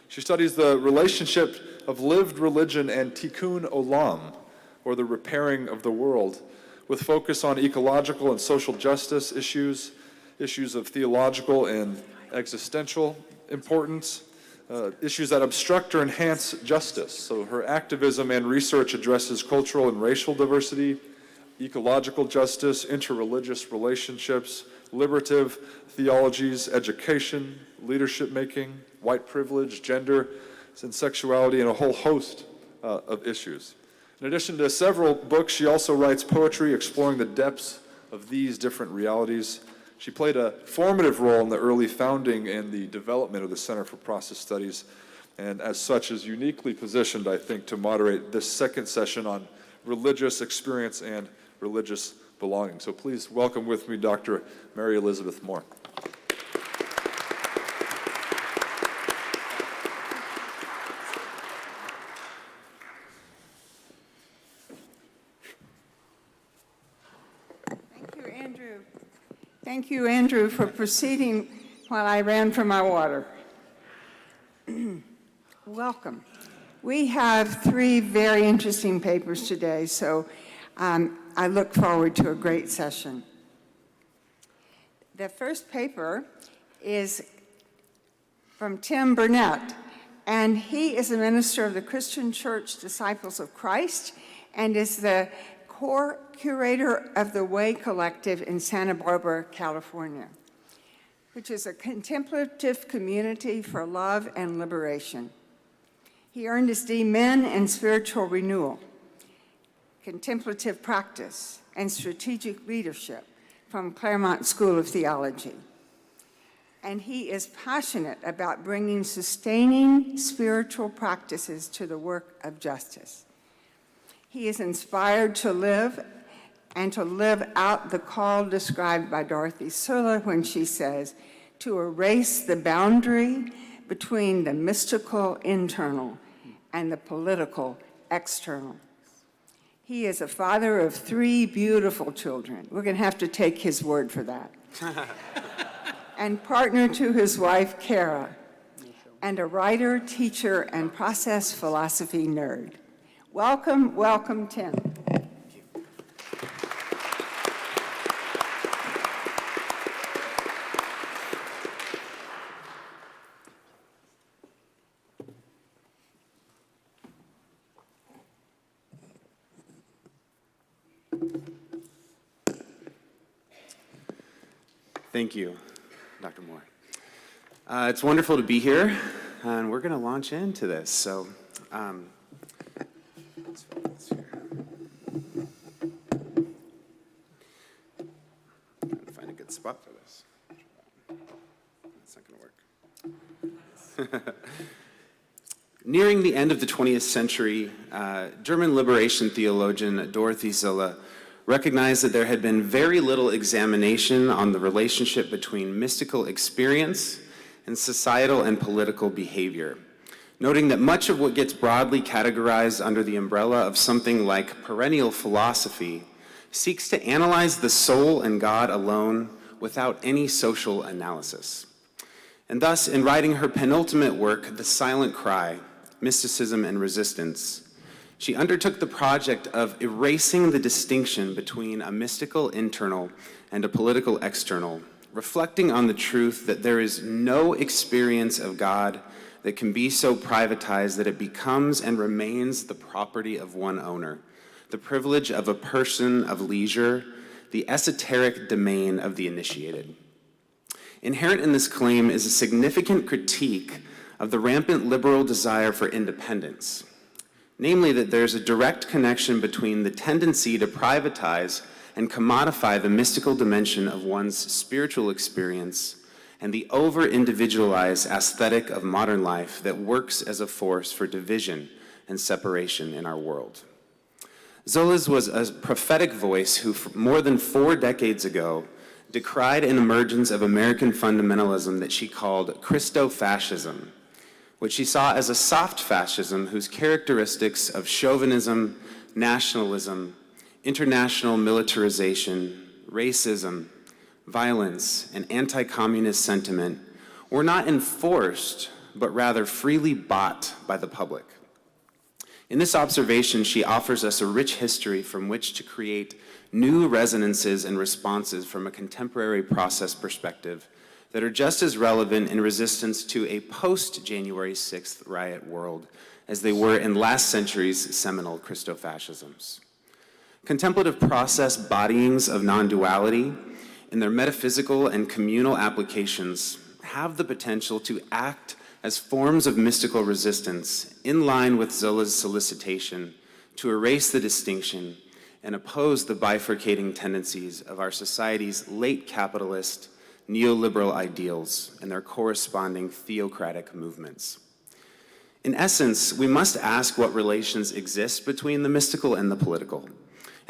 She studies the relationship of lived religion and tikkun olam, or the repairing of the world, with focus on ecological and social justice issues, issues of theological and existential importance, issues that obstruct or enhance justice. So her activism and research addresses cultural and racial diversity, ecological justice, interreligious relationships, liberative theologies, education, leadership making, white privilege, gender, and sexuality, and a whole host of issues. In addition to several books, she also writes poetry exploring the depths of these different realities. She played a formative role in the early founding and the development of the Center for Process Studies, and as such is uniquely positioned, I think, to moderate this second session on religious experience and religious belonging. So please welcome with me Dr. Mary Elizabeth Moore. Thank you, Andrew, for proceeding while I ran for my water. Welcome. We have 3 very interesting papers today, so I look forward to a great session. The first paper is from Tim Burnett, and he is a minister of the Christian Church Disciples of Christ and is the core curator of the Way Collective in Santa Barbara, California, which is a contemplative community for love and liberation. He earned his D.Min in spiritual renewal, contemplative practice, and strategic leadership from Claremont School of Theology. And he is passionate about bringing sustaining spiritual practices to the work of justice. He is inspired to live and to live out the call described by Dorothy Sulla when she says, to erase the boundary between the mystical internal and the political external. He is a father of 3 beautiful children. We're going to have to take his word for that. And partner to his wife, Kara, and a writer, teacher, and process philosophy nerd. Welcome, welcome, Tim. Thank you, Dr. Moore. It's wonderful to be here, and we're going to launch into this. So, let's fill this here. I'm trying to find a good spot for this. That's not going to work. Nearing the end of the 20th century, German liberation theologian Dorothy Sulla recognized that there had been very little examination on the relationship between mystical experience and societal and political behavior, noting that much of what gets broadly categorized under the umbrella of something like perennial philosophy seeks to analyze the soul and God alone without any social analysis. And thus, in writing her penultimate work, The Silent Cry, Mysticism and Resistance, she undertook the project of erasing the distinction between a mystical internal and a political external, reflecting on the truth that there is no experience of God that can be so privatized that it becomes and remains the property of one owner, the privilege of a person of leisure, the esoteric domain of the initiated. Inherent in this claim is a significant critique of the rampant liberal desire for independence, namely that there's a direct connection between the tendency to privatize and commodify the mystical dimension of one's spiritual experience and the over-individualized aesthetic of modern life that works as a force for division and separation in our world. Sulla's was a prophetic voice who, more than 4 decades ago, decried an emergence of American fundamentalism that she called Christo-fascism, which she saw as a soft fascism whose characteristics of chauvinism, nationalism, international militarization, racism, violence, and anti-communist sentiment were not enforced, but rather freely bought by the public. In this observation, she offers us a rich history from which to create new resonances and responses from a contemporary process perspective that are just as relevant in resistance to a post-January 6th riot world as they were in last century's seminal Christo-fascisms. Contemplative process bodyings of non-duality in their metaphysical and communal applications have the potential to act as forms of mystical resistance in line with Zola's solicitation to erase the distinction and oppose the bifurcating tendencies of our society's late capitalist neoliberal ideals and their corresponding theocratic movements. In essence, we must ask what relations exist between the mystical and the political,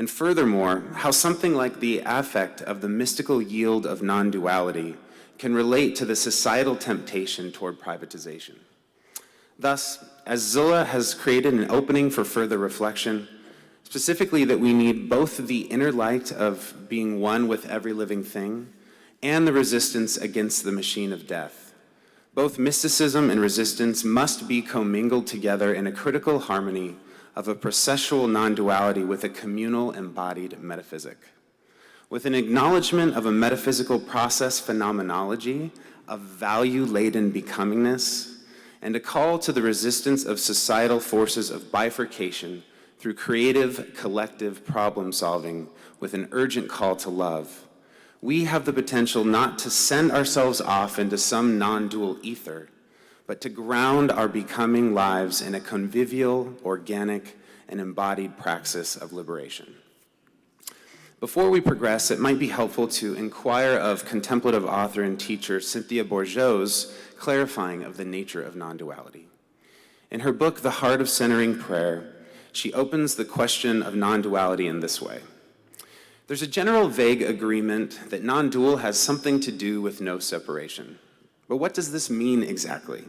and furthermore, how something like the affect of the mystical yield of non-duality can relate to the societal temptation toward privatization. Thus, as Zola has created an opening for further reflection, specifically that we need both the inner light of being one with every living thing and the resistance against the machine of death. Both mysticism and resistance must be commingled together in a critical harmony of a processual non-duality with a communal embodied metaphysic. With an acknowledgement of a metaphysical process phenomenology of value-laden becomingness, and a call to the resistance of societal forces of bifurcation through creative, collective problem solving with an urgent call to love, we have the potential not to send ourselves off into some non-dual ether, but to ground our becoming lives in a convivial, organic, and embodied praxis of liberation. Before we progress, it might be helpful to inquire of contemplative author and teacher Cynthia Bourgeau's clarifying of the nature of non-duality. In her book, The Heart of Centering Prayer, she opens the question of non-duality in this way. There's a general vague agreement that non-dual has something to do with no separation. But what does this mean exactly?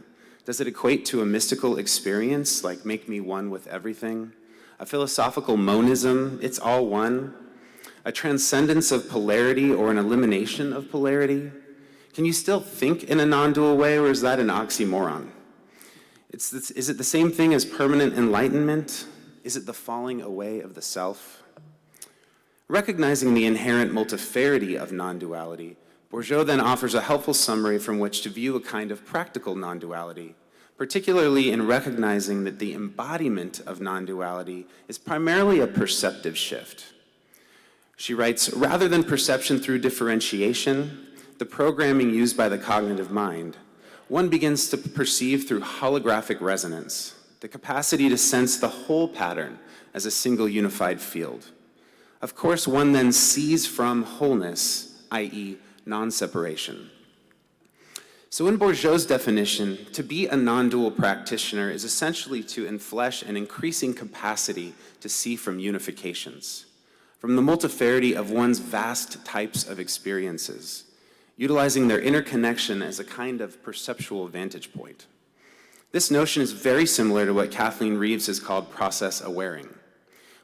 Does it equate to a mystical experience, like make me one with everything? A philosophical monism, it's all one? A transcendence of polarity or an elimination of polarity? Can you still think in a non-dual way, or is that an oxymoron? Is it the same thing as permanent enlightenment? Is it the falling away of the self? Recognizing the inherent multifarity of non-duality, Bourgeau then offers a helpful summary from which to view a kind of practical non-duality, particularly in recognizing that the embodiment of non-duality is primarily a perceptive shift. She writes, rather than perception through differentiation, the programming used by the cognitive mind, one begins to perceive through holographic resonance, the capacity to sense the whole pattern as a single unified field. Of course, one then sees from wholeness, i.e., non-separation. So in Bourgeau's definition, to be a non-dual practitioner is essentially to enflesh an increasing capacity to see from unifications, from the multifarity of one's vast types of experiences, utilizing their interconnection as a kind of perceptual vantage point. This notion is very similar to what Kathleen Reeves has called process awareing,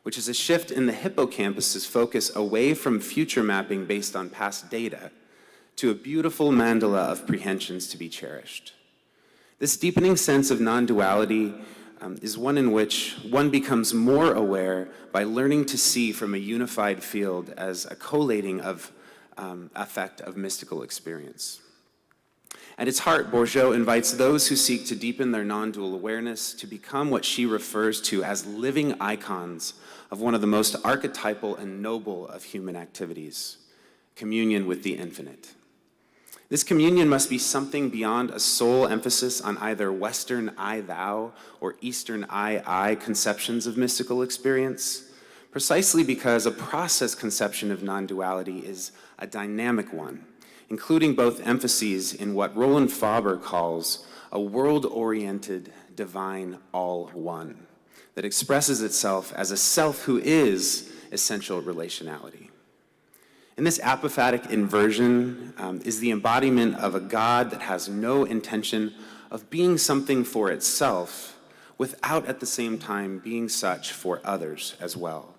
which is a shift in the hippocampus's focus away from future mapping based on past data to a beautiful mandala of prehensions to be cherished. This deepening sense of non-duality is one in which one becomes more aware by learning to see from a unified field as a collating of effect of mystical experience. At its heart, Bourgeau invites those who seek to deepen their non-dual awareness to become what she refers to as living icons of one of the most archetypal and noble of human activities, communion with the infinite. This communion must be something beyond a sole emphasis on either Western I-thou or Eastern I conceptions of mystical experience, precisely because a process conception of non-duality is a dynamic one, including both emphases in what Roland Faber calls a world-oriented divine all-one that expresses itself as a self who is essential relationality. And this apophatic inversion is the embodiment of a God that has no intention of being something for itself without at the same time being such for others as well.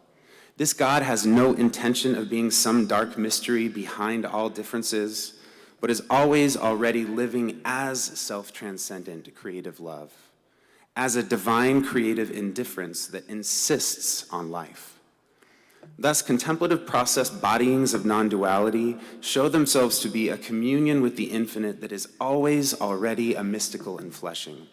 This God has no intention of being some dark mystery behind all differences, but is always already living as self-transcendent creative love, as a divine creative indifference that insists on life. Thus, contemplative process bodyings of non-duality show themselves to be a communion with the infinite that is always already a mystical enfleshing,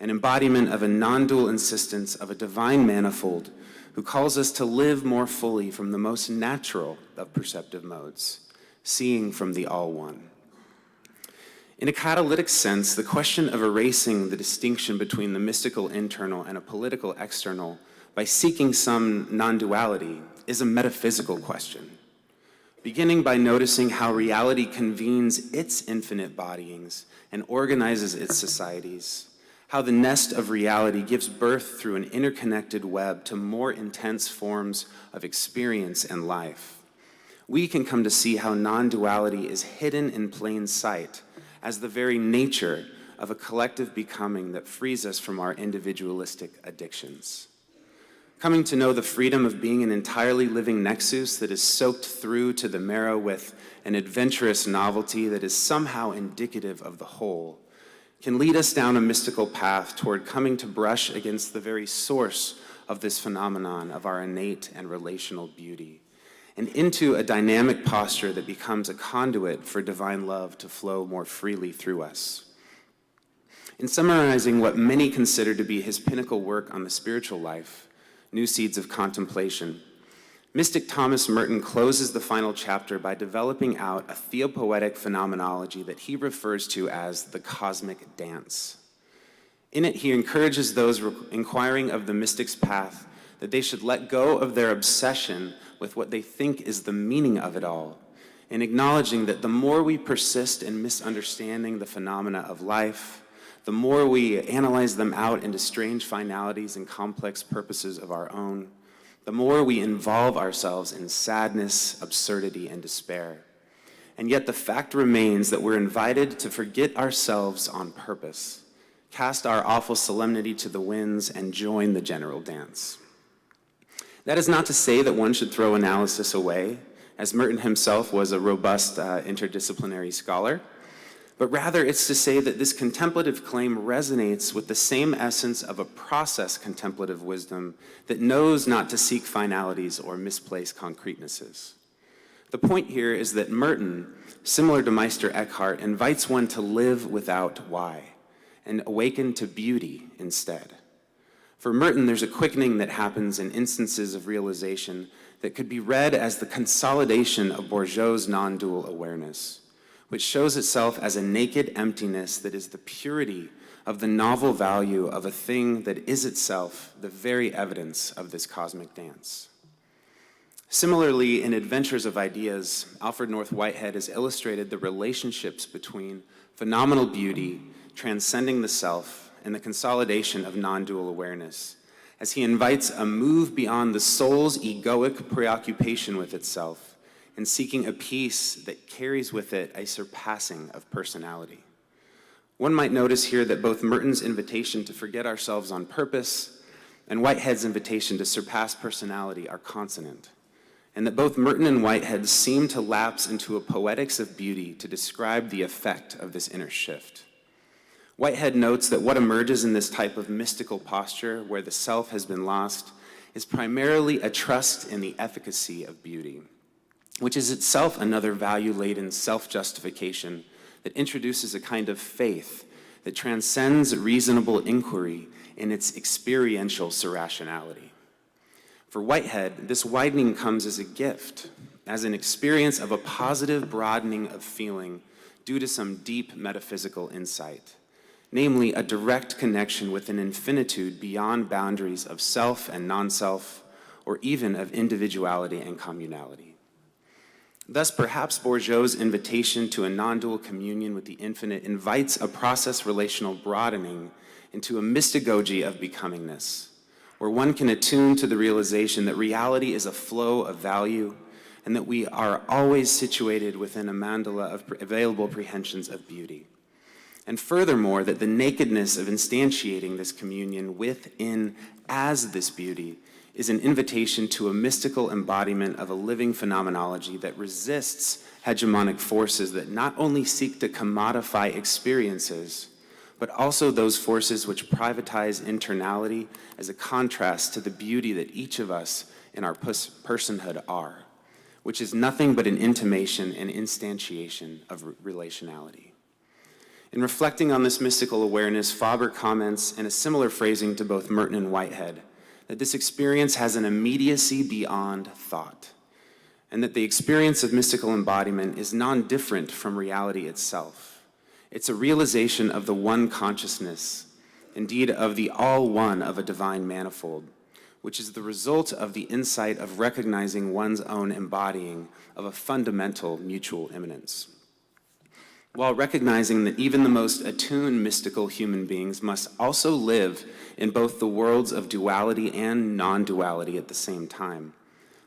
an embodiment of a non-dual insistence of a divine manifold who calls us to live more fully from the most natural of perceptive modes, seeing from the all-one. In a catalytic sense, the question of erasing the distinction between the mystical internal and a political external by seeking some non-duality is a metaphysical question, beginning by noticing how reality convenes its infinite bodyings and organizes its societies, how the nest of reality gives birth through an interconnected web to more intense forms of experience and life. We can come to see how non-duality is hidden in plain sight as the very nature of a collective becoming that frees us from our individualistic addictions. Coming to know the freedom of being an entirely living nexus that is soaked through to the marrow with an adventurous novelty that is somehow indicative of the whole can lead us down a mystical path toward coming to brush against the very source of this phenomenon of our innate and relational beauty, and into a dynamic posture that becomes a conduit for divine love to flow more freely through us. In summarizing what many consider to be his pinnacle work on the spiritual life, New Seeds of Contemplation, mystic Thomas Merton closes the final chapter by developing out a theopoetic phenomenology that he refers to as the cosmic dance. In it, he encourages those inquiring of the mystic's path that they should let go of their obsession with what they think is the meaning of it all, and acknowledging that the more we persist in misunderstanding the phenomena of life, the more we analyze them out into strange finalities and complex purposes of our own, the more we involve ourselves in sadness, absurdity, and despair. And yet the fact remains that we're invited to forget ourselves on purpose, cast our awful solemnity to the winds, and join the general dance. That is not to say that one should throw analysis away, as Merton himself was a robust interdisciplinary scholar, but rather it's to say that this contemplative claim resonates with the same essence of a process contemplative wisdom that knows not to seek finalities or misplace concretenesses. The point here is that Merton, similar to Meister Eckhart, invites one to live without why and awaken to beauty instead. For Merton, there's a quickening that happens in instances of realization that could be read as the consolidation of Bourgeois' non-dual awareness, which shows itself as a naked emptiness that is the purity of the novel value of a thing that is itself the very evidence of this cosmic dance. Similarly, in Adventures of Ideas, Alfred North Whitehead has illustrated the relationships between phenomenal beauty, transcending the self, and the consolidation of non-dual awareness, as he invites a move beyond the soul's egoic preoccupation with itself and seeking a peace that carries with it a surpassing of personality. One might notice here that both Merton's invitation to forget ourselves on purpose and Whitehead's invitation to surpass personality are consonant, and that both Merton and Whitehead seem to lapse into a poetics of beauty to describe the effect of this inner shift. Whitehead notes that what emerges in this type of mystical posture where the self has been lost is primarily a trust in the efficacy of beauty, which is itself another value-laden self-justification that introduces a kind of faith that transcends reasonable inquiry in its experiential irrationality. For Whitehead, this widening comes as a gift, as an experience of a positive broadening of feeling due to some deep metaphysical insight, namely a direct connection with an infinitude beyond boundaries of self and non-self, or even of individuality and communality. Thus, perhaps Bourgeois' invitation to a non-dual communion with the infinite invites a process relational broadening into a mystagogy of becomingness, where one can attune to the realization that reality is a flow of value and that we are always situated within a mandala of available prehensions of beauty. And furthermore, that the nakedness of instantiating this communion within as this beauty is an invitation to a mystical embodiment of a living phenomenology that resists hegemonic forces that not only seek to commodify experiences, but also those forces which privatize internality as a contrast to the beauty that each of us in our personhood are, which is nothing but an intimation and instantiation of relationality. In reflecting on this mystical awareness, Faber comments in a similar phrasing to both Merton and Whitehead, that this experience has an immediacy beyond thought, and that the experience of mystical embodiment is non-different from reality itself. It's a realization of the one consciousness, indeed of the all-one of a divine manifold, which is the result of the insight of recognizing one's own embodying of a fundamental mutual immanence. While recognizing that even the most attuned mystical human beings must also live in both the worlds of duality and non-duality at the same time.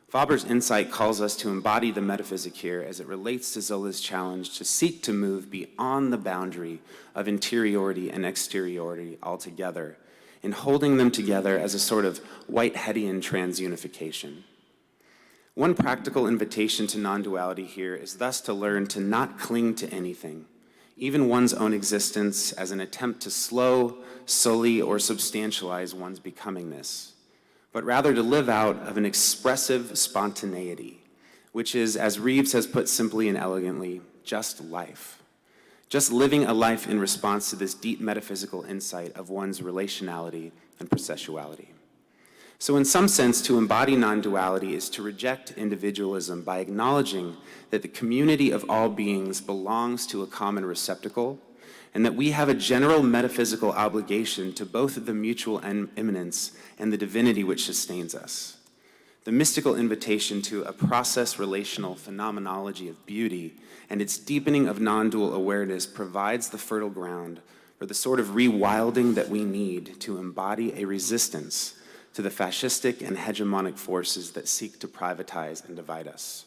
Faber's insight calls us to embody the metaphysic here as it relates to Zola's challenge to seek to move beyond the boundary of interiority and exteriority altogether, in holding them together as a sort of Whiteheadian transunification. One practical invitation to non-duality here is thus to learn to not cling to anything, even one's own existence, as an attempt to slow, sully, or substantialize one's becomingness, but rather to live out of an expressive spontaneity, which is, as Reeves has put simply and elegantly, just life. Just living a life in response to this deep metaphysical insight of one's relationality and processuality. So in some sense, to embody non-duality is to reject individualism by acknowledging that the community of all beings belongs to a common receptacle, and that we have a general metaphysical obligation to both the mutual immanence and the divinity which sustains us. The mystical invitation to a process-relational phenomenology of beauty and its deepening of non-dual awareness provides the fertile ground for the sort of rewilding that we need to embody a resistance to the fascistic and hegemonic forces that seek to privatize and divide us.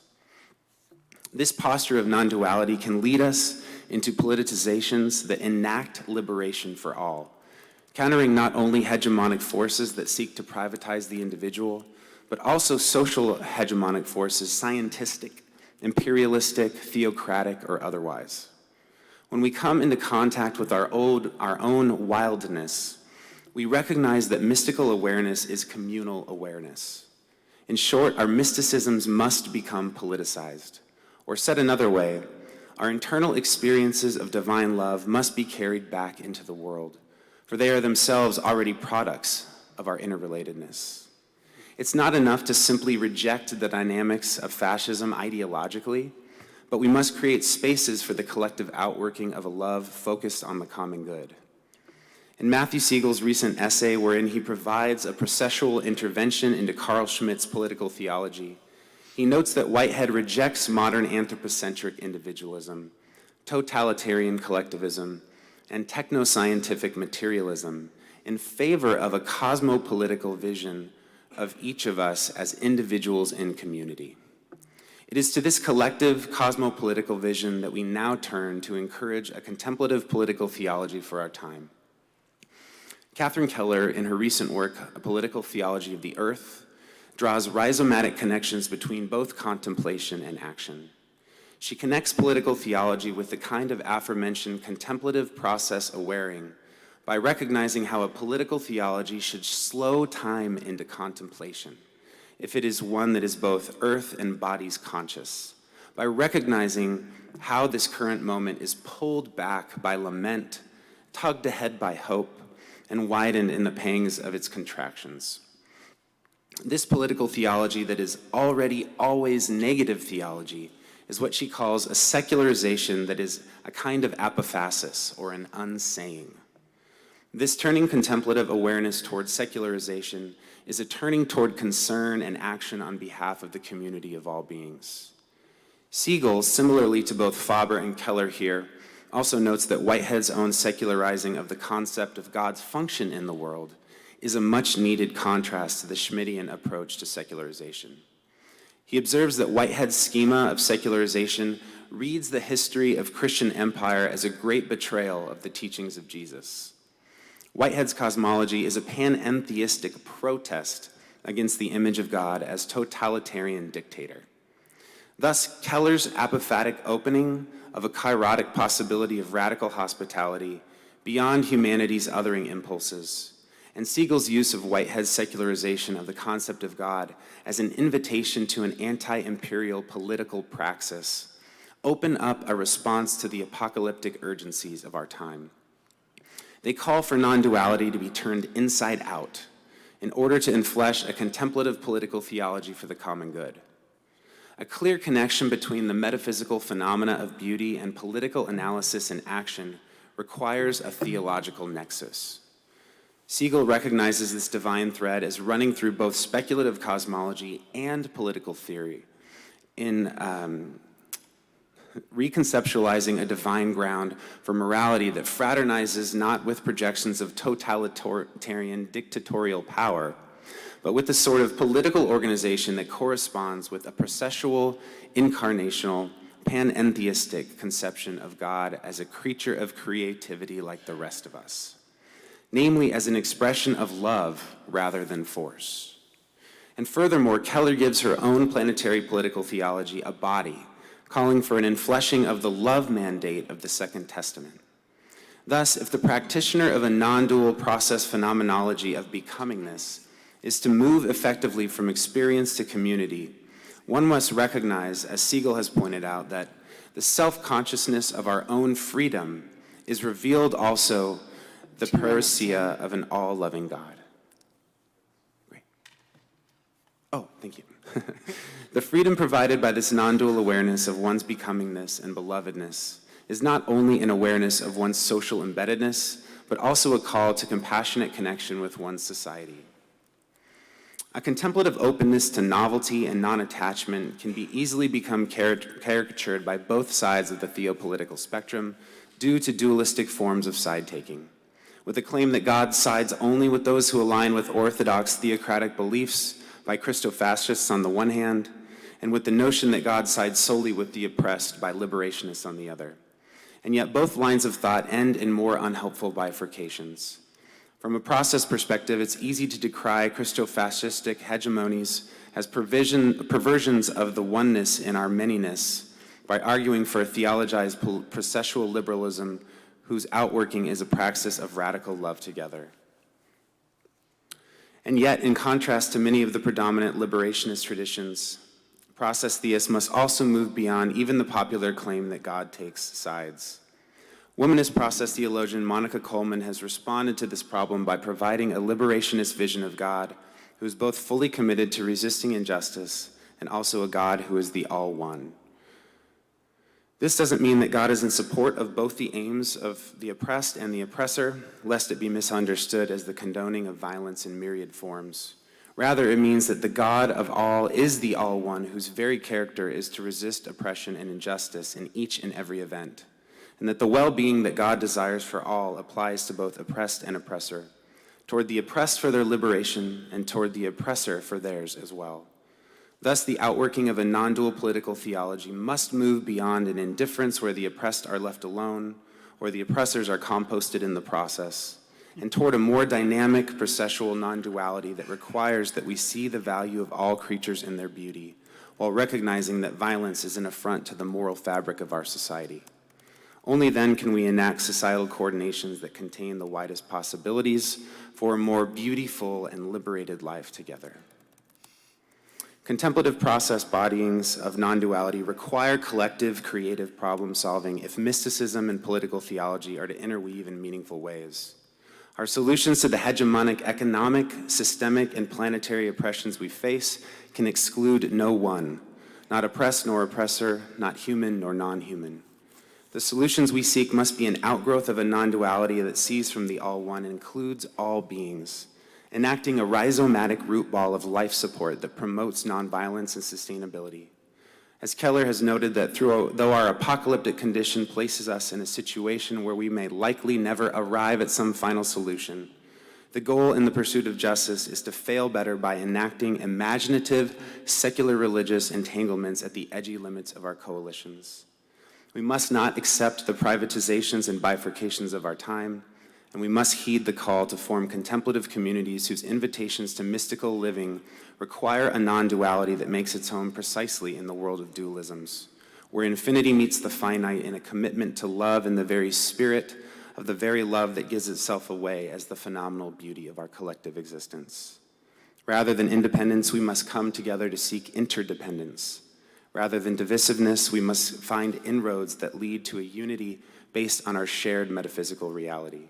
This posture of non-duality can lead us into politicizations that enact liberation for all, countering not only hegemonic forces that seek to privatize the individual, but also social hegemonic forces, scientistic, imperialistic, theocratic, or otherwise. When we come into contact with our own wildness, we recognize that mystical awareness is communal awareness. In short, our mysticisms must become politicized. Or said another way, our internal experiences of divine love must be carried back into the world, for they are themselves already products of our interrelatedness. It's not enough to simply reject the dynamics of fascism ideologically, but we must create spaces for the collective outworking of a love focused on the common good. In Matthew Siegel's recent essay, wherein he provides a processual intervention into Carl Schmitt's political theology, he notes that Whitehead rejects modern anthropocentric individualism, totalitarian collectivism, and technoscientific materialism in favor of a cosmopolitical vision of each of us as individuals in community. It is to this collective cosmopolitical vision that we now turn to encourage a contemplative political theology for our time. Catherine Keller, in her recent work, A Political Theology of the Earth, draws rhizomatic connections between both contemplation and action. She connects political theology with the kind of aforementioned contemplative process awareing by recognizing how a political theology should slow time into contemplation, if it is one that is both earth and bodies conscious, by recognizing how this current moment is pulled back by lament, tugged ahead by hope, and widened in the pangs of its contractions. This political theology that is already always negative theology is what she calls a secularization that is a kind of apophasis, or an unsaying. This turning contemplative awareness toward secularization is a turning toward concern and action on behalf of the community of all beings. Siegel, similarly to both Faber and Keller here, also notes that Whitehead's own secularizing of the concept of God's function in the world is a much-needed contrast to the Schmittian approach to secularization. He observes that Whitehead's schema of secularization reads the history of Christian empire as a great betrayal of the teachings of Jesus. Whitehead's cosmology is a panentheistic protest against the image of God as totalitarian dictator. Thus, Keller's apophatic opening of a kairotic possibility of radical hospitality beyond humanity's othering impulses, and Siegel's use of Whitehead's secularization of the concept of God as an invitation to an anti-imperial political praxis open up a response to the apocalyptic urgencies of our time. They call for non-duality to be turned inside out in order to enflesh a contemplative political theology for the common good. A clear connection between the metaphysical phenomena of beauty and political analysis and action requires a theological nexus. Siegel recognizes this divine thread as running through both speculative cosmology and political theory in reconceptualizing a divine ground for morality that fraternizes not with projections of totalitarian dictatorial power, but with the sort of political organization that corresponds with a processual, incarnational, panentheistic conception of God as a creature of creativity like the rest of us, namely as an expression of love rather than force. And furthermore, Keller gives her own planetary political theology a body, calling for an enfleshing of the love mandate of the Second Testament. Thus, if the practitioner of a non-dual process phenomenology of becomingness is to move effectively from experience to community, one must recognize, as Siegel has pointed out, that the self-consciousness of our own freedom is revealed also the parousia of an all-loving God. Great. Oh, thank you. The freedom provided by this non-dual awareness of one's becomingness and belovedness is not only an awareness of one's social embeddedness, but also a call to compassionate connection with one's society. A contemplative openness to novelty and non-attachment can be easily become caricatured by both sides of the theopolitical spectrum due to dualistic forms of side-taking, with the claim that God sides only with those who align with orthodox theocratic beliefs by Christofascists on the one hand, and with the notion that God sides solely with the oppressed by liberationists on the other. And yet both lines of thought end in more unhelpful bifurcations. From a process perspective, it's easy to decry Christofascistic hegemonies as perversions of the oneness in our manyness by arguing for a theologized processual liberalism whose outworking is a praxis of radical love together. And yet, in contrast to many of the predominant liberationist traditions, process theists must also move beyond even the popular claim that God takes sides. Womanist process theologian Monica Coleman has responded to this problem by providing a liberationist vision of God who is both fully committed to resisting injustice and also a God who is the all-one. This doesn't mean that God is in support of both the aims of the oppressed and the oppressor, lest it be misunderstood as the condoning of violence in myriad forms. Rather, it means that the God of all is the all-one whose very character is to resist oppression and injustice in each and every event, and that the well-being that God desires for all applies to both oppressed and oppressor, toward the oppressed for their liberation and toward the oppressor for theirs as well. Thus, the outworking of a non-dual political theology must move beyond an indifference where the oppressed are left alone or the oppressors are composted in the process, and toward a more dynamic processual non-duality that requires that we see the value of all creatures in their beauty, while recognizing that violence is an affront to the moral fabric of our society. Only then can we enact societal coordinations that contain the widest possibilities for a more beautiful and liberated life together. Contemplative process bodyings of non-duality require collective creative problem solving if mysticism and political theology are to interweave in meaningful ways. Our solutions to the hegemonic economic, systemic, and planetary oppressions we face can exclude no one, not oppressed nor oppressor, not human nor non-human. The solutions we seek must be an outgrowth of a non-duality that sees from the all-one and includes all beings, enacting a rhizomatic root ball of life support that promotes nonviolence and sustainability. As Keller has noted that though our apocalyptic condition places us in a situation where we may likely never arrive at some final solution, the goal in the pursuit of justice is to fail better by enacting imaginative, secular religious entanglements at the edgy limits of our coalitions. We must not accept the privatizations and bifurcations of our time, and we must heed the call to form contemplative communities whose invitations to mystical living require a non-duality that makes its home precisely in the world of dualisms, where infinity meets the finite in a commitment to love in the very spirit of the very love that gives itself away as the phenomenal beauty of our collective existence. Rather than independence, we must come together to seek interdependence. Rather than divisiveness, we must find inroads that lead to a unity based on our shared metaphysical reality.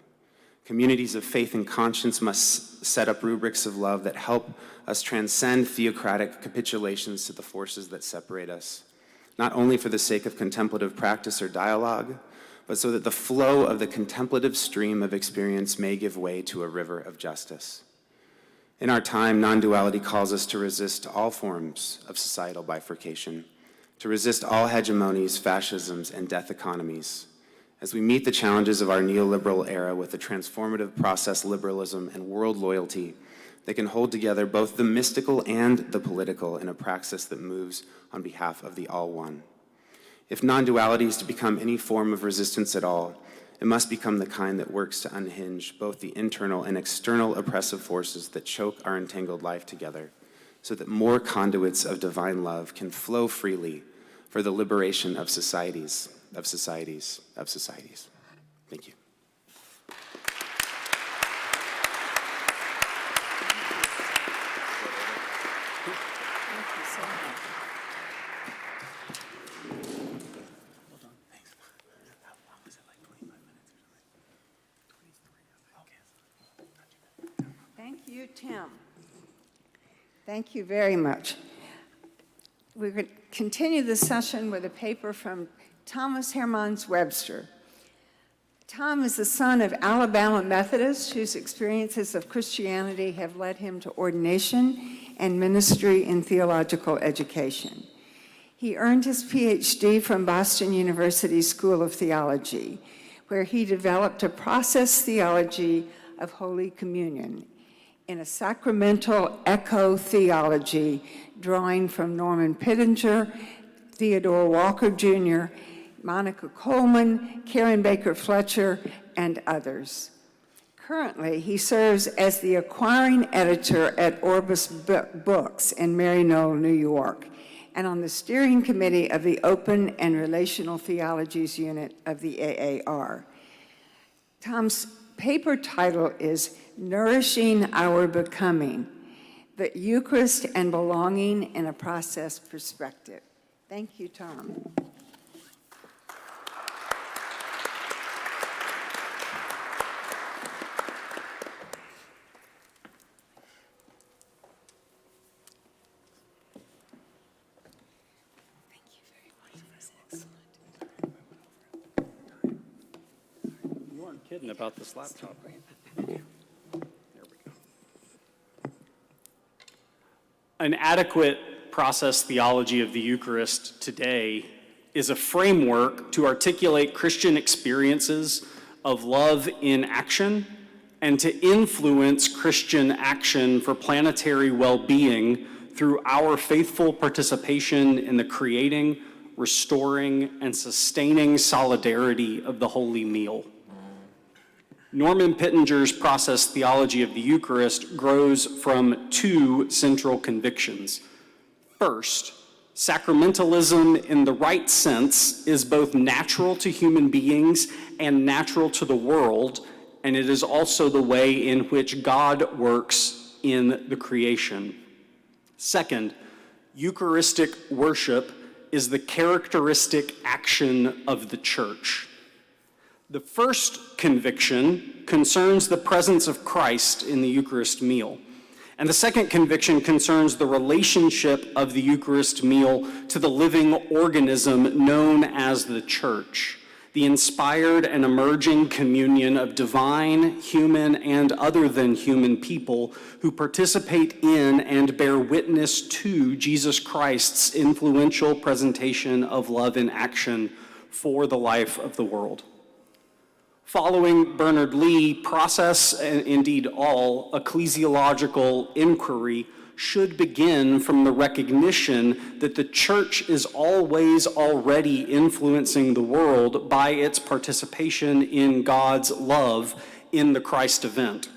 Communities of faith and conscience must set up rubrics of love that help us transcend theocratic capitulations to the forces that separate us, not only for the sake of contemplative practice or dialogue, but so that the flow of the contemplative stream of experience may give way to a river of justice. In our time, non-duality calls us to resist all forms of societal bifurcation, to resist all hegemonies, fascisms, and death economies, as we meet the challenges of our neoliberal era with a transformative process liberalism and world loyalty that can hold together both the mystical and the political in a praxis that moves on behalf of the all-one. If non-duality is to become any form of resistance at all, it must become the kind that works to unhinge both the internal and external oppressive forces that choke our entangled life together, so that more conduits of divine love can flow freely for the liberation of societies, of societies, of societies. Thank you. Thank you, Tim. Thank you very much. We're going to continue the session with a paper from Thomas Hermans Webster. Tom is the son of Alabama Methodists whose experiences of Christianity have led him to ordination and ministry in theological education. He earned his PhD from Boston University School of Theology, where he developed a process theology of Holy Communion in a sacramental eco-theology drawing from Norman Pittenger, Theodore Walker Jr., Monica Coleman, Karen Baker Fletcher, and others. Currently, he serves as the acquiring editor at Orbis Books in Maryknoll, New York, and on the steering committee of the Open and Relational Theologies Unit of the AAR. Tom's paper title is Nourishing Our Becoming, the Eucharist and Belonging in a Process Perspective. Thank you, Tom. You weren't kidding about this laptop. An adequate process theology of the Eucharist today is a framework to articulate Christian experiences of love in action and to influence Christian action for planetary well-being through our faithful participation in the creating, restoring, and sustaining solidarity of the Holy Meal. Norman Pittenger's process theology of the Eucharist grows from two central convictions. First, sacramentalism in the right sense is both natural to human beings and natural to the world, and it is also the way in which God works in the creation. Second, Eucharistic worship is the characteristic action of the Church. The first conviction concerns the presence of Christ in the Eucharist meal. And the second conviction concerns the relationship of the Eucharist meal to the living organism known as the Church, the inspired and emerging communion of divine, human, and other than human people who participate in and bear witness to Jesus Christ's influential presentation of love in action for the life of the world. Following Bernard Lee, process, and indeed all, ecclesiological inquiry should begin from the recognition that the Church is always already influencing the world by its participation in God's love in the Christ event.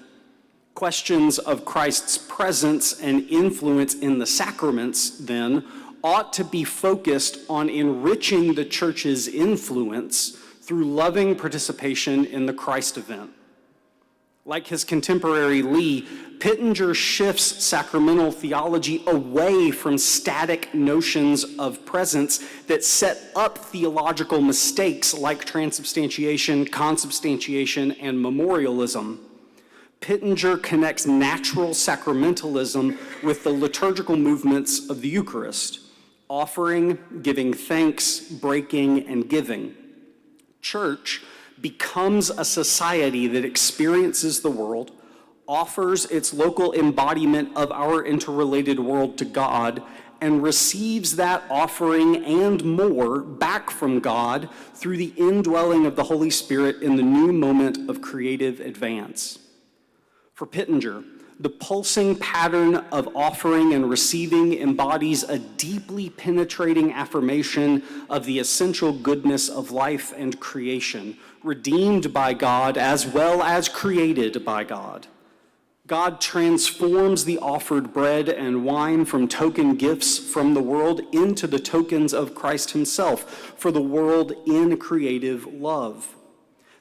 Questions of Christ's presence and influence in the sacraments, then, ought to be focused on enriching the Church's influence through loving participation in the Christ event. Like his contemporary Lee, Pittenger shifts sacramental theology away from static notions of presence that set up theological mistakes like transubstantiation, consubstantiation, and memorialism. Pittenger connects natural sacramentalism with the liturgical movements of the Eucharist: offering, giving thanks, breaking, and giving. Church becomes a society that experiences the world, offers its local embodiment of our interrelated world to God, and receives that offering and more back from God through the indwelling of the Holy Spirit in the new moment of creative advance. For Pittenger, the pulsing pattern of offering and receiving embodies a deeply penetrating affirmation of the essential goodness of life and creation, redeemed by God as well as created by God. God transforms the offered bread and wine from token gifts from the world into the tokens of Christ himself for the world in creative love.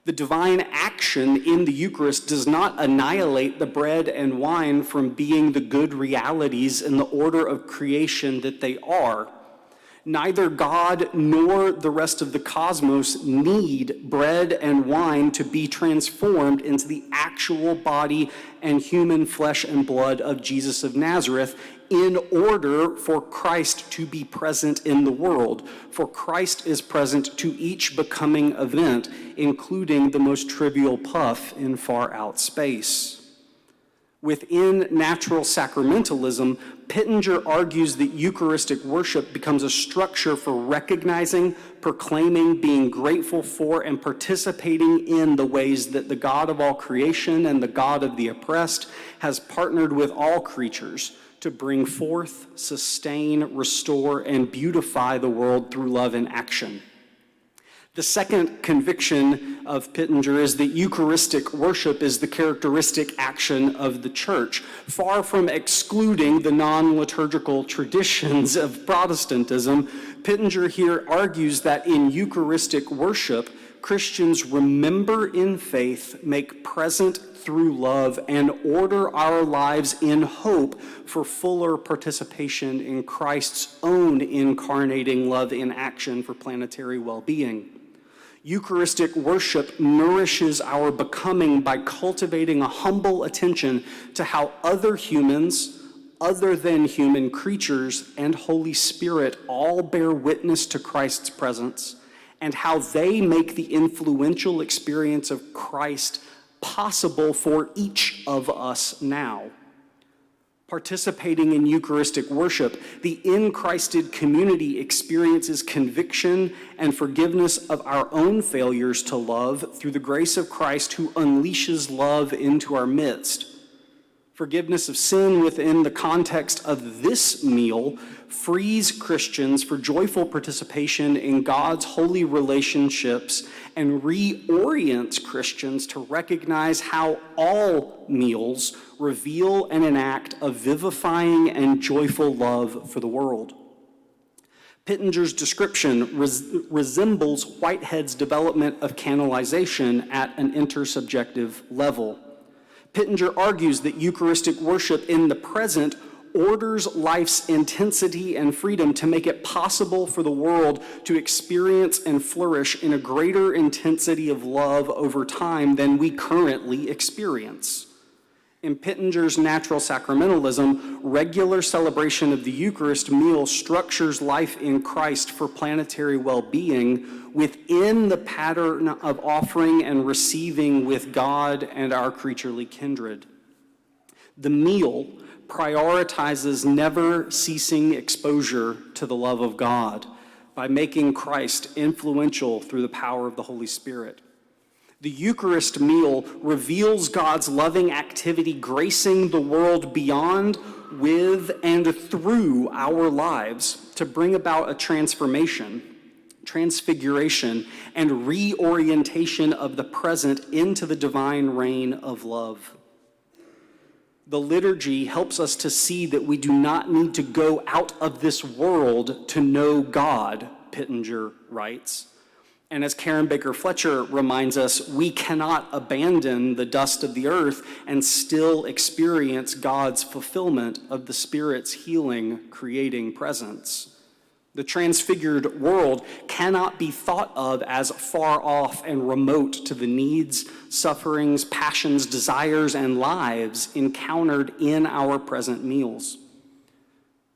The divine action in the Eucharist does not annihilate the bread and wine from being the good realities in the order of creation that they are. Neither God nor the rest of the cosmos need bread and wine to be transformed into the actual body and human flesh and blood of Jesus of Nazareth in order for Christ to be present in the world. For Christ is present to each becoming event, including the most trivial puff in far out space. Within natural sacramentalism, Pittenger argues that Eucharistic worship becomes a structure for recognizing, proclaiming, being grateful for, and participating in the ways that the God of all creation and the God of the oppressed has partnered with all creatures to bring forth, sustain, restore, and beautify the world through love and action. The second conviction of Pittenger is that Eucharistic worship is the characteristic action of the church, far from excluding the non-liturgical traditions of Protestantism. Pittenger here argues that in Eucharistic worship, Christians remember in faith, make present through love, and order our lives in hope for fuller participation in Christ's own incarnating love in action for planetary well-being. Eucharistic worship nourishes our becoming by cultivating a humble attention to how other humans, other than human creatures, and Holy Spirit all bear witness to Christ's presence, and how they make the influential experience of Christ possible for each of us now. Participating in Eucharistic worship, the in-Christed community experiences conviction and forgiveness of our own failures to love through the grace of Christ who unleashes love into our midst. Forgiveness of sin within the context of this meal frees Christians for joyful participation in God's holy relationships and reorients Christians to recognize how all meals reveal and enact a vivifying and joyful love for the world. Pittenger's description resembles Whitehead's development of canonization at an intersubjective level. Pittenger argues that Eucharistic worship in the present orders life's intensity and freedom to make it possible for the world to experience and flourish in a greater intensity of love over time than we currently experience. In Pittenger's natural sacramentalism, regular celebration of the Eucharist meal structures life in Christ for planetary well-being within the pattern of offering and receiving with God and our creaturely kindred. The meal prioritizes never-ceasing exposure to the love of God by making Christ influential through the power of the Holy Spirit. The Eucharist meal reveals God's loving activity gracing the world beyond, with, and through our lives to bring about a transformation, transfiguration, and reorientation of the present into the divine reign of love. The liturgy helps us to see that we do not need to go out of this world to know God, Pittenger writes. And as Karen Baker Fletcher reminds us, we cannot abandon the dust of the earth and still experience God's fulfillment of the Spirit's healing, creating presence. The transfigured world cannot be thought of as far off and remote to the needs, sufferings, passions, desires, and lives encountered in our present meals.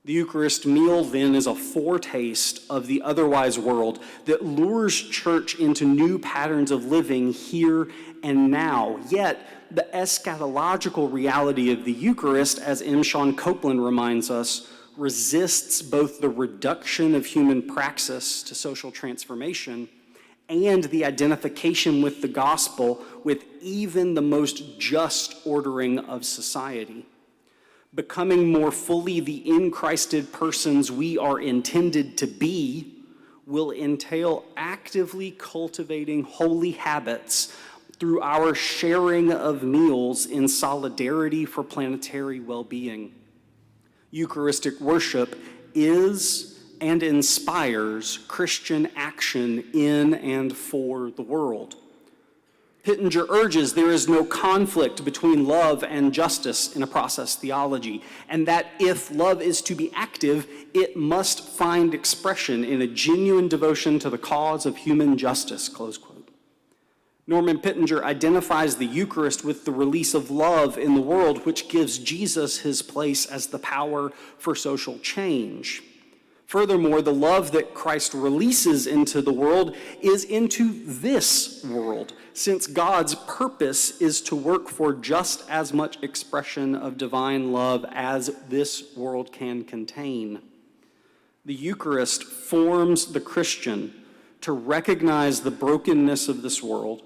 The Eucharist meal, then, is a foretaste of the otherwise world that lures church into new patterns of living here and now. Yet, the eschatological reality of the Eucharist, as M. Sean Copeland reminds us, resists both the reduction of human praxis to social transformation and the identification with the gospel with even the most just ordering of society. Becoming more fully the in-Christed persons we are intended to be will entail actively cultivating holy habits through our sharing of meals in solidarity for planetary well-being. Eucharistic worship is and inspires Christian action in and for the world. Pittenger urges there is no conflict between love and justice in a process theology, and that if love is to be active, it must find expression in a genuine devotion to the cause of human justice, close quote. Norman Pittenger identifies the Eucharist with the release of love in the world, which gives Jesus his place as the power for social change. Furthermore, the love that Christ releases into the world is into this world, since God's purpose is to work for just as much expression of divine love as this world can contain. The Eucharist forms the Christian to recognize the brokenness of this world,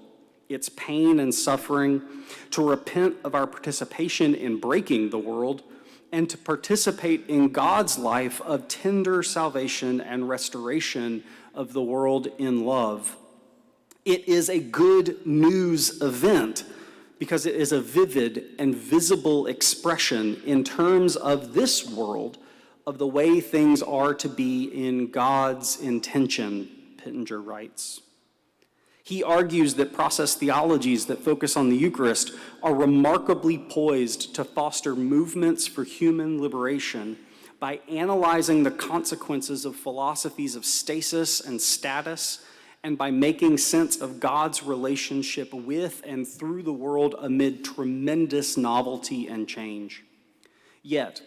its pain and suffering, to repent of our participation in breaking the world, and to participate in God's life of tender salvation and restoration of the world in love. It is a good news event because it is a vivid and visible expression in terms of this world of the way things are to be in God's intention, Pittenger writes. He argues that process theologies that focus on the Eucharist are remarkably poised to foster movements for human liberation by analyzing the consequences of philosophies of stasis and status, and by making sense of God's relationship with and through the world amid tremendous novelty and change. Yet,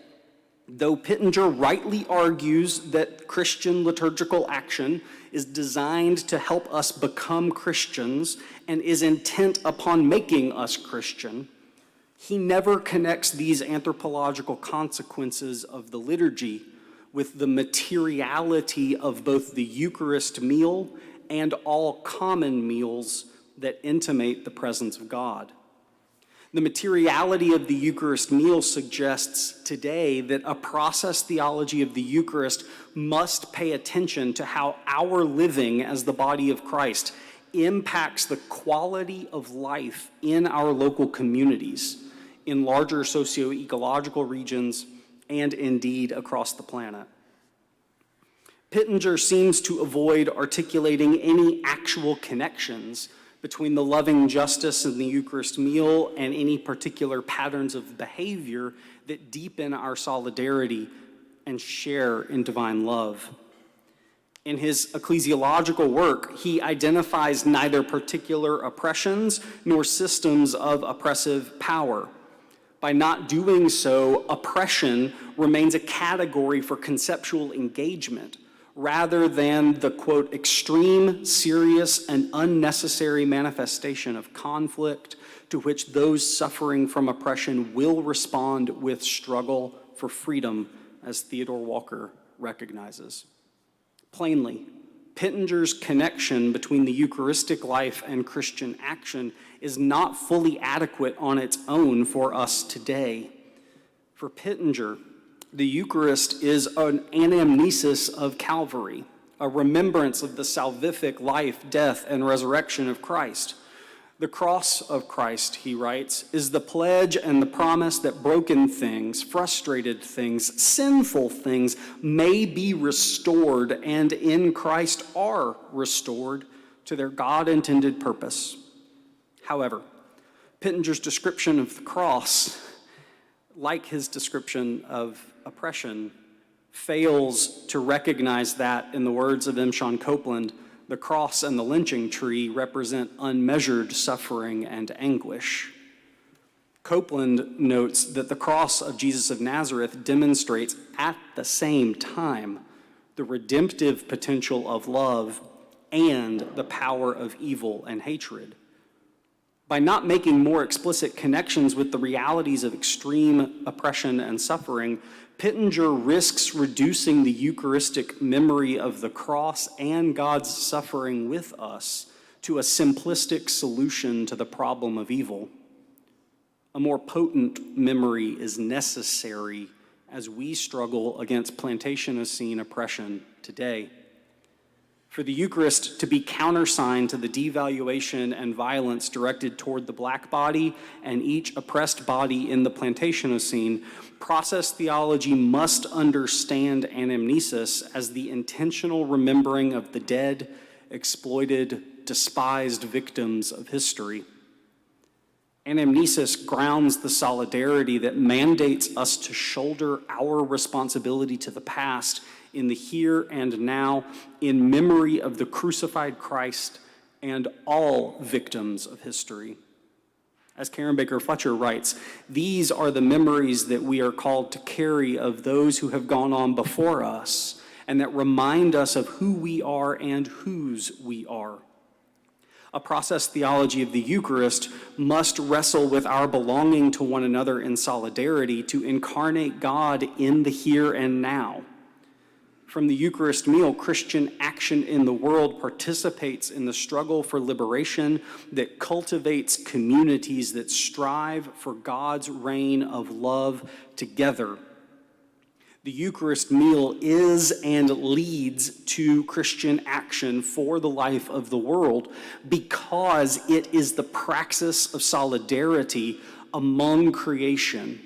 though Pittenger rightly argues that Christian liturgical action is designed to help us become Christians and is intent upon making us Christian, he never connects these anthropological consequences of the liturgy with the materiality of both the Eucharist meal and all common meals that intimate the presence of God. The materiality of the Eucharist meal suggests today that a process theology of the Eucharist must pay attention to how our living as the body of Christ impacts the quality of life in our local communities, in larger socio-ecological regions, and indeed across the planet. Pittenger seems to avoid articulating any actual connections between the loving justice in the Eucharist meal and any particular patterns of behavior that deepen our solidarity and share in divine love. In his ecclesiological work, he identifies neither particular oppressions nor systems of oppressive power. By not doing so, oppression remains a category for conceptual engagement, rather than the, quote, extreme, serious, and unnecessary manifestation of conflict to which those suffering from oppression will respond with struggle for freedom, as Theodore Walker recognizes. Plainly, Pittenger's connection between the Eucharistic life and Christian action is not fully adequate on its own for us today. For Pittenger, the Eucharist is an anamnesis of Calvary, a remembrance of the salvific life, death, and resurrection of Christ. The cross of Christ, he writes, is the pledge and the promise that broken things, frustrated things, sinful things may be restored and in Christ are restored to their God-intended purpose. However, Pittenger's description of the cross, like his description of oppression, fails to recognize that, in the words of M. Sean Copeland, the cross and the lynching tree represent unmeasured suffering and anguish. Copeland notes that the cross of Jesus of Nazareth demonstrates at the same time the redemptive potential of love and the power of evil and hatred. By not making more explicit connections with the realities of extreme oppression and suffering, Pittenger risks reducing the Eucharistic memory of the cross and God's suffering with us to a simplistic solution to the problem of evil. A more potent memory is necessary as we struggle against Plantationocene oppression today. For the Eucharist to be countersigned to the devaluation and violence directed toward the black body and each oppressed body in the Plantationocene, process theology must understand anamnesis as the intentional remembering of the dead, exploited, despised victims of history. Anamnesis grounds the solidarity that mandates us to shoulder our responsibility to the past in the here and now, in memory of the crucified Christ and all victims of history. As Karen Baker Fletcher writes, these are the memories that we are called to carry of those who have gone on before us, and that remind us of who we are and whose we are. A process theology of the Eucharist must wrestle with our belonging to one another in solidarity to incarnate God in the here and now. From the Eucharist meal, Christian action in the world participates in the struggle for liberation that cultivates communities that strive for God's reign of love together. The Eucharist meal is and leads to Christian action for the life of the world because it is the praxis of solidarity among creation,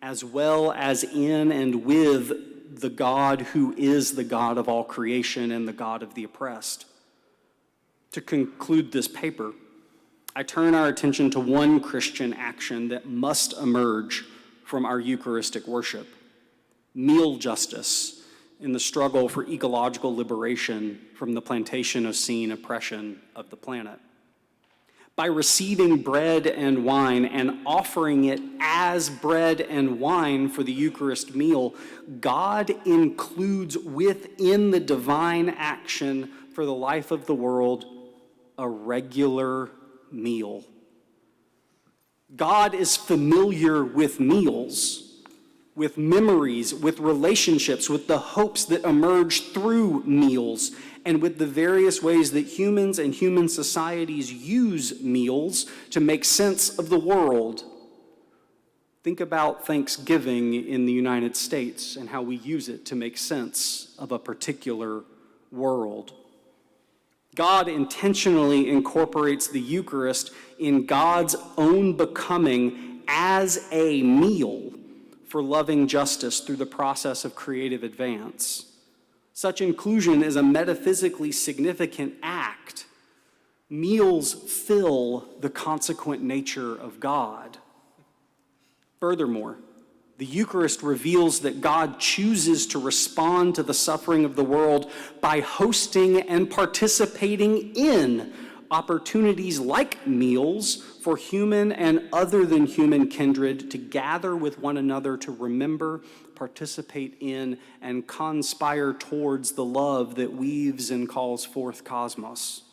as well as in and with the God who is the God of all creation and the God of the oppressed. To conclude this paper, I turn our attention to one Christian action that must emerge from our Eucharistic worship: meal justice in the struggle for ecological liberation from the Plantationocene oppression of the planet. By receiving bread and wine and offering it as bread and wine for the Eucharist meal, God includes within the divine action for the life of the world a regular meal. God is familiar with meals, with memories, with relationships, with the hopes that emerge through meals, and with the various ways that humans and human societies use meals to make sense of the world. Think about Thanksgiving in the United States and how we use it to make sense of a particular world. God intentionally incorporates the Eucharist in God's own becoming as a meal for loving justice through the process of creative advance. Such inclusion is a metaphysically significant act. Meals fill the consequent nature of God. Furthermore, the Eucharist reveals that God chooses to respond to the suffering of the world by hosting and participating in opportunities like meals for human and other than human kindred to gather with one another to remember, participate in, and conspire towards the love that weaves and calls forth cosmos.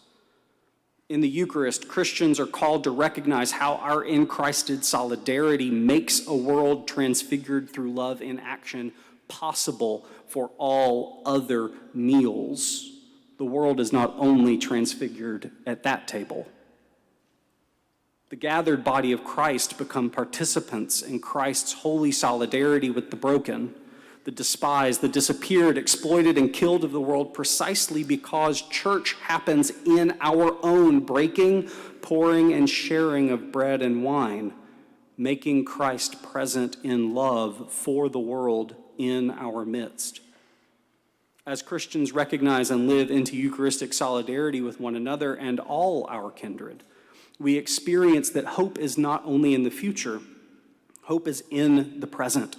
In the Eucharist, Christians are called to recognize how our in-Christed solidarity makes a world transfigured through love in action possible for all other meals. The world is not only transfigured at that table. The gathered body of Christ become participants in Christ's holy solidarity with the broken, the despised, the disappeared, exploited, and killed of the world precisely because church happens in our own breaking, pouring, and sharing of bread and wine, making Christ present in love for the world in our midst. As Christians recognize and live into Eucharistic solidarity with one another and all our kindred, we experience that hope is not only in the future, hope is in the present,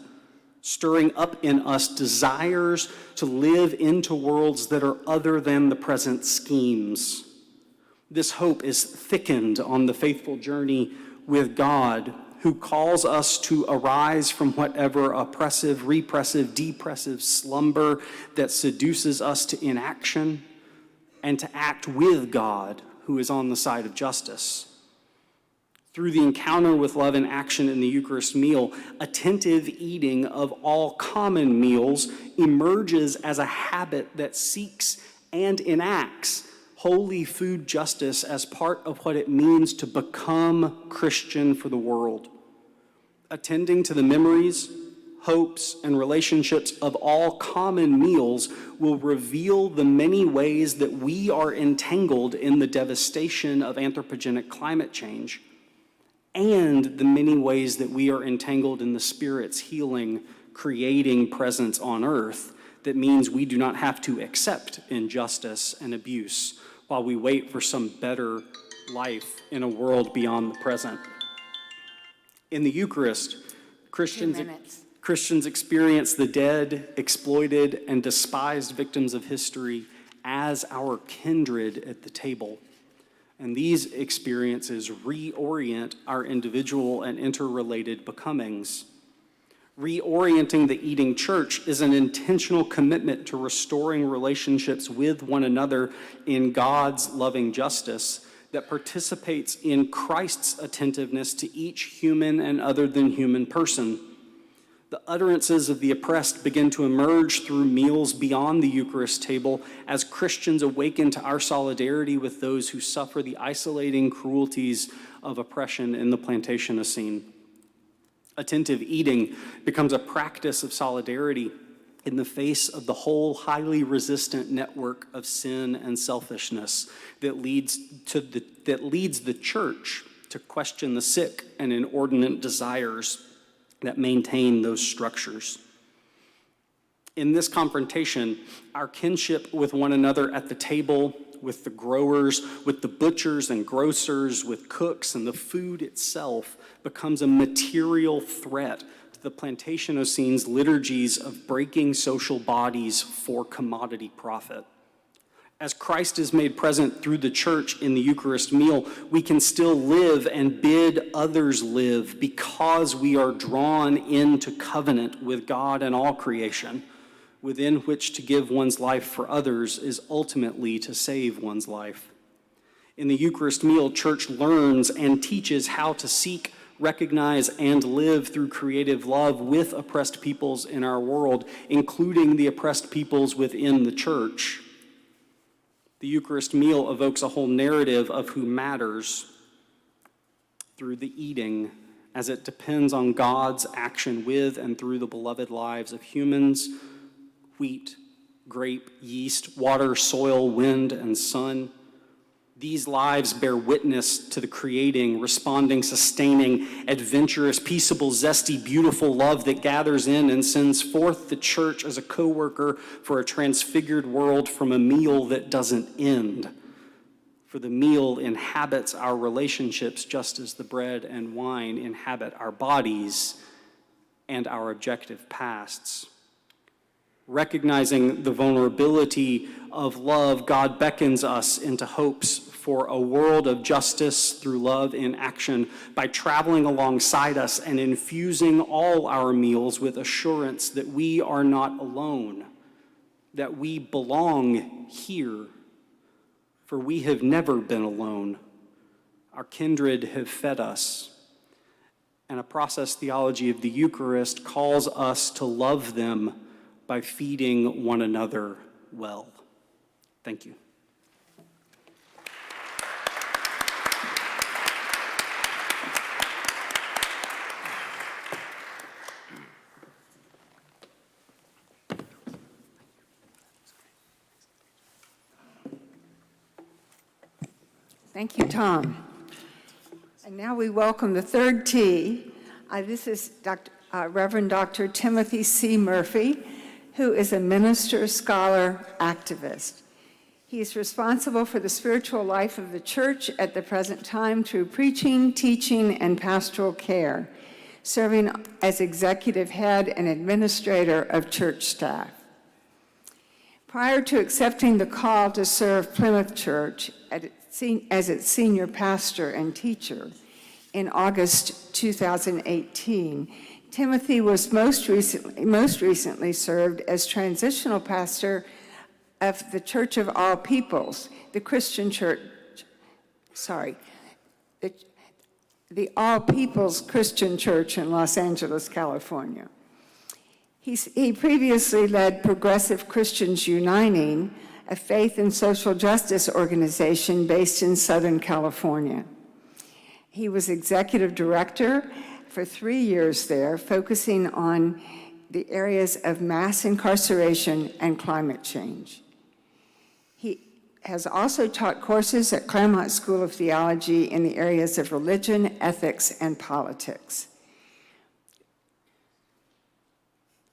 stirring up in us desires to live into worlds that are other than the present schemes. This hope is thickened on the faithful journey with God, who calls us to arise from whatever oppressive, repressive, depressive slumber that seduces us to inaction, and to act with God, who is on the side of justice. Through the encounter with love in action in the Eucharist meal, attentive eating of all common meals emerges as a habit that seeks and enacts holy food justice as part of what it means to become Christian for the world. Attending to the memories, hopes, and relationships of all common meals will reveal the many ways that we are entangled in the devastation of anthropogenic climate change, and the many ways that we are entangled in the Spirit's healing, creating presence on earth that means we do not have to accept injustice and abuse while we wait for some better life in a world beyond the present. In the Eucharist, Christians experience the dead, exploited, and despised victims of history as our kindred at the table. And these experiences reorient our individual and interrelated becomings. Reorienting the eating church is an intentional commitment to restoring relationships with one another in God's loving justice that participates in Christ's attentiveness to each human and other than human person. The utterances of the oppressed begin to emerge through meals beyond the Eucharist table as Christians awaken to our solidarity with those who suffer the isolating cruelties of oppression in the Plantationocene. Attentive eating becomes a practice of solidarity in the face of the whole highly resistant network of sin and selfishness that leads the church to question the sick and inordinate desires that maintain those structures. In this confrontation, our kinship with one another at the table, with the growers, with the butchers and grocers, with cooks and the food itself becomes a material threat to the Plantationocene's liturgies of breaking social bodies for commodity profit. As Christ is made present through the church in the Eucharist meal, we can still live and bid others live because we are drawn into covenant with God and all creation, within which to give one's life for others is ultimately to save one's life. In the Eucharist meal, church learns and teaches how to seek, recognize, and live through creative love with oppressed peoples in our world, including the oppressed peoples within the church. The Eucharist meal evokes a whole narrative of who matters through the eating, as it depends on God's action with and through the beloved lives of humans, wheat, grape, yeast, water, soil, wind, and sun. These lives bear witness to the creating, responding, sustaining, adventurous, peaceable, zesty, beautiful love that gathers in and sends forth the church as a co-worker for a transfigured world from a meal that doesn't end. For the meal inhabits our relationships just as the bread and wine inhabit our bodies and our objective pasts. Recognizing the vulnerability of love, God beckons us into hopes for a world of justice through love in action by traveling alongside us and infusing all our meals with assurance that we are not alone, that we belong here, for we have never been alone. Our kindred have fed us, and a process theology of the Eucharist calls us to love them by feeding one another well. Thank you. Thank you, Tom. And now we welcome the third T. This is Reverend Dr. Timothy C. Murphy, who is a minister, scholar, activist. He is responsible for the spiritual life of the church at the present time through preaching, teaching, and pastoral care, serving as executive head and administrator of church staff. Prior to accepting the call to serve Plymouth Church as its senior pastor and teacher in August 2018, Timothy was most recently served as transitional pastor of the Church of All Peoples, the Christian church, the All Peoples Christian Church in Los Angeles, California. He previously led Progressive Christians Uniting, a faith and social justice organization based in Southern California. He was executive director for 3 years there, focusing on the areas of mass incarceration and climate change. He has also taught courses at Claremont School of Theology in the areas of religion, ethics, and politics.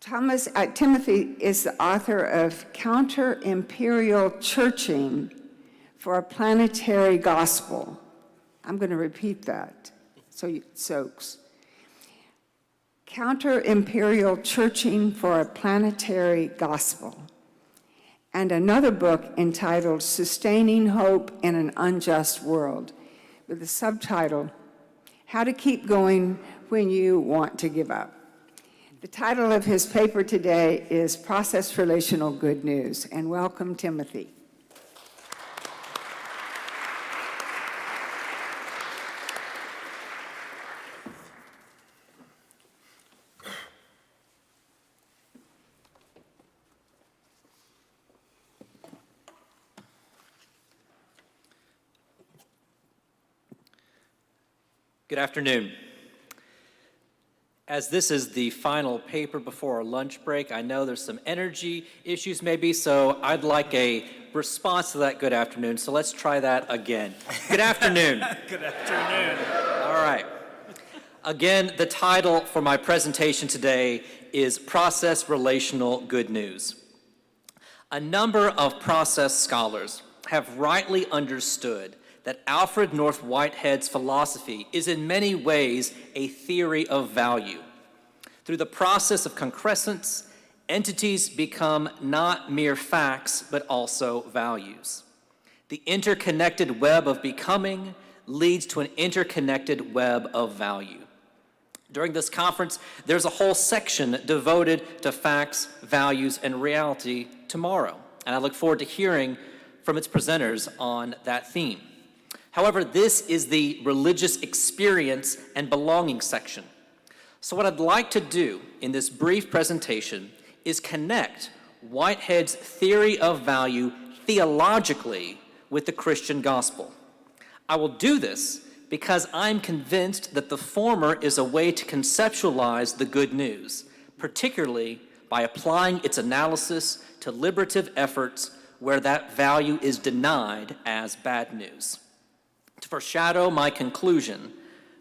Timothy is the author of Counter-Imperial Churching for a Planetary Gospel. I'm going to repeat that so it soaks. Counter-Imperial Churching for a Planetary Gospel. And another book entitled Sustaining Hope in an Unjust World, with the subtitle, How to Keep Going When You Want to Give Up. The title of his paper today is Process Relational Good News, and welcome, Timothy. Good afternoon. As this is the final paper before our lunch break, I know there's some energy issues maybe, so I'd like a response to that good afternoon. So let's try that again. Good afternoon. Good afternoon. All right. Again, the title for my presentation today is Process Relational Good News. A number of process scholars have rightly understood that Alfred North Whitehead's philosophy is in many ways a theory of value. Through the process of concrescence, entities become not mere facts, but also values. The interconnected web of becoming leads to an interconnected web of value. During this conference, there's a whole section devoted to facts, values, and reality tomorrow, and I look forward to hearing from its presenters on that theme. However, this is the religious experience and belonging section. So what I'd like to do in this brief presentation is connect Whitehead's theory of value theologically with the Christian gospel. I will do this because I'm convinced that the former is a way to conceptualize the good news, particularly by applying its analysis to liberative efforts where that value is denied as bad news. To foreshadow my conclusion,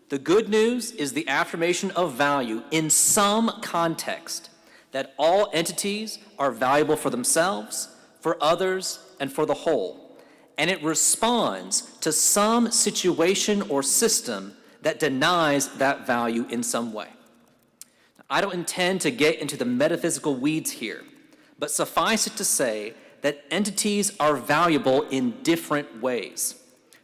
the good news is the affirmation of value in some context, that all entities are valuable for themselves, for others, and for the whole, and it responds to some situation or system that denies that value in some way. I don't intend to get into the metaphysical weeds here, but suffice it to say that entities are valuable in different ways.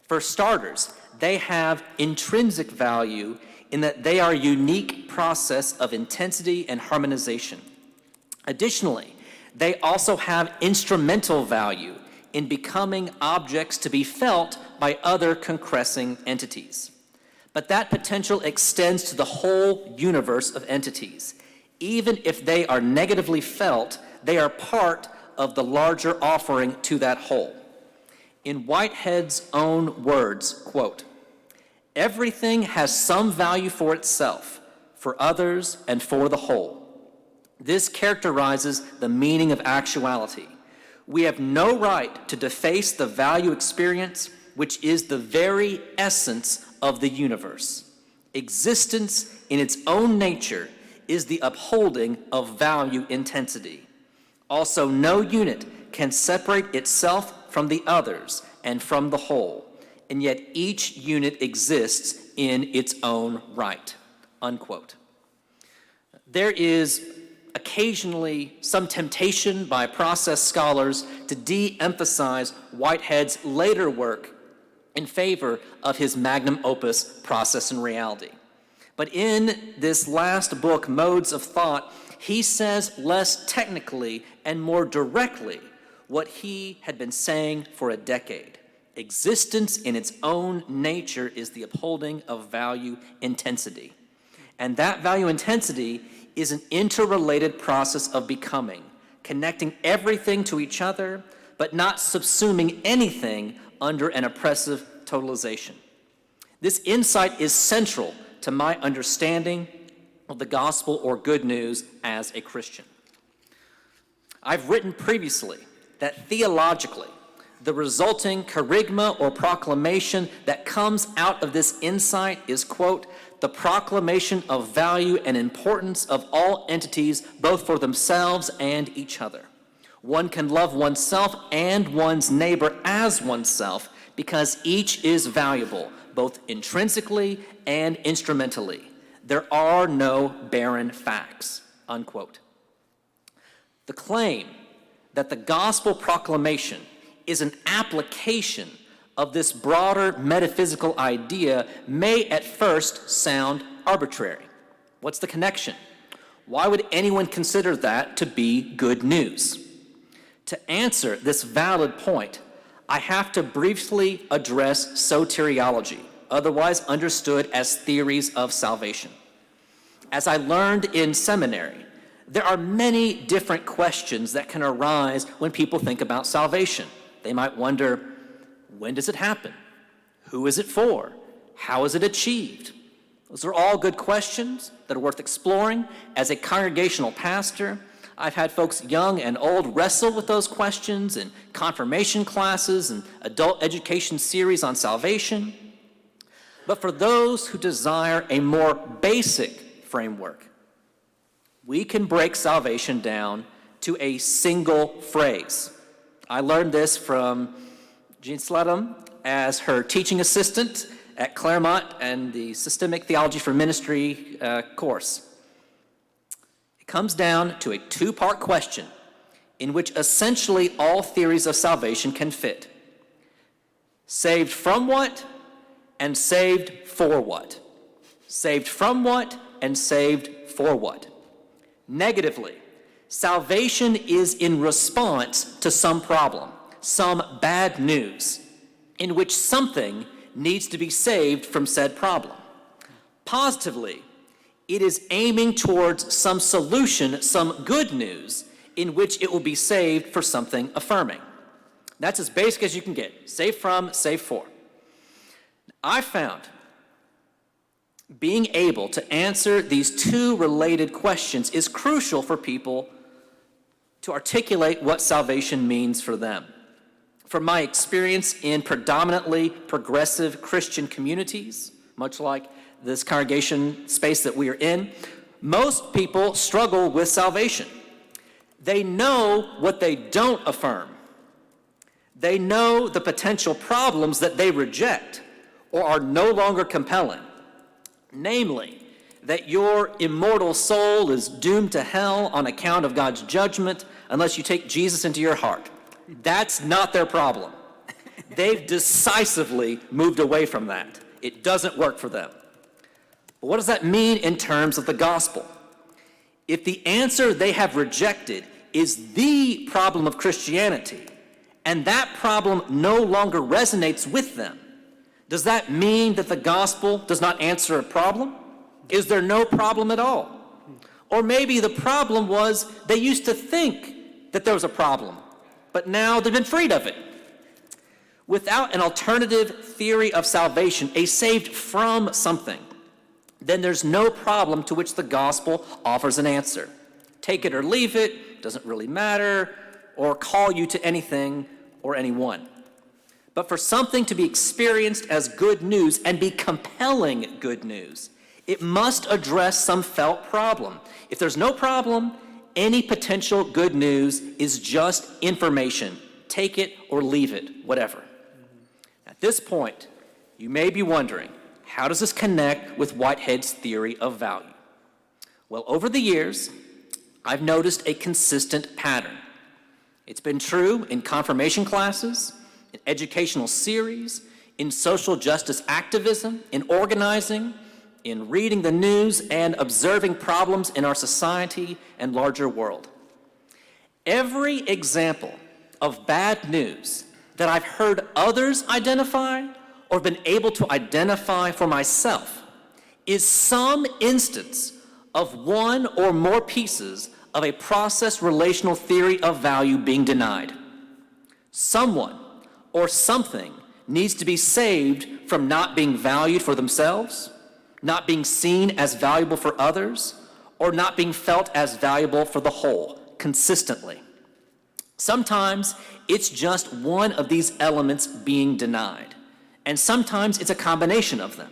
For starters, they have intrinsic value in that they are a unique process of intensity and harmonization. Additionally, they also have instrumental value in becoming objects to be felt by other concressing entities. But that potential extends to the whole universe of entities. Even if they are negatively felt, they are part of the larger offering to that whole. In Whitehead's own words, quote, "Everything has some value for itself, for others, and for the whole. This characterizes the meaning of actuality. We have no right to deface the value experience, which is the very essence of the universe. Existence in its own nature is the upholding of value intensity. Also, no unit can separate itself from the others and from the whole, and yet each unit exists in its own right, unquote. There is occasionally some temptation by process scholars to de-emphasize Whitehead's later work in favor of his magnum opus, Process and Reality. But in this last book, Modes of Thought, he says less technically and more directly what he had been saying for a decade. Existence in its own nature is the upholding of value intensity. And that value intensity is an interrelated process of becoming, connecting everything to each other, but not subsuming anything under an oppressive totalization. This insight is central to my understanding of the gospel or good news as a Christian. I've written previously that theologically, the resulting kerygma or proclamation that comes out of this insight is, quote, the proclamation of value and importance of all entities, both for themselves and each other. One can love oneself and one's neighbor as oneself because each is valuable, both intrinsically and instrumentally. There are no barren facts, unquote. The claim that the gospel proclamation is an application of this broader metaphysical idea may at first sound arbitrary. What's the connection? Why would anyone consider that to be good news? To answer this valid point, I have to briefly address soteriology, otherwise understood as theories of salvation. As I learned in seminary, there are many different questions that can arise when people think about salvation. They might wonder, when does it happen? Who is it for? How is it achieved? Those are all good questions that are worth exploring. As a congregational pastor, I've had folks young and old wrestle with those questions in confirmation classes and adult education series on salvation. But for those who desire a more basic framework, we can break salvation down to a single phrase. I learned this from Jean Sledham as her teaching assistant at Claremont and the Systemic Theology for Ministry course. It comes down to a two-part question in which essentially all theories of salvation can fit. Saved from what and saved for what? Saved from what and saved for what? Negatively, salvation is in response to some problem, some bad news, in which something needs to be saved from said problem. Positively, it is aiming towards some solution, some good news, in which it will be saved for something affirming. That's as basic as you can get. Save from, save for. I found being able to answer these two related questions is crucial for people to articulate what salvation means for them. From my experience in predominantly progressive Christian communities, much like this congregation space that we are in, most people struggle with salvation. They know what they don't affirm. They know the potential problems that they reject or are no longer compelling. Namely, that your immortal soul is doomed to hell on account of God's judgment unless you take Jesus into your heart. That's not their problem. They've decisively moved away from that. It doesn't work for them. But what does that mean in terms of the gospel? If the answer they have rejected is the problem of Christianity, and that problem no longer resonates with them, does that mean that the gospel does not answer a problem? Is there no problem at all? Or maybe the problem was they used to think that there was a problem, but now they've been freed of it. Without an alternative theory of salvation, a saved from something, then there's no problem to which the gospel offers an answer. Take it or leave it, doesn't really matter, or call you to anything or anyone. But for something to be experienced as good news and be compelling good news, it must address some felt problem. If there's no problem, any potential good news is just information. Take it or leave it, whatever. At this point, you may be wondering, how does this connect with Whitehead's theory of value? Well, over the years, I've noticed a consistent pattern. It's been true in confirmation classes, in educational series, in social justice activism, in organizing, in reading the news, and observing problems in our society and larger world. Every example of bad news that I've heard others identify or been able to identify for myself is some instance of one or more pieces of a process relational theory of value being denied. Someone or something needs to be saved from not being valued for themselves, not being seen as valuable for others, or not being felt as valuable for the whole, consistently. Sometimes it's just one of these elements being denied, and sometimes it's a combination of them.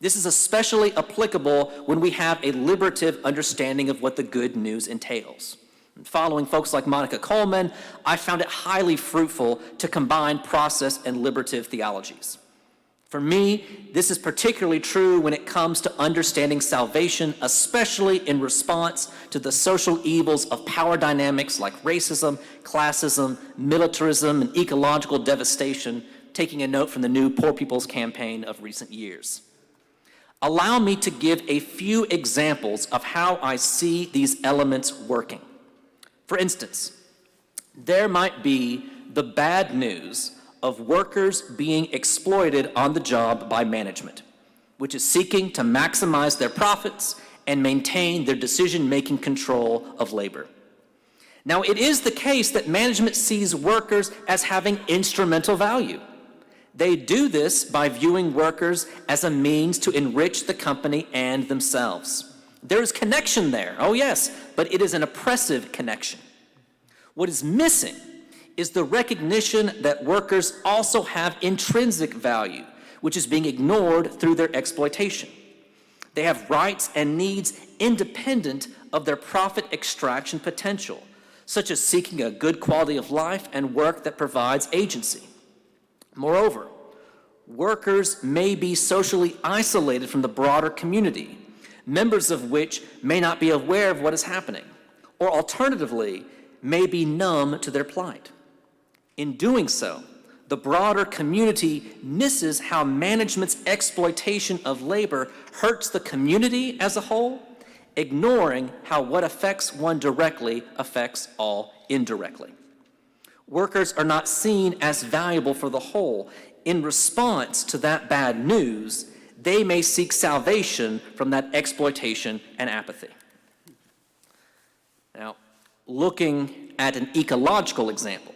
This is especially applicable when we have a liberative understanding of what the good news entails. Following folks like Monica Coleman, I found it highly fruitful to combine process and liberative theologies. For me, this is particularly true when it comes to understanding salvation, especially in response to the social evils of power dynamics like racism, classism, militarism, and ecological devastation, taking a note from the new Poor People's Campaign of recent years. Allow me to give a few examples of how I see these elements working. For instance, there might be the bad news of workers being exploited on the job by management, which is seeking to maximize their profits and maintain their decision-making control of labor. Now, it is the case that management sees workers as having instrumental value. They do this by viewing workers as a means to enrich the company and themselves. There is connection there, oh yes, but it is an oppressive connection. What is missing is the recognition that workers also have intrinsic value, which is being ignored through their exploitation. They have rights and needs independent of their profit extraction potential, such as seeking a good quality of life and work that provides agency. Moreover, workers may be socially isolated from the broader community, members of which may not be aware of what is happening, or alternatively, may be numb to their plight. In doing so, the broader community misses how management's exploitation of labor hurts the community as a whole, ignoring how what affects one directly affects all indirectly. Workers are not seen as valuable for the whole. In response to that bad news, they may seek salvation from that exploitation and apathy. Now, looking at an ecological example,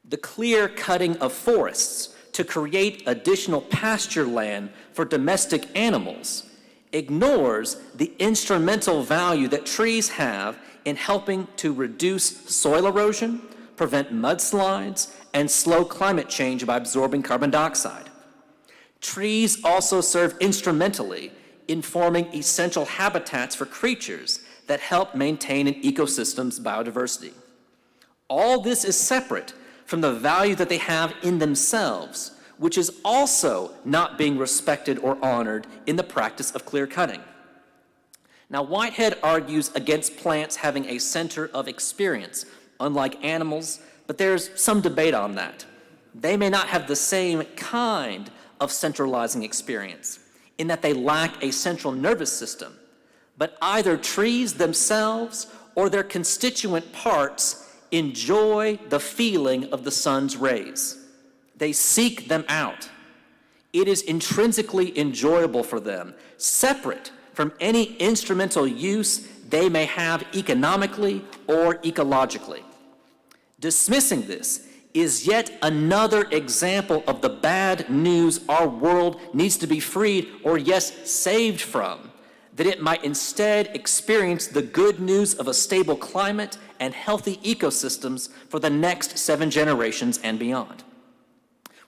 the clear cutting of forests to create additional pasture land for domestic animals ignores the instrumental value that trees have in helping to reduce soil erosion, prevent mudslides, and slow climate change by absorbing carbon dioxide. Trees also serve instrumentally in forming essential habitats for creatures that help maintain an ecosystem's biodiversity. All this is separate from the value that they have in themselves, which is also not being respected or honored in the practice of clear cutting. Now, Whitehead argues against plants having a center of experience, unlike animals, but there's some debate on that. They may not have the same kind of centralizing experience, in that they lack a central nervous system, but either trees themselves or their constituent parts enjoy the feeling of the sun's rays. They seek them out. It is intrinsically enjoyable for them, separate from any instrumental use they may have economically or ecologically. Dismissing this is yet another example of the bad news our world needs to be freed, or yes, saved from, that it might instead experience the good news of a stable climate and healthy ecosystems for the next 7 generations and beyond.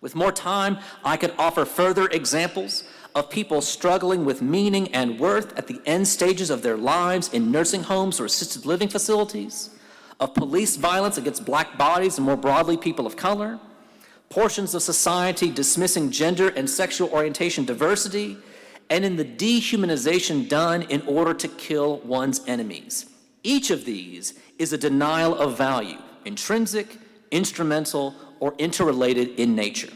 With more time, I could offer further examples of people struggling with meaning and worth at the end stages of their lives in nursing homes or assisted living facilities, of police violence against black bodies and more broadly people of color, portions of society dismissing gender and sexual orientation diversity, and in the dehumanization done in order to kill one's enemies. Each of these is a denial of value, intrinsic, instrumental, or interrelated in nature.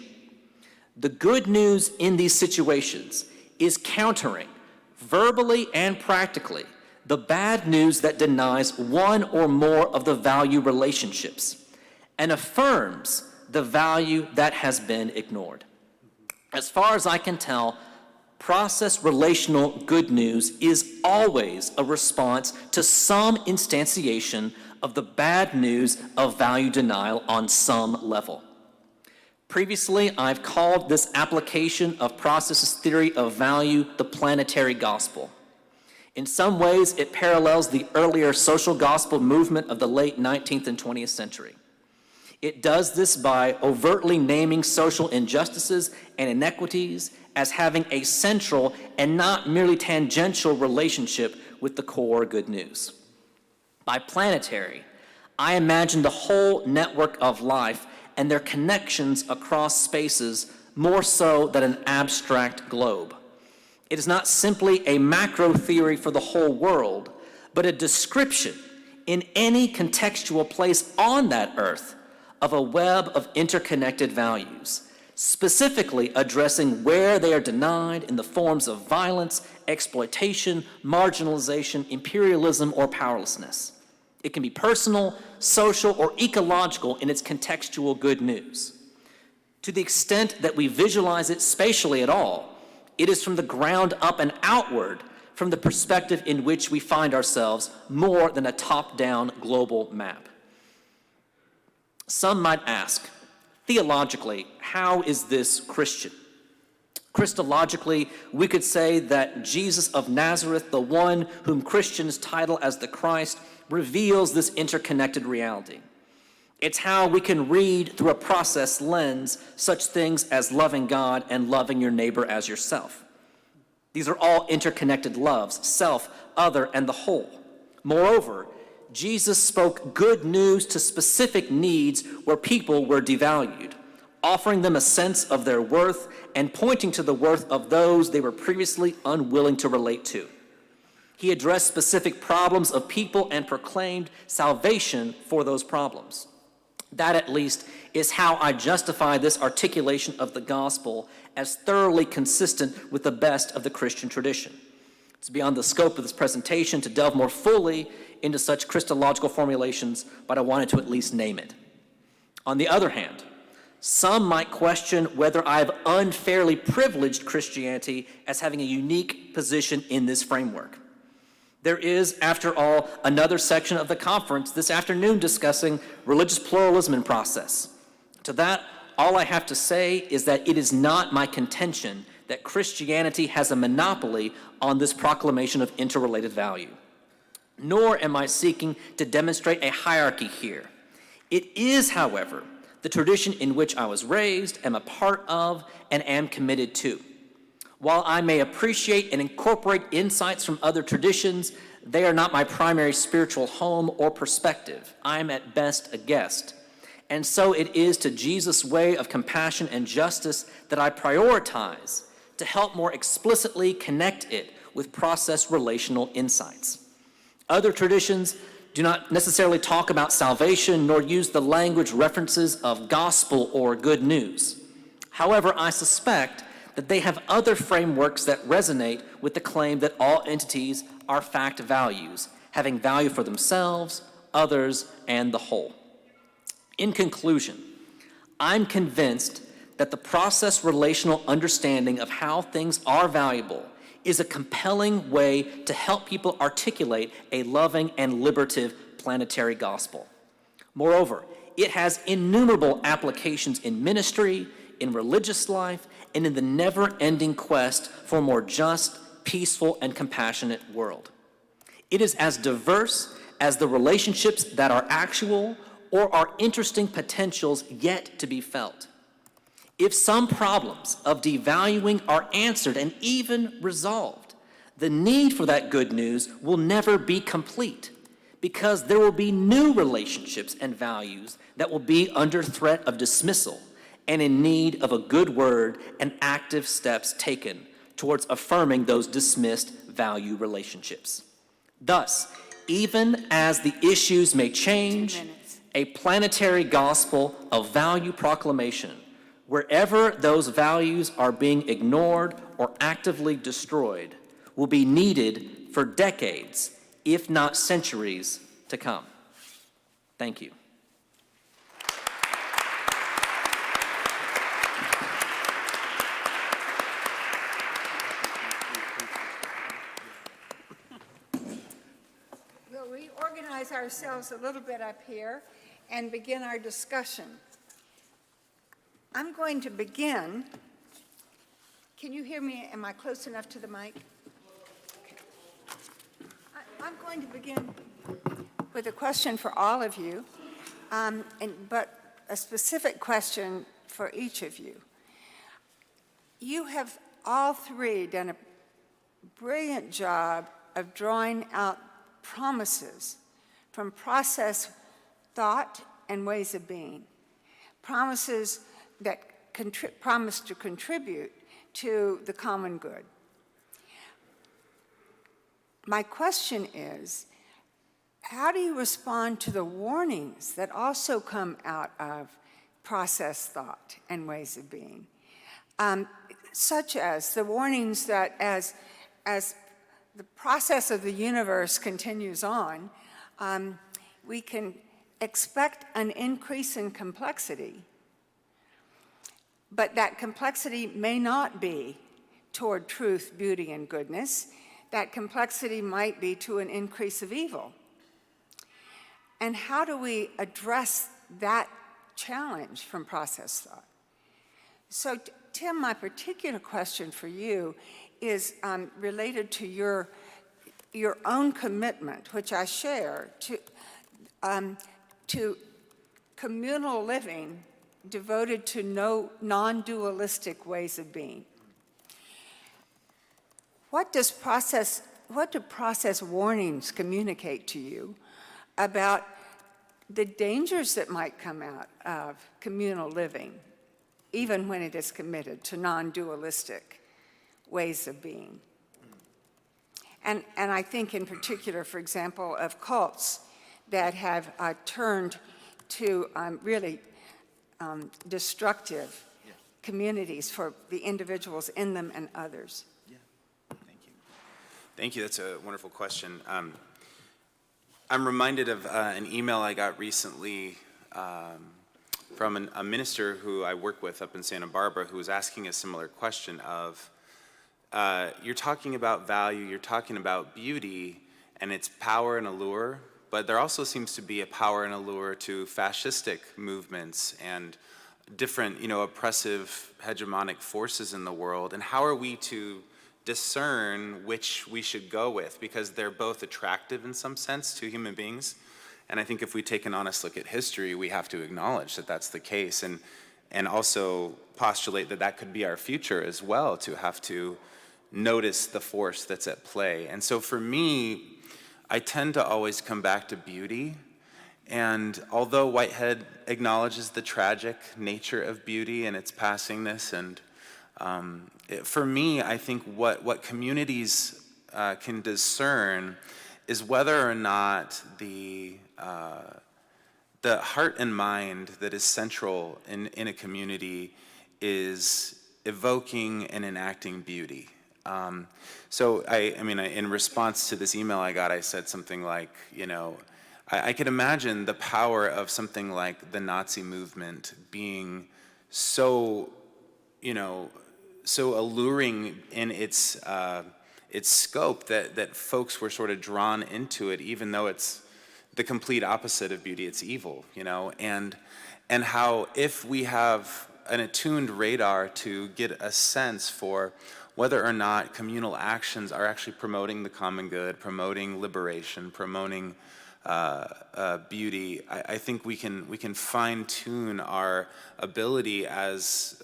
The good news in these situations is countering, verbally and practically, the bad news that denies one or more of the value relationships and affirms the value that has been ignored. As far as I can tell, process relational good news is always a response to some instantiation of the bad news of value denial on some level. Previously, I've called this application of process's theory of value the planetary gospel. In some ways, it parallels the earlier social gospel movement of the late 19th and 20th century. It does this by overtly naming social injustices and inequities as having a central and not merely tangential relationship with the core good news. By planetary, I imagine the whole network of life and their connections across spaces more so than an abstract globe. It is not simply a macro theory for the whole world, but a description in any contextual place on that earth of a web of interconnected values, specifically addressing where they are denied in the forms of violence, exploitation, marginalization, imperialism, or powerlessness. It can be personal, social, or ecological in its contextual good news. To the extent that we visualize it spatially at all, it is from the ground up and outward, from the perspective in which we find ourselves, more than a top-down global map. Some might ask, theologically, how is this Christian? Christologically, we could say that Jesus of Nazareth, the one whom Christians title as the Christ, reveals this interconnected reality. It's how we can read through a process lens such things as loving God and loving your neighbor as yourself. These are all interconnected loves, self, other, and the whole. Moreover, Jesus spoke good news to specific needs where people were devalued, offering them a sense of their worth and pointing to the worth of those they were previously unwilling to relate to. He addressed specific problems of people and proclaimed salvation for those problems. That, at least, is how I justify this articulation of the gospel as thoroughly consistent with the best of the Christian tradition. It's beyond the scope of this presentation to delve more fully into such Christological formulations, but I wanted to at least name it. On the other hand, some might question whether I've unfairly privileged Christianity as having a unique position in this framework. There is, after all, another section of the conference this afternoon discussing religious pluralism and process. To that, all I have to say is that it is not my contention that Christianity has a monopoly on this proclamation of interrelated value. Nor am I seeking to demonstrate a hierarchy here. It is, however, the tradition in which I was raised, am a part of, and am committed to. While I may appreciate and incorporate insights from other traditions, they are not my primary spiritual home or perspective. I am at best a guest. And so it is to Jesus' way of compassion and justice that I prioritize to help more explicitly connect it with process relational insights. Other traditions do not necessarily talk about salvation nor use the language references of gospel or good news. However, I suspect that they have other frameworks that resonate with the claim that all entities are fact values, having value for themselves, others, and the whole. In conclusion, I'm convinced that the process relational understanding of how things are valuable is a compelling way to help people articulate a loving and liberative planetary gospel. Moreover, it has innumerable applications in ministry, in religious life, and in the never-ending quest for a more just, peaceful, and compassionate world. It is as diverse as the relationships that are actual or are interesting potentials yet to be felt. If some problems of devaluing are answered and even resolved, the need for that good news will never be complete, because there will be new relationships and values that will be under threat of dismissal and in need of a good word and active steps taken towards affirming those dismissed value relationships. Thus, even as the issues may change, a planetary gospel of value proclamation, wherever those values are being ignored or actively destroyed, will be needed for decades, if not centuries, to come. Thank you. We'll reorganize ourselves a little bit up here and begin our discussion. I'm going to begin. Can you hear me? Am I close enough to the mic? I'm going to begin with a question for all of you, but a specific question for each of you. You have all three done a brilliant job of drawing out promises from process thought and ways of being, promises that promise to contribute to the common good. My question is, how do you respond to the warnings that also come out of process thought and ways of being? Such as the warnings that as the process of the universe continues on, we can expect an increase in complexity, but that complexity may not be toward truth, beauty, and goodness. That complexity might be to an increase of evil. And how do we address that challenge from process thought? So, Tim, my particular question for you is related to your own commitment, which I share, to communal living devoted to non-dualistic ways of being. What do process warnings communicate to you about the dangers that might come out of communal living, even when it is committed to non-dualistic ways of being? And I think in particular, for example, of cults that have turned to really destructive communities for the individuals in them and others. Thank you. That's a wonderful question. I'm reminded of an email I got recently from a minister who I work with up in Santa Barbara, who was asking a similar question of, you're talking about value, you're talking about beauty, and its power and allure, but there also seems to be a power and allure to fascistic movements and different, oppressive hegemonic forces in the world. And how are we to discern which we should go with? Because they're both attractive in some sense to human beings. And I think if we take an honest look at history, we have to acknowledge that that's the case, and also postulate that that could be our future as well, to have to notice the force that's at play. And so for me, I tend to always come back to beauty. And although Whitehead acknowledges the tragic nature of beauty and its passingness, and for me, I think what communities can discern is whether or not the heart and mind that is central in a community is evoking and enacting beauty. So in response to this email I got, I said something like, I could imagine the power of something like the Nazi movement being so alluring in its scope that folks were sort of drawn into it, even though it's the complete opposite of beauty, it's evil, and how if we have an attuned radar to get a sense for whether or not communal actions are actually promoting the common good, promoting liberation, promoting beauty, I think we can fine tune our ability as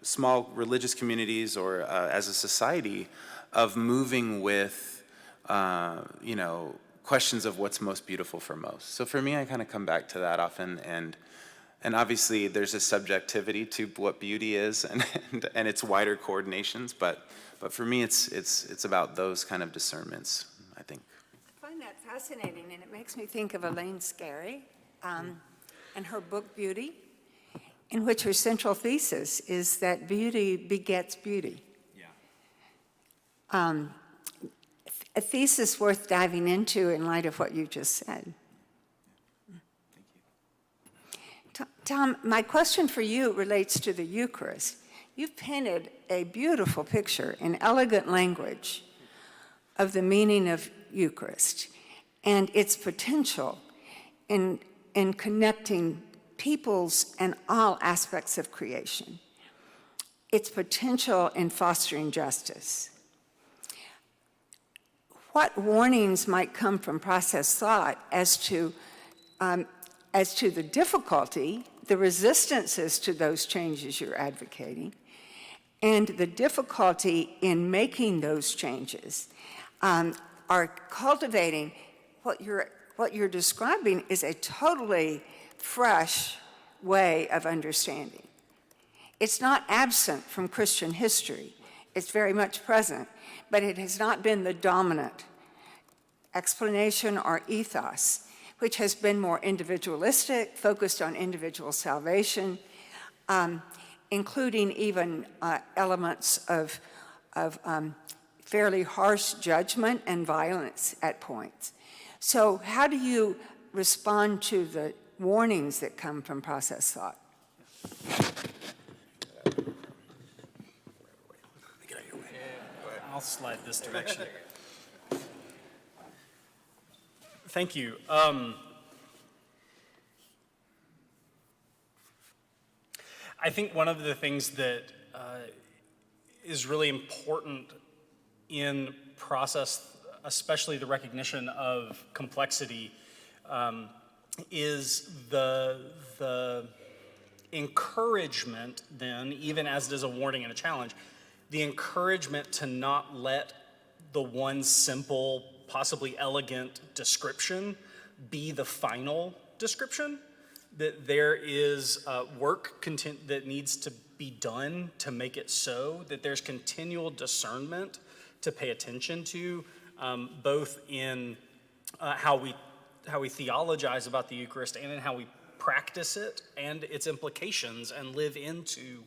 small religious communities or as a society of moving with questions of what's most beautiful for most. So for me, I kind of come back to that often, and obviously there's a subjectivity to what beauty is and its wider coordinations, but for me it's about those kind of discernments, I think. I find that fascinating, and it makes me think of Elaine Scarry and her book Beauty, in which her central thesis is that beauty begets beauty. Yeah. A thesis worth diving into in light of what you just said. Tom, my question for you relates to the Eucharist. You've painted a beautiful picture in elegant language of the meaning of Eucharist and its potential in connecting peoples and all aspects of creation, its potential in fostering justice. What warnings might come from process thought as to the difficulty, the resistances to those changes you're advocating, and the difficulty in making those changes are cultivating what you're describing is a totally fresh way of understanding. It's not absent from Christian history. It's very much present, but it has not been the dominant explanation or ethos, which has been more individualistic, focused on individual salvation, including even elements of fairly harsh judgment and violence at points. So how do you respond to the warnings that come from process thought? I'll slide this direction. Thank you. I think one of the things that is really important in process, especially the recognition of complexity, is the encouragement then, even as it is a warning and a challenge, the encouragement to not let the one simple, possibly elegant description be the final description, that there is work that needs to be done to make it so, that there's continual discernment to pay attention to, both in how we theologize about the Eucharist and in how we practice it and its implications, and live into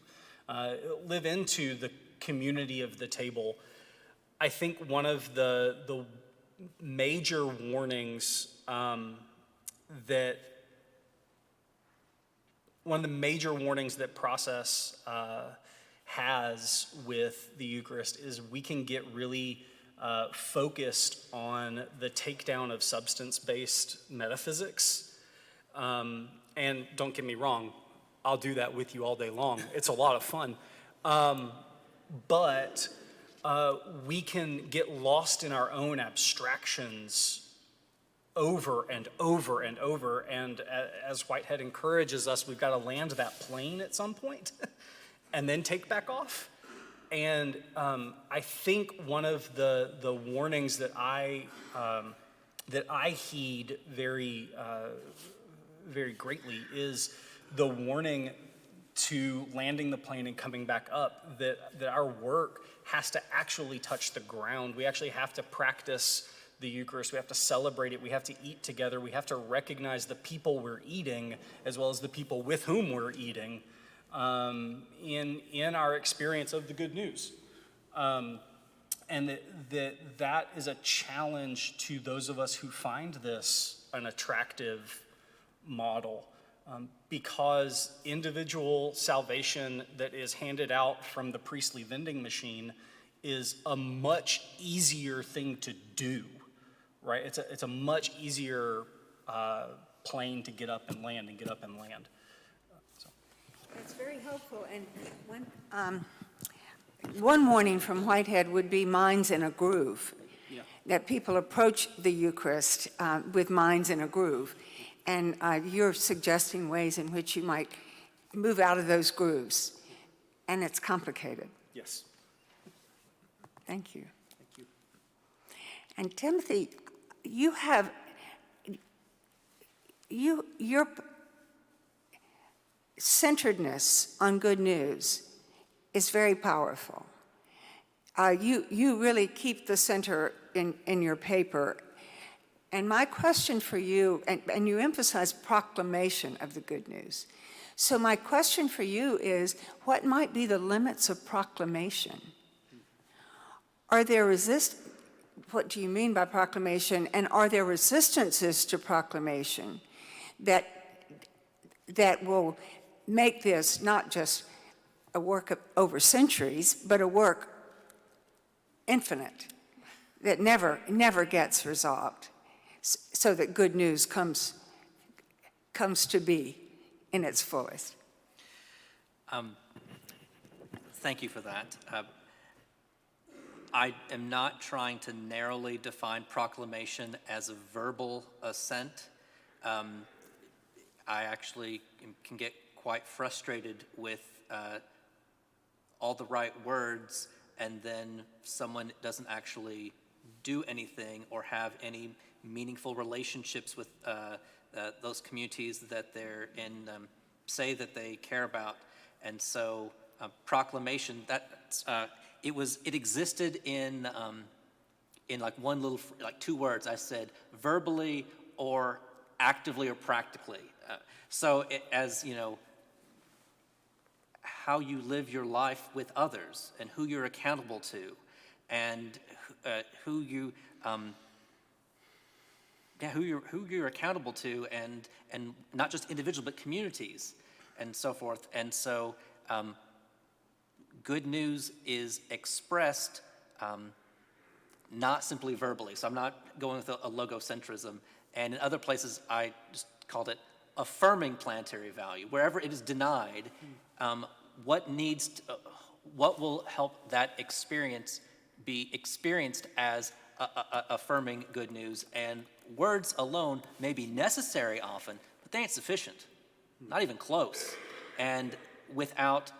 the community of the table. I think one of the major warnings that process has with the Eucharist is we can get really focused on the takedown of substance-based metaphysics. And don't get me wrong, I'll do that with you all day long. It's a lot of fun. But we can get lost in our own abstractions over and over and over. And as Whitehead encourages us, we've got to land that plane at some point and then take back off. And I think one of the warnings that I heed very greatly is the warning to landing the plane and coming back up, that our work has to actually touch the ground. We actually have to practice the Eucharist. We have to celebrate it. We have to eat together. We have to recognize the people we're eating as well as the people with whom we're eating in our experience of the good news. And that is a challenge to those of us who find this an attractive model, because individual salvation that is handed out from the priestly vending machine is a much easier thing to do, right? It's a much easier plane to get up and land That's very helpful. And one warning from Whitehead would be minds in a groove. Yeah. that people approach the Eucharist with minds in a groove. And you're suggesting ways in which you might move out of those grooves. And it's complicated. Yes. Thank you. Thank you. And Timothy, you have, your centeredness on good news is very powerful. You really keep the center in your paper. And my question for you, and you emphasize proclamation of the good news. So my question for you is, what might be the limits of proclamation? Are there what do you mean by proclamation? And are there resistances to proclamation that will make this not just a work over centuries, but a work infinite, that never gets resolved, so that good news comes to be in its fullest? Thank you for that. I am not trying to narrowly define proclamation as a verbal assent. I actually can get quite frustrated with all the right words, and then someone doesn't actually do anything or have any meaningful relationships with those communities that they're in, say that they care about. And so proclamation, it existed in like one little, like 2 words. I said verbally or actively or practically. So as you know, how you live your life with others and who you're accountable to, and who you're accountable to, and not just individuals but communities and so forth. And so good news is expressed not simply verbally. So I'm not going with a logocentrism. And in other places, I just called it affirming planetary value. Wherever it is denied, what will help that experience be experienced as affirming good news? And words alone may be necessary often, but they ain't sufficient, not even close. And without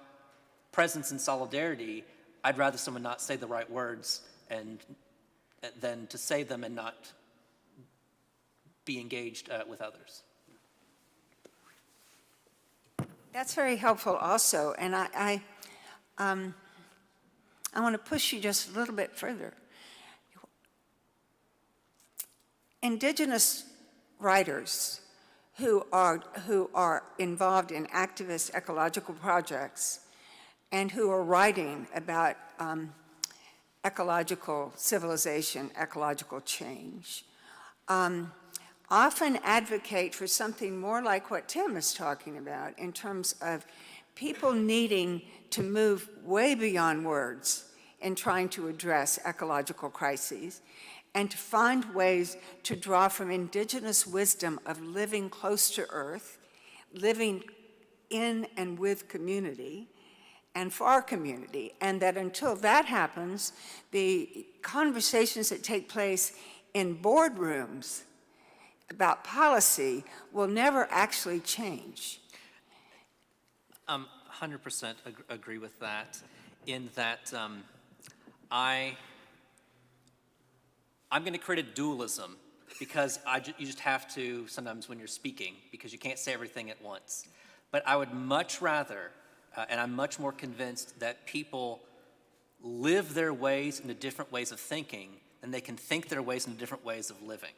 presence and solidarity, I'd rather someone not say the right words than to say them and not be engaged with others. That's very helpful also, and I want to push you just a little bit further. Indigenous writers who are involved in activist ecological projects and who are writing about ecological civilization, ecological change, often advocate for something more like what Tim is talking about in terms of people needing to move way beyond words in trying to address ecological crises, and to find ways to draw from indigenous wisdom of living close to Earth, living in and with community, and for our community. And that until that happens, the conversations that take place in boardrooms about policy will never actually change. 100% agree with that, in that I'm going to create a dualism, because you just have to sometimes when you're speaking, because you can't say everything at once. But I would much rather, and I'm much more convinced, that people live their ways into different ways of thinking than they can think their ways into different ways of living.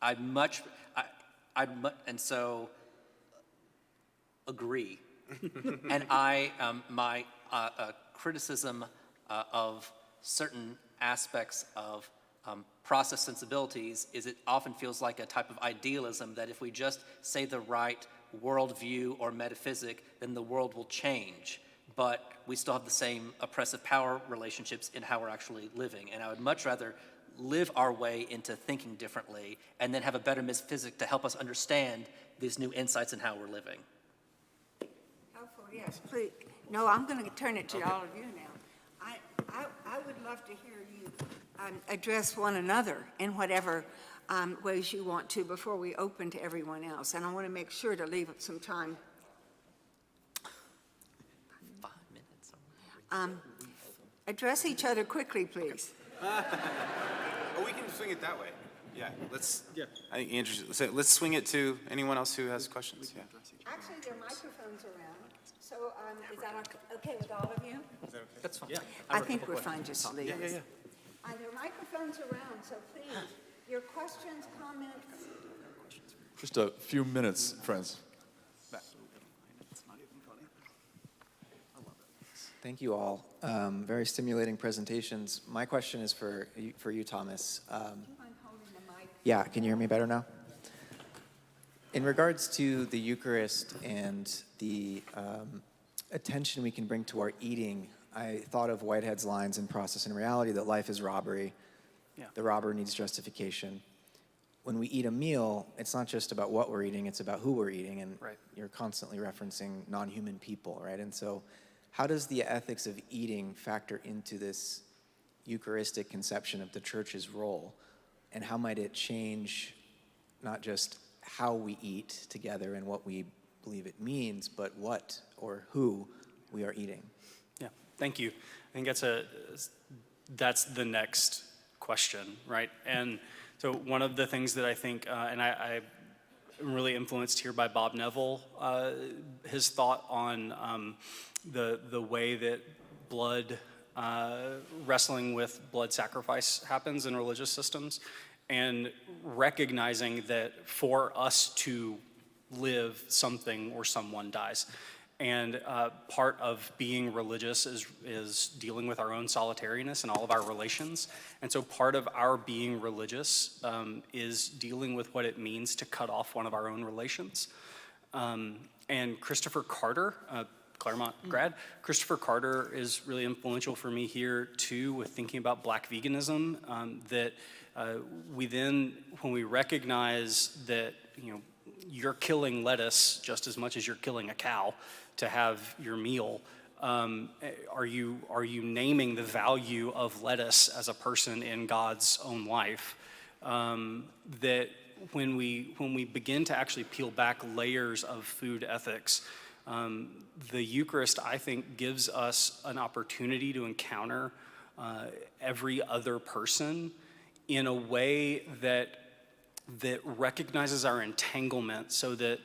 And so agree. And my criticism of certain aspects of process sensibilities is it often feels like a type of idealism that if we just say the right worldview or metaphysic, then the world will change. But we still have the same oppressive power relationships in how we're actually living. And I would much rather live our way into thinking differently and then have a better metaphysic to help us understand these new insights in how we're living. Helpful, yes, please. No, I'm going to turn it to all of you now. I would love to hear you address one another in whatever ways you want to before we open to everyone else. And I want to make sure to leave some time. 5 minutes. Address each other quickly, please. Oh, we can swing it that way. Yeah, let's. Yeah. I think Andrew. So let's swing it to anyone else who has questions. Yeah. Actually, there are microphones around. So is that okay with all of you? Is that okay? That's fine. Yeah. I think we're fine just to leave. Yeah. There are microphones around, so please, your questions, comments. Just a few minutes, friends. Thank you all. Very stimulating presentations. My question is for you, Thomas. Do you mind holding the mic? Yeah, can you hear me better now? In regards to the Eucharist and the attention we can bring to our eating, I thought of Whitehead's lines in Process and Reality that life is robbery. Yeah. The robber needs justification. When we eat a meal, it's not just about what we're eating, it's about who we're eating, and Right. you're constantly referencing non-human people, right? And so how does the ethics of eating factor into this Eucharistic conception of the church's role? And how might it change not just how we eat together and what we believe it means, but what or who we are eating? Yeah, thank you. I think that's the next question, right? And so one of the things that I think, and I'm really influenced here by Bob Neville, his thought on the way that blood, wrestling with blood sacrifice happens in religious systems, and recognizing that for us to live, something or someone dies. And part of being religious is dealing with our own solitariness in all of our relations. And so part of our being religious is dealing with what it means to cut off one of our own relations. And Christopher Carter, Claremont grad, Christopher Carter is really influential for me here too with thinking about black veganism, that we then, when we recognize that, you're killing lettuce just as much as you're killing a cow to have your meal. Are you naming the value of lettuce as a person in God's own life? That when we begin to actually peel back layers of food ethics, the Eucharist, I think, gives us an opportunity to encounter every other person in a way that recognizes our entanglement, so that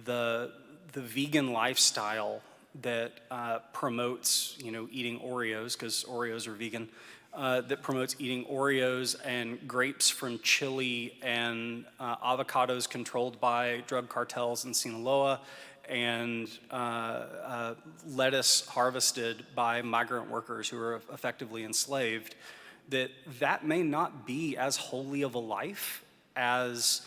the vegan lifestyle that promotes, eating Oreos, because Oreos are vegan, that promotes eating Oreos and grapes from Chile and avocados controlled by drug cartels in Sinaloa, and lettuce harvested by migrant workers who are effectively enslaved, that may not be as holy of a life as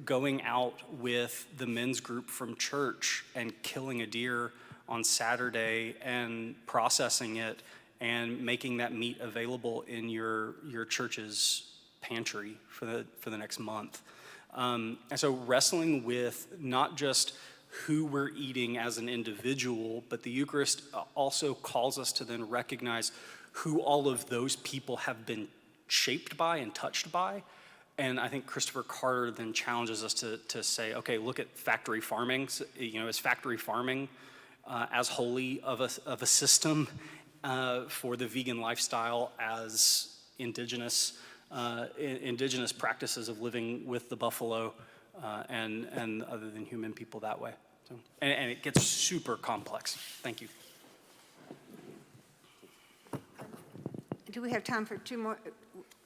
going out with the men's group from church and killing a deer on Saturday and processing it and making that meat available in your church's pantry for the next month. And so wrestling with not just who we're eating as an individual, but the Eucharist also calls us to then recognize who all of those people have been shaped by and touched by. And I think Christopher Carter then challenges us to say, okay, look at factory farming. Is factory farming as holy of a system for the vegan lifestyle as indigenous practices of living with the buffalo and other than human people that way? So, and it gets super complex. Thank you. Do we have time for two more?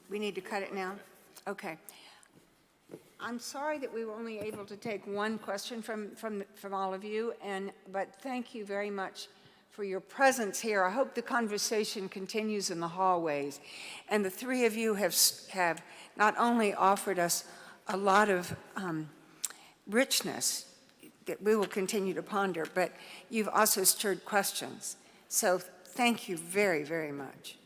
We need to cut it now? Okay. I'm sorry that we were only able to take one question from all of you, but thank you very much for your presence here. I hope the conversation continues in the hallways. And the three of you have not only offered us a lot of richness that we will continue to ponder, but you've also stirred questions. So thank you very, very much.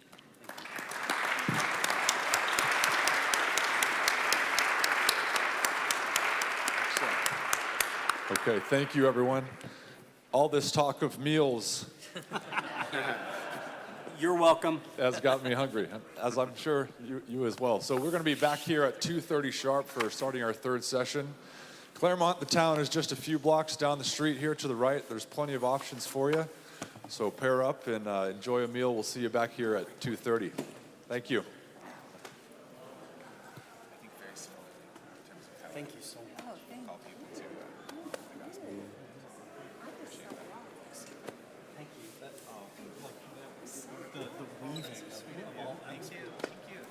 Okay, thank you, everyone. All this talk of meals. You're welcome. Has got me hungry, as I'm sure you as well. So we're going to be back here at 2:30 sharp for starting our third session. Claremont, the town, is just a few blocks down the street here to the right. There's plenty of options for you. So pair up and enjoy a meal. We'll see you back here at 2:30. Thank you. Thank you so much. Thank you. The weaving of all things. Thank you.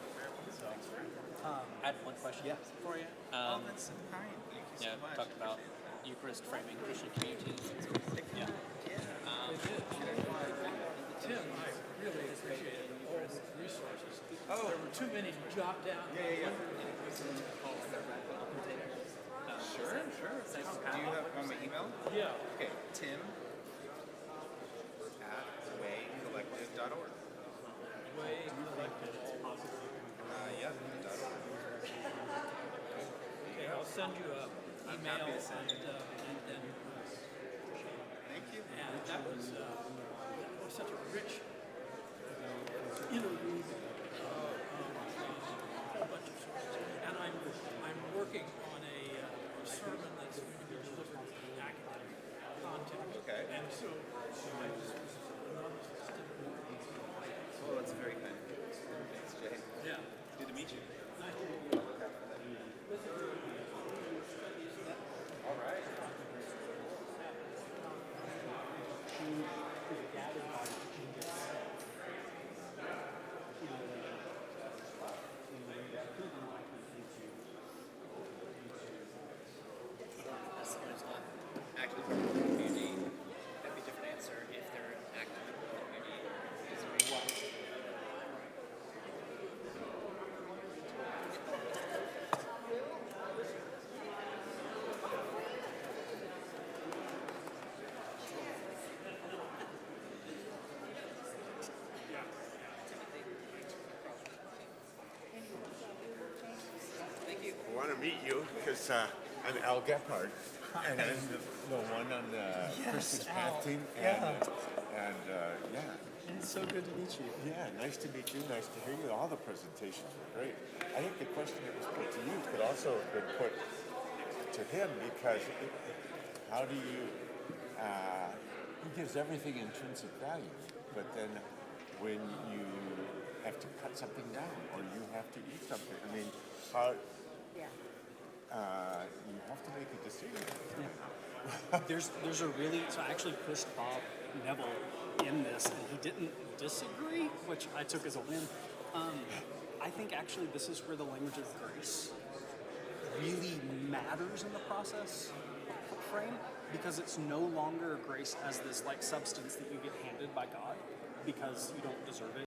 I had one question for you. That's kind. Thank you so much. Talked about Eucharist framing Christian communities. Yeah. Tim, I really appreciate all the resources. There were too many to jot down. Sure. Do you have my email? Yeah. Okay, Tim at waycollective.org. Way collected. Yeah, Okay, I'll send you an email. happy to send it. And then, Thank you. and that was such a rich interview. A whole bunch of sources. And I'm working on a sermon that's going to be delivered in academic context. Okay. And so I was interested. Oh, that's very kind. Thanks, Jay. Yeah. Good to meet you. Nice to meet you. All right. Actually, for the community, that'd be a different answer if they're active in the community. Is what? I want to meet you because I'm Al Gephardt, and I'm the one on the Christmas Path team. And It's so good to meet you. Yeah, nice to meet you. Nice to hear you. All the presentations were great. I think the question that was put to you could also have been put to him because how do you? He gives everything intrinsic value, but then when you have to cut something down or you have to eat something, I mean, how? You have to make a decision. There's a really, so I actually pushed Bob Neville in this, and he didn't disagree, which I took as a win. I think actually this is where the language of grace really matters in the process frame, because it's no longer grace as this like substance that you get handed by God because you don't deserve it.